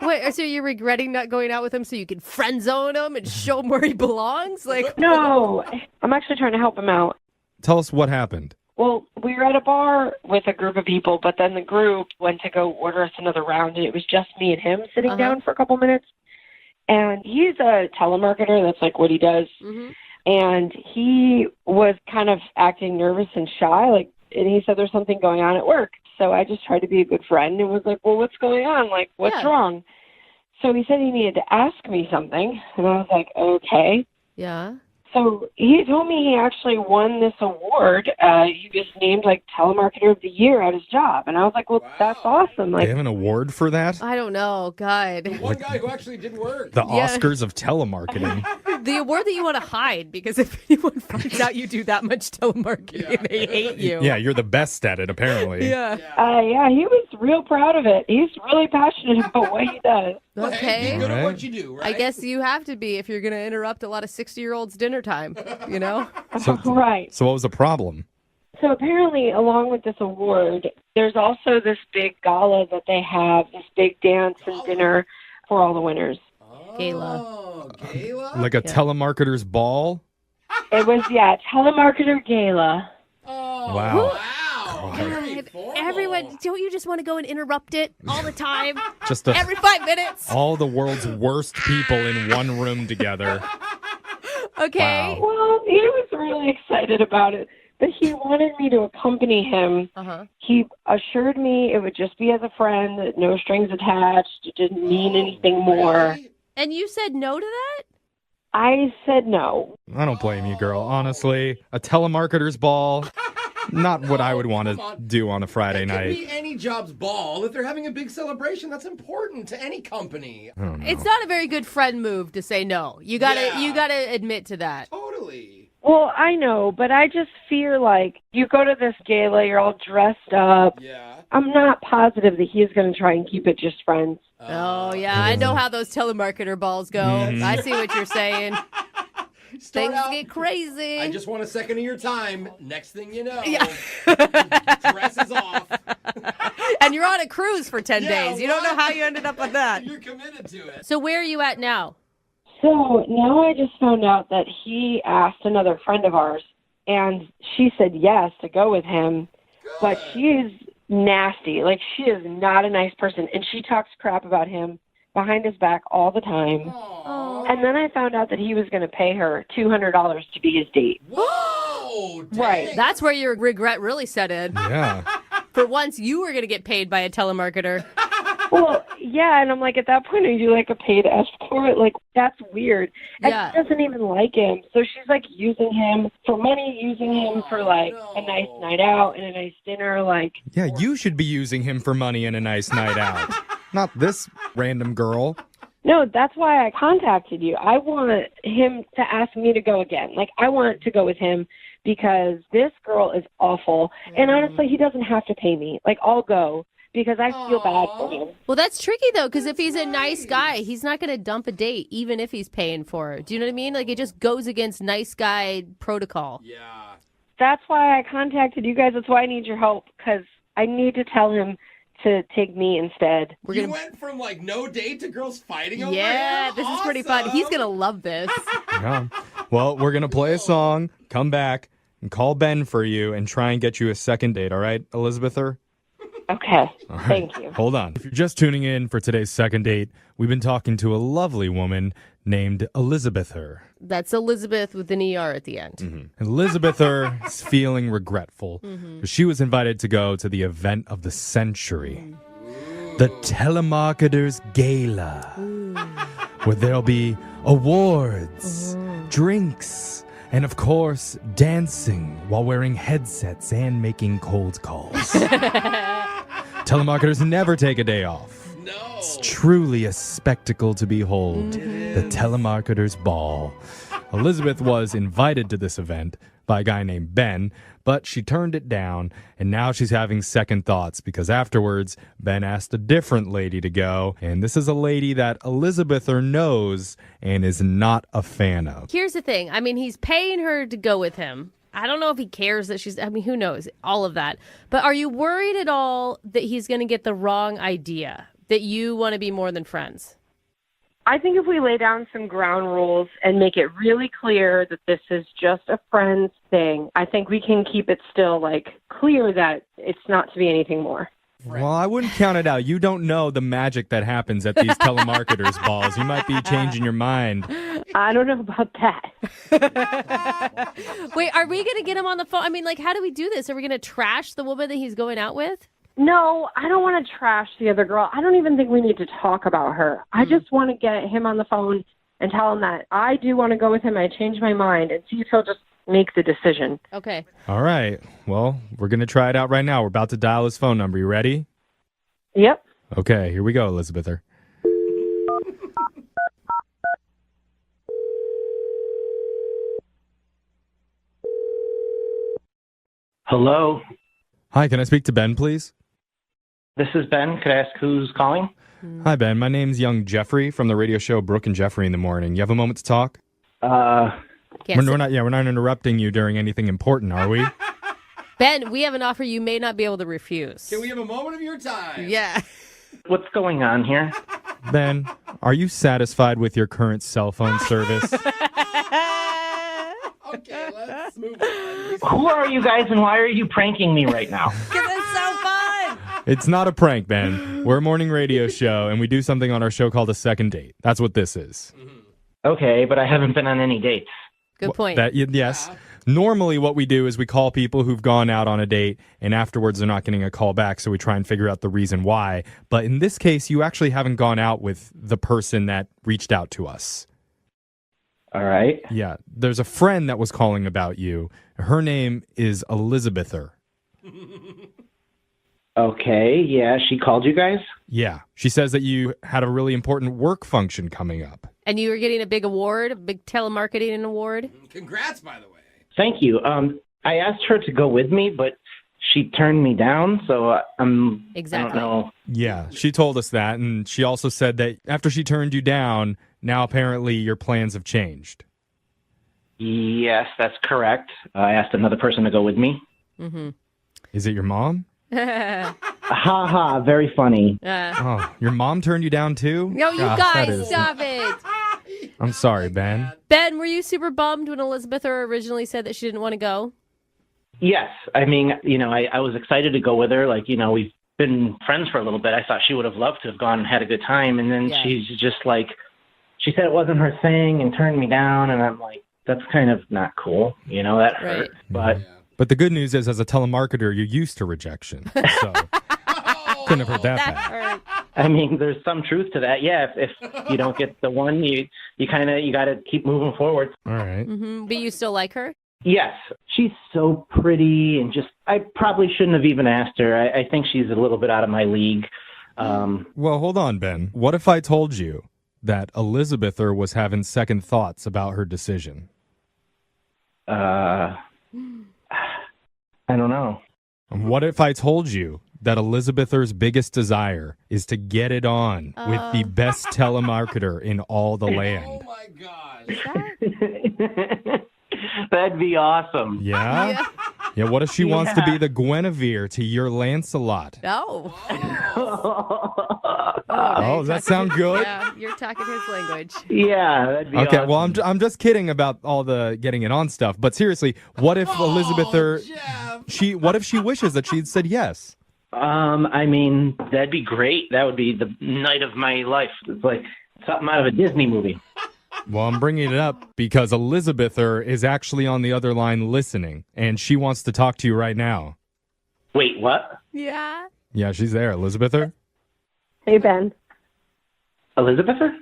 Wait, so you're regretting not going out with him so you can friend zone him and show him where he belongs? Like, No, I'm actually trying to help him out. Tell us what happened. Well, we were at a bar with a group of people, but then the group went to go order us another round, and it was just me and him sitting down for a couple minutes. And he's a telemarketer. That's like what he does. Mm-hmm. And he was kind of acting nervous and shy, and he said there's something going on at work. So I just tried to be a good friend and was like, well, what's going on? Like, what's wrong? So he said he needed to ask me something. And I was like, okay. Yeah. So he told me he actually won this award. He was named Telemarketer of the Year at his job. And I was like, well, that's awesome. They have an award for that? I don't know. God. One guy who actually did work. The Oscars of telemarketing. The award that you want to hide, because if anyone finds out you do that much telemarketing, they hate you. Yeah, you're the best at it, apparently. Yeah, he was real proud of it. He's really passionate about what he does. Okay. Be good at what you do, right? I guess you have to be if you're going to interrupt a lot of 60-year-olds dinner time, you know? Right. So what was the problem? So apparently, along with this award, there's also this big gala that they have, this big dance and dinner for all the winners. Gala. Like a telemarketer's ball? It was, telemarketer gala. Wow. Everyone, don't you just want to go and interrupt it all the time? Just every 5 minutes? All the world's worst people in one room together. Okay. Wow. Well, he was really excited about it, but he wanted me to accompany him. He assured me it would just be as a friend, that no strings attached, it didn't mean anything more. And you said no to that? I said no. I don't blame you, girl. Honestly, a telemarketer's ball, not what I would want to do on a Friday It night. could be any job's ball. If they're having a big celebration, that's important to any company. It's not a very good friend move to say no. You gotta admit to that. Totally. Well, I know, but I just fear like you go to this gala, you're all dressed up. Yeah. I'm not positive that he's going to try and keep it just friends. Oh, yeah. I know how those telemarketer balls go. I see what you're saying. Things get crazy. I just want a second of your time. Next thing you know, dress is off. And you're on a cruise for 10 days. You don't know how you ended up with that. You're committed to it. So where are you at now? So now I just found out that he asked another friend of ours, and she said yes to go with him. But she is nasty. Like, she is not a nice person, and she talks crap about him behind his back all the time. Aww. And then I found out that he was going to pay her $200 to be his date. Whoa! Dang. Right. That's where your regret really set in. Yeah. For once, you were going to get paid by a telemarketer. Well, yeah, and I'm like, at that point, are you like a paid escort? Like, that's weird. And Yeah. she doesn't even like him. So she's like using him for money, using him for like a nice night out and a nice dinner. Like, Yeah, you should be using him for money and a nice night out. Not this random girl. no, that's why I contacted you. I want him to ask me to go again. Like, I want to go with him because this girl is awful. And honestly, he doesn't have to pay me. Like, I'll go because I feel bad for him. Well, that's tricky, though, because if he's a nice guy, he's not going to dump a date, even if he's paying for it. Do you know what I mean? Like, it just goes against nice guy protocol. Yeah. That's why I contacted you guys. That's why I need your help because I need to tell him to take me instead. You went from like no date to girls fighting over Yeah, him? this is pretty fun. He's going to love this. Yeah. Well, we're going to play a song, come back, and call Ben for you and try and get you a second date, all right, Elizabether? Okay. All right. Thank you. Hold on. If you're just tuning in for today's second date, we've been talking to a lovely woman named Elizabether. That's Elizabeth with an ER at the end. Mm-hmm. Elizabether is feeling regretful. She was invited to go to the event of the century, the Telemarketers Gala, where there'll be awards, drinks, and of course, dancing while wearing headsets and making cold calls. Telemarketers never take a day off. No. It's truly a spectacle to behold. The Telemarketers Ball. Elizabeth was invited to this event by a guy named Ben, but she turned it down, and now she's having second thoughts because afterwards, Ben asked a different lady to go, and this is a lady that Elizabether knows and is not a fan of. Here's the thing. I mean, he's paying her to go with him. I don't know if he cares that she's, I mean, who knows? All of that. But are you worried at all that he's going to get the wrong idea? that you want to be more than friends? I think if we lay down some ground rules and make it really clear that this is just a friends thing, I think we can keep it still clear that it's not to be anything more. Well, I wouldn't count it out. You don't know the magic that happens at these telemarketers balls. You might be changing your mind. I don't know about that. Wait, are we going to get him on the phone? I mean, how do we do this? Are we going to trash the woman that he's going out with? No, I don't want to trash the other girl. I don't even think we need to talk about her. I just want to get him on the phone and tell him that I do want to go with him. I changed my mind and see if he'll just make the decision. Okay. All right. Well, we're going to try it out right now. We're about to dial his phone number. You ready? Yep. Okay, here we go, Elizabether. Hello. Hi, can I speak to Ben, please? This is Ben. Could I ask who's calling? Hi, Ben. My name's young Jeffrey from the radio show Brooke and Jeffrey in the morning. You have a moment to talk? We're not interrupting you during anything important, are we? Ben, we have an offer you may not be able to refuse. Can we have a moment of your time? Yeah. What's going on here? Ben, are you satisfied with your current cell phone service? Okay, let's move on. Who are you guys and why are you pranking me right now? Because it's so fun. It's not a prank, Ben. We're a morning radio show, and we do something on our show called a second date. That's what this is. Okay, but I haven't been on any dates. Good point. Yes. Normally what we do is we call people who've gone out on a date, and afterwards they're not getting a call back, so we try and figure out the reason why. But in this case, you actually haven't gone out with the person that reached out to us. All right. Yeah. There's a friend that was calling about you. Her name is Elizabether. Okay, yeah, she called you guys? Yeah. She says that you had a really important work function coming up. And you were getting a big award, a big telemarketing award. Congrats, by the way. Thank you. I asked her to go with me, but she turned me down, so Exactly. I don't know. Yeah, she told us that, and she also said that after she turned you down, now apparently your plans have changed. Yes, that's correct. I asked another person to go with me. Mm-hmm. Is it your mom? Ha ha, very funny. Oh, your mom turned you down too? No, you Gosh, guys, stop it. I'm sorry, Ben. Ben, were you super bummed when Elizabeth originally said that she didn't want to go? Yes, I mean, I was excited to go with her. We've been friends for a little bit. I thought she would have loved to have gone and had a good time. And then she's just she said it wasn't her thing and turned me down. And I'm like, that's kind of not cool. That hurt. But the good news is, as a telemarketer, you're used to rejection. So couldn't have heard that bad. I mean, there's some truth to that. Yeah, if you don't get the one, you got to keep moving forward. All right. Mm-hmm. But you still like her? Yes. She's so pretty and I probably shouldn't have even asked her. I think she's a little bit out of my league. Well, hold on, Ben. What if I told you that Elizabether was having second thoughts about her decision? I don't know. What if I told you that Elizabether's biggest desire is to get it on with the best telemarketer in all the land? Oh my gosh. That'd be awesome. Yeah? Yeah, what if she wants to be the Guinevere to your Lancelot? No. Oh, does that sound good? Yeah, you're talking his language. Yeah, that'd be okay, awesome. well, I'm just kidding about all the getting it on stuff. But seriously, what if Elizabether, what if she wishes that she'd said yes? I mean, that'd be great. That would be the night of my life. It's like something out of a Disney movie. Well, I'm bringing it up because Elizabether is actually on the other line listening, and she wants to talk to you right now. Wait, what? Yeah. Yeah, she's there. Elizabether? Hey, Ben. Elizabether?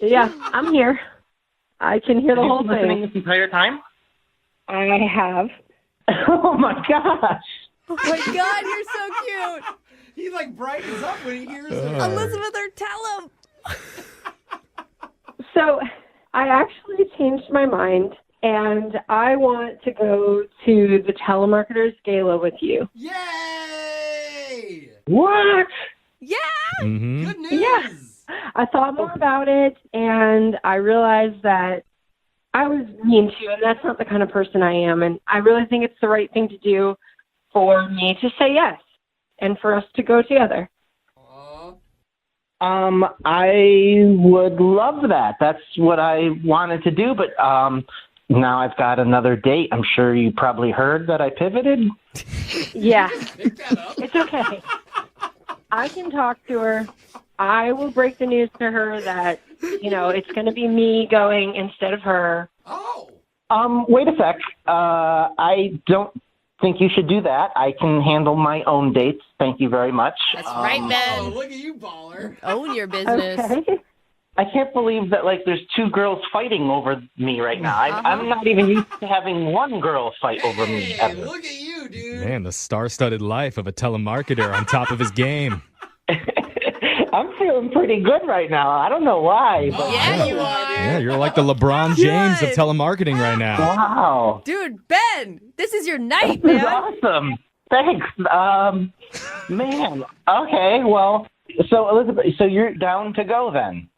Yeah, I'm here. I can hear the whole Have you been listening thing. this entire time? I have. Oh, my gosh. Oh, my God, you're so cute. He brightens up when he hears it. Elizabether, tell him. So I actually changed my mind, and I want to go to the telemarketers gala with you. Yay! What? Yeah! Mm-hmm. Good news! Yeah. I thought more about it, and I realized that I was mean to you, and that's not the kind of person I am. And I really think it's the right thing to do for me to say yes and for us to go together. I would love that. That's what I wanted to do, but now I've got another date. I'm sure you probably heard that I pivoted. Yeah. It's okay. I can talk to her. I will break the news to her that, it's going to be me going instead of her. Wait a sec. I don't think you should do that. I can handle my own dates. Thank you very much. That's right, Ben. Oh, look at you, baller. Own your business. Okay. I can't believe that, there's two girls fighting over me right now. I'm not even used to having one girl fight over me ever. Look at you, dude. Man, the star-studded life of a telemarketer on top of his game. I'm feeling pretty good right now. I don't know why. But Yeah, you are. Yeah, you're like the LeBron James of telemarketing right now. Wow. Dude, Ben, this is your night, This is man. awesome. Thanks. Man. Okay, well, so Elizabeth, so you're down to go then?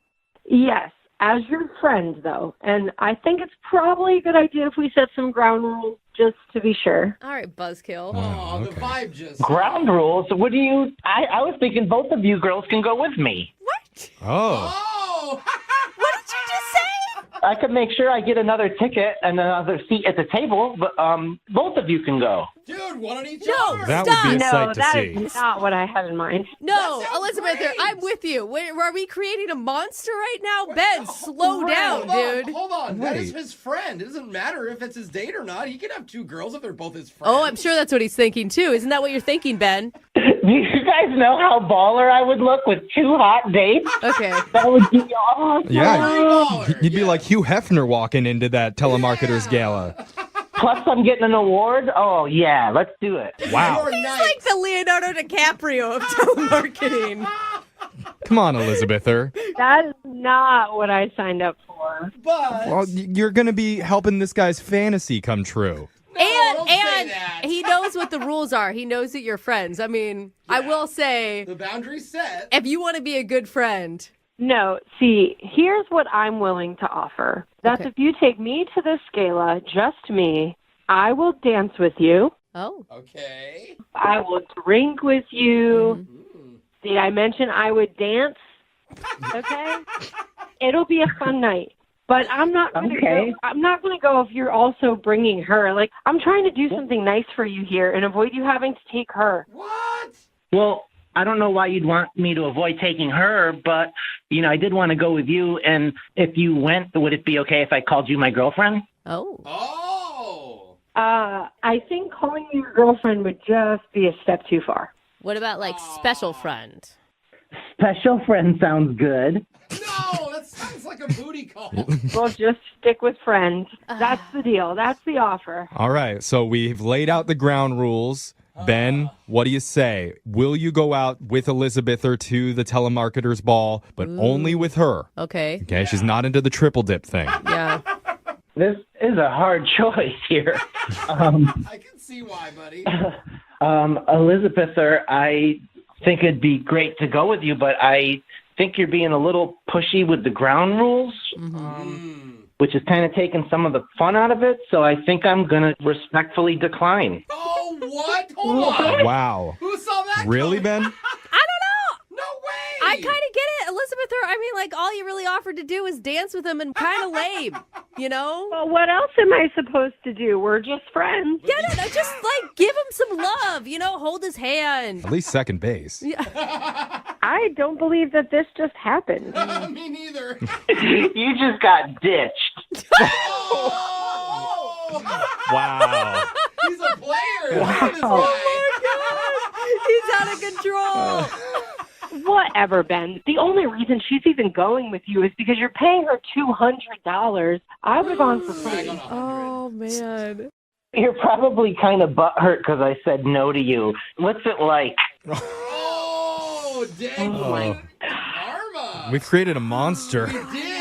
Yes, as your friend, though. And I think it's probably a good idea if we set some ground rules just to be sure. All right, Buzzkill. Oh, the vibe just. Ground rules? What do you... I was thinking both of you girls can go with me. What? Oh. What did you just say? I could make sure I get another ticket and another seat at the table, but both of you can go. Dude, one on each No, arm. That stop. would be a No, sight to that see. is not what I had in mind. No, sounds Elizabeth, great. I'm with you. Are we creating a monster right now? Ben, slow down, Hold on, dude. hold on. That is Wait. his friend. It doesn't matter if it's his date or not. He can have two girls if they're both his friends. Oh, I'm sure that's what he's thinking, too. Isn't that what you're thinking, Ben? Do you guys know how baller I would look with two hot dates? Okay. That would be awesome. Yeah, baller. you'd be like Hugh Hefner walking into that telemarketer's gala. Plus, I'm getting an award. Oh, yeah, let's do it. Wow. Your He's night. like the Leonardo DiCaprio of telemarketing. Come on, Elizabether. That is not what I signed up for. But Well, you're going to be helping this guy's fantasy come true. don't say and that. he knows what the rules are. He knows that you're friends. I mean, I will say, the boundary's set. if you want to be a good friend, No, see, here's what I'm willing to offer. That's Okay. if you take me to this gala, just me, I will dance with you. oh, Okay. I will drink with you. Mm-hmm. Did I mention I would dance? Okay? It'll be a fun night. But I'm not going to Okay. go. I'm not going to go if you're also bringing her. Like, I'm trying to do something nice for you here and avoid you having to take her. What? Well, I don't know why you'd want me to avoid taking her, but, I did want to go with you. And if you went, would it be okay if I called you my girlfriend? oh. Oh. I think calling you your girlfriend would just be a step too far. What about like special friend? Special friend sounds good. No, that sounds like a booty call. We'll just stick with friends. That's the deal. That's the offer. All right, so we've laid out the ground rules. Ben, what do you say? Will you go out with Elizabeth or to the telemarketer's ball, but only with her? Okay. Okay, she's not into the triple dip thing. Yeah. This is a hard choice here. I can see why, buddy. Elizabeth, I think it'd be great to go with you, but I think you're being a little pushy with the ground rules, which is kind of taking some of the fun out of it. So I think I'm going to respectfully decline. Oh, what? Hold on. Wow. Who saw that? Really, Ben? I don't know. No way. I kind of get it. Elizabeth, I mean, like, all you really offered to do was dance with him and kind of lame, you know? Well, what else am I supposed to do? We're just friends. Get it? Just, like, give him some love, hold his hand. At least second base. I don't believe that this just happened. Me neither. You just got ditched. Wow. He's a player. Look at this guy. He's out of control. Whatever, Ben. The only reason she's even going with you is because you're paying her $200. I would have gone for free. Oh, man. You're probably kind of butthurt because I said no to you. What's it like? Oh, dang. Oh. Karma. We've created a monster. We did.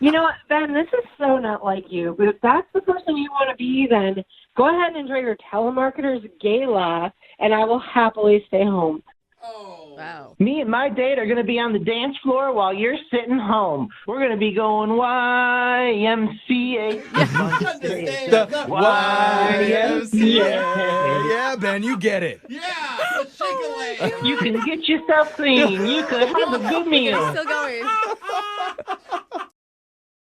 You know what, Ben, this is so not like you. But if that's the person you want to be, then go ahead and enjoy your telemarketer's gala, and I will happily stay home. Oh. Wow. Me and my date are going to be on the dance floor while you're sitting home. We're going to be going YMCA. The YMCA. Yeah, Ben, you get it. Yeah. Let's shake takeaway. You can get yourself clean. You could have a good meal. Still going.